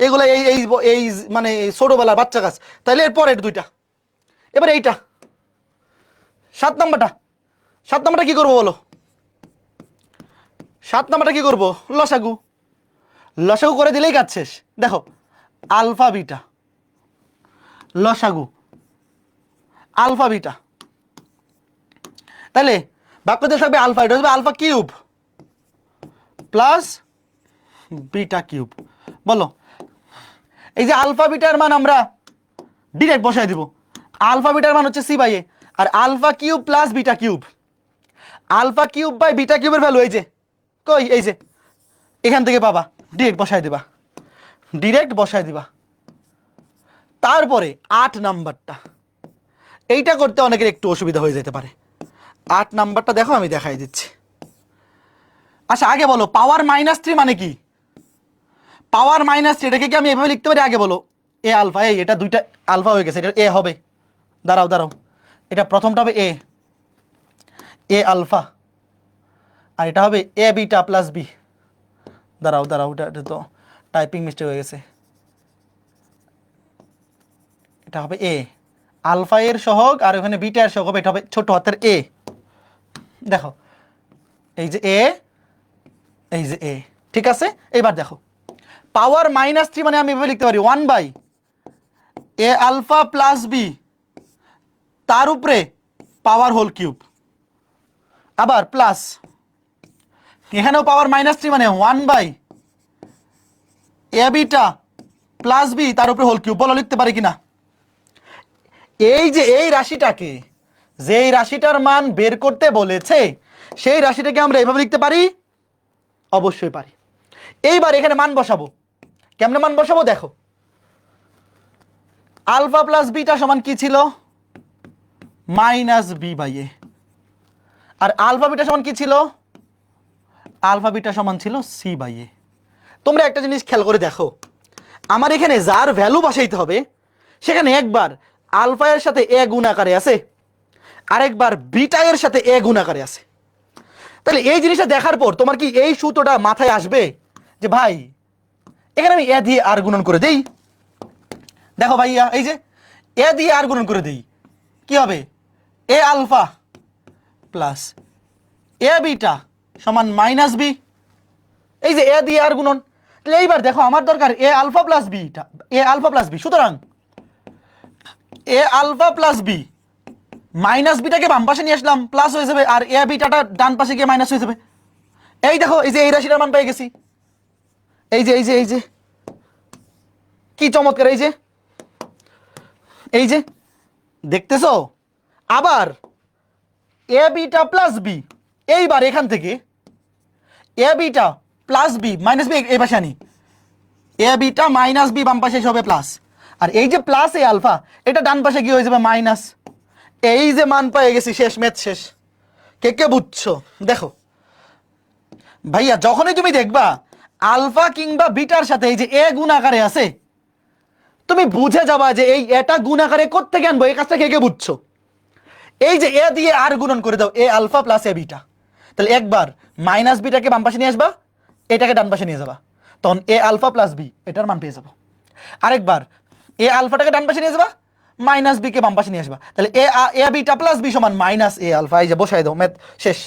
Speaker 1: এগুলো এই এই এই মানে ছোটবেলার বাচ্চা কাজ। তাহলে এর পরের দুইটা, এবার এইটা 7 নাম্বারটা, 7 নাম্বারটা কি করবো বলো? 7 নাম্বারটা কি করবো? লসাগু, লসাগু করে দিলেই কাজ শেষ। দেখো আলফা বিটা লসাগু আলফা বিটা, তাহলে বাক্যতে থাকবে আলফা, এটা হবে alpha cube plus beta cube. বলো এই যে আলফা বিটার মান আমরা ডিরেক্ট বসাই দিব, আলফা বিটার মান হচ্ছে সি বাই এ, আর alpha cube plus beta cube, alpha cube by beta কিউবের ভ্যালু এই যে কই, এই যে এখান থেকে পাবা ডিরেক্ট বসায় দিবা, ডিরেক্ট বসায় দিবা। তারপরে 8 নাম্বারটা, এইটা করতে অনেকের একটু অসুবিধা হয়ে যেতে পারে। 8 নাম্বারটা দেখো, আমি দেখাই দিচ্ছি। আচ্ছা আগে বলো পাওয়ার -3 মানে কি? পাওয়ার -3 এটাকে কি আমি এভাবে লিখতে পারি? আগে বলো। এ আলফা, এই এটা দুইটা আলফা হয়ে গেছে, এটা এ হবে। দাঁড়াও দাঁড়াও, এটা প্রথমটা হবে এ, এ আলফা, আর এটা হবে এ বিটা প্লাস বি। দাঁড়াও দাঁড়াও, এটা তো টাইপিং মিস্টেক হয়ে গেছে। এটা হবে এ, আলফা এর সহগ আর ওখানে বিটা এর সহগ, এটা হবে ছোট হাতের এ। দেখো এই যে এ, এই যে এ, ঠিক আছে। এবার দেখো পাওয়ার -3 মানে আমি এভাবে লিখতে পারি 1 by A alpha plus b, তার উপরে পাওয়ার হোল কিউব, আবার প্লাস এখানেও পাওয়ার -3 মানে 1 by a beta plus b, তার উপরে হোল কিউব। বলো লিখতে পারি কিনা? এই যে এই রাশিটাকে, যেই রাশিটার মান বের করতে বলেছে, সেই রাশিটাকে আমরা এভাবে লিখতে পারি? অবশ্যই পারি। এইবার এখানে মান বসাবো। কেমনে মান বসাবো দেখো, আলফা প্লাস বিটা সমান কি ছিল? -বি বাই এ। আর আলফা বিটা সমান কি ছিল? আলফা বিটা সমান ছিল সি বাই এ। তোমরা একটা জিনিস খেয়াল করে দেখো, আমার এখানে যার ভ্যালু বসাইতে হবে, সেখানে একবার আলফা এর সাথে এ গুণ আকারে আছে, আরেকবার বিটা এর সাথে এ গুণ আকারে আছে। তাহলে এই জিনিসটা দেখার পর তোমার কি এই সূত্রটা মাথায় আসবে যে ভাই এখানে আমি এ দিয়ে আর গুণন করে দেই? দেখো ভাইয়া, এই যে এ দিয়ে আর গুণন করে দেই, কি হবে? এ আলফা প্লাস এ বিটা সমান -বি। এই যে এ দিয়ে আর গুণন। তাহলে এইবার দেখো আমার দরকার এ আলফা প্লাস বিটা, এ আলফা প্লাস বি। সুতরাং এ আলফা প্লাস বি, বিটাকে বাম পাশে নিয়ে আসলাম, প্লাস হয়ে যাবে, আর এ বিটাটা ডান পাশে গিয়ে মাইনাস হয়ে যাবে। এই দেখো এই যে এই রাশিটার মান পেয়ে গেছি। এই যে এই যে এই যে কি চমৎকার, এই যে এই যে দেখতেছো? আবার এ বিটা প্লাস বি, এইবার এখান থেকে a beta plus B minus b এই পাশে আনি, এ বিটা মাইনাস বি বাম পাশে এসে হবে প্লাস, আর এই যে প্লাস এ আলফা, এটা ডান পাশে কি হয়ে যাবে মাইনাস। এই যে মান পেয়ে গেছি, শেষ, ম্যাথ শেষ। কে কে বুঝছো? দেখো ভাইয়া, যখনই তুমি দেখবা আলফা কিংবা বিটার সাথে এই যে এ গুণ আকারে আছে, তুমি বুঝে যাবা যে এই এটা গুণ আকারে কোত্থেকে আনবো। এই কাজটা কে কে বুঝছো? এই যে এ দিয়ে আর গুণন করে দাও, এ আলফা প্লাস এ বিটা। তাহলে একবার মাইনাস বিটাকে বাম পাশে নিয়ে আসবা, এটাকে ডান পাশে নিয়ে যাবা, তখন এ আলফা প্লাস বি এটার মান পেয়ে যাবো। আরেকবার এ আলফাটাকে ডান পাশে নিয়ে যাবা, মাইনাস বি কে বাম পাশে নিয়ে আসবা, তাহলে এ বিটা প্লাস বি সমান মাইনাস এ আলফা। এই যে বসায় দাও, ম্যাথ শেষ।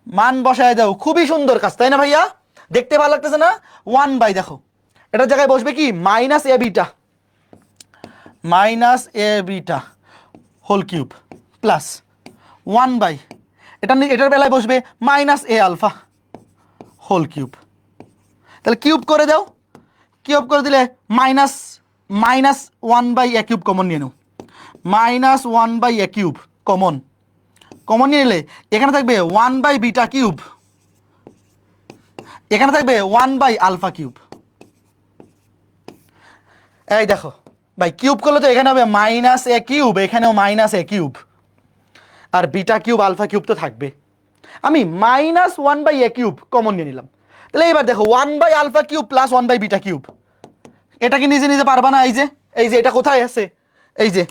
Speaker 1: মান বসায় দাও, খুবই সুন্দর কাজ, তাই না ভাইয়া? দেখতে ভালো লাগতেছে না? 1 বাই, দেখো এটার জায়গায় বসবে কি minus a beta whole cube plus 1 by, এটার বেলায় বসবে minus a alpha whole cube. তাহলে কিউব করে দাও, কিউব করে দিলে minus 1 by A cube common নিয়ে নাও, -1 বাই এ কিউব কমন নিয়ে নিলে এখানে থাকবে 1 বাই বিটা কিউব, এখানে থাকবে 1 বাই আলফা কিউব। এই দেখো ভাই, কিউব করলে তো এখানে হবে মাইনাস এ কিউব, এখানেও মাইনাস এ কিউব, আর বিটা কিউব আলফা কিউব তো থাকবে। আমি -1 বাই এ কিউব কমন নিয়ে নিলাম। তাহলে এবার দেখো 1 by alpha cube plus 1 by beta cube, এটা কি নিজে নিজে পারবা না? এই যে এটা কোথায় আছে? এই যে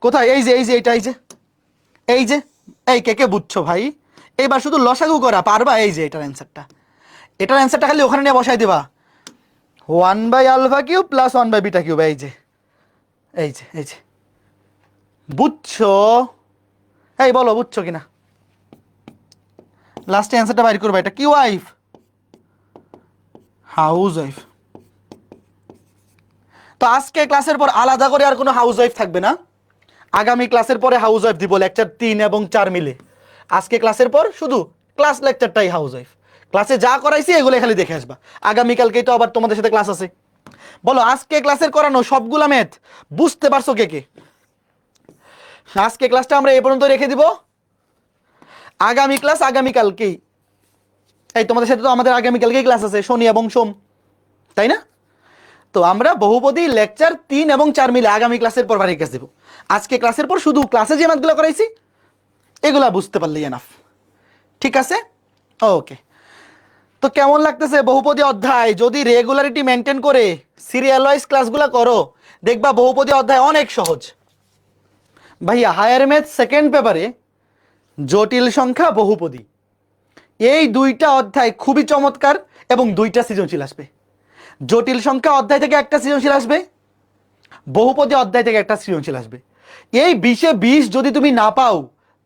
Speaker 1: কোথায়? এই যে এটা, এই যে এই কে কে বুঝছো ভাই? এইবার শুধু লসাগু করা পারবা? এই যে এটার অ্যান্সারটা খালি ওখানে নিয়ে বসাই দিবা, 1 by alpha cube plus 1 by beta cube. এই যে বুঝছো? এই বলো বুঝছো কিনা? লাস্টে অ্যান্সারটা বাইর করবা। এটা কি ওয়াইফ? House wife. তো আজকে ক্লাসের পর আলাদা করে আর কোনো হাউস ওয়াইফ থাকবে না। আগামী ক্লাসের পরে হাউস ওয়াইফ দিব, লেকচার 3 এবং 4 মিলে। আজকে ক্লাসের পর শুধু ক্লাস লেকচারটাই হাউস ওয়াইফ। ক্লাসে যা করাইছি এগুলো খালি দেখে আসবা। আগামীকালকেই তো আবার তোমাদের সাথে ক্লাস আছে। বলো আজকে ক্লাসের করানো সবগুলা ম্যাথ বুঝতে পারছো কে কে? আজকে ক্লাসটা আমরা এই পর্যন্ত রেখে দিব। আগামী ক্লাস আগামীকালকেই। এই তোমাদের সাথে তো আমাদের আগামীকালকে ক্লাস আছে, শনি এবং সোম, তাই না? তো আমরা বহুপদী লেকচার 3 এবং 4 মিলে আগামী ক্লাসের পর বাড়ির কাজ দেবো। আজকে ক্লাসের পর শুধু ক্লাসে যে ম্যাথগুলো করাইছি এগুলা বুঝতে পারলেই এনাফ। ঠিক আছে, ওকে। তো কেমন লাগতেছে বহুপদী অধ্যায়? যদি রেগুলারিটি মেনটেন করে সিরিয়াল ওয়াইজ ক্লাসগুলো করো, দেখবা বহুপদী অধ্যায় অনেক সহজ। ভাইয়া হায়ার ম্যাথ সেকেন্ড পেপারে জটিল সংখ্যা বহুপদী এই দুইটা অধ্যায় খুবই চমৎকার এবং দুইটা সৃজনশীল আসবে। জটিল সংখ্যা অধ্যায় থেকে একটা সৃজনশীল আসবে, বহুপদী অধ্যায় থেকে একটা সৃজনশীল আসবে। এই 20-এ 20 যদি তুমি না পাও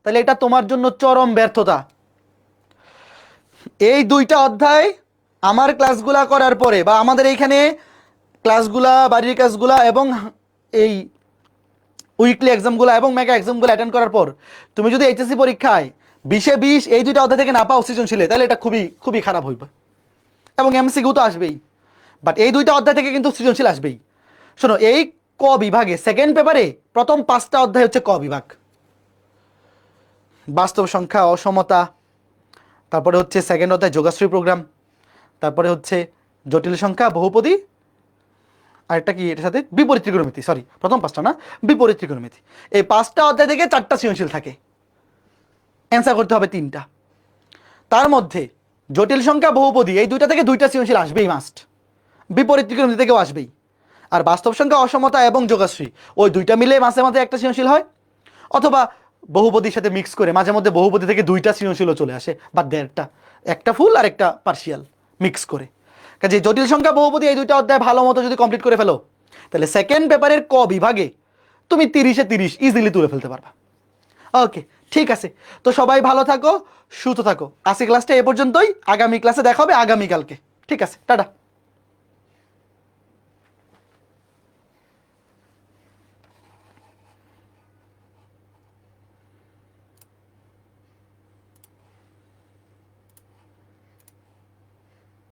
Speaker 1: তাহলে এটা তোমার জন্য চরম ব্যর্থতা। এই দুইটা অধ্যায় আমার ক্লাসগুলা করার পরে বা আমাদের এইখানে ক্লাসগুলা, বাড়ির কাজগুলা এবং এই উইকলি এক্সামগুলো এবং মেগা এক্সামগুলো অ্যাটেন্ড করার পর তুমি যদি এইচএসসি পরীক্ষায় 20-এ 20 এই দুইটা অধ্যায় থেকে না পাও সৃজনশীলে, তাহলে এটা খুবই খুবই খারাপ হইবে। এবং এমসিকিউ তো আসবেই, বাট এই দুইটা অধ্যায় থেকে কিন্তু সৃজনশীল আসবেই। শোনো, এই ক বিভাগে সেকেন্ড পেপারে প্রথম 5টা অধ্যায় হচ্ছে ক বিভাগ, বাস্তব সংখ্যা, অসমতা, তারপরে হচ্ছে সেকেন্ড অধ্যায় যোগাশ্রী প্রোগ্রাম, তারপরে হচ্ছে জটিল সংখ্যা বহুপদী, আরেকটা কি এটার সাথে বিপরীত ত্রিকোণমিতি, সরি প্রথম 5টা না, বিপরীত ত্রিকোণমিতি। এই 5টা অধ্যায় থেকে 4টা সৃজনশীল থাকে, অ্যান্সার করতে হবে 3টা। তার মধ্যে জটিল সংখ্যা বহুপদী এই দুইটা থেকে 2টা সৃজনশীল আসবেই মাস্ট, বিপরীত ত্রিকোণমিতি থেকেও আসবেই। আর বাস্তব সংখ্যা, অসমতা এবং যোগাশ্রী ওই দুইটা মিলে মাঝে মাঝে একটা সৃজনশীল হয়, অথবা বহুপদীর সাথে মিক্স করে মাঝে মধ্যে বহুপদী থেকে 2টা সৃজনশীলও চলে আসে, বা 1.5টা, একটা ফুল আর একটা পার্শিয়াল মিক্স করে। কাজে জটিল সংখ্যা বহুপদী এই দুইটা অধ্যায় ভালো মতো যদি কমপ্লিট করে ফেলো তাহলে সেকেন্ড পেপারের ক বিভাগে তুমি 30-এ 30 ইজিলি তুলে ফেলতে পারবা। ওকে, ঠিক আছে। তো সবাই ভালো থাকো, সুস্থ থাকো। আজকে ক্লাসটা এ পর্যন্তই, আগামী ক্লাসে দেখা হবে আগামীকালকে। ঠিক আছে, টাটা।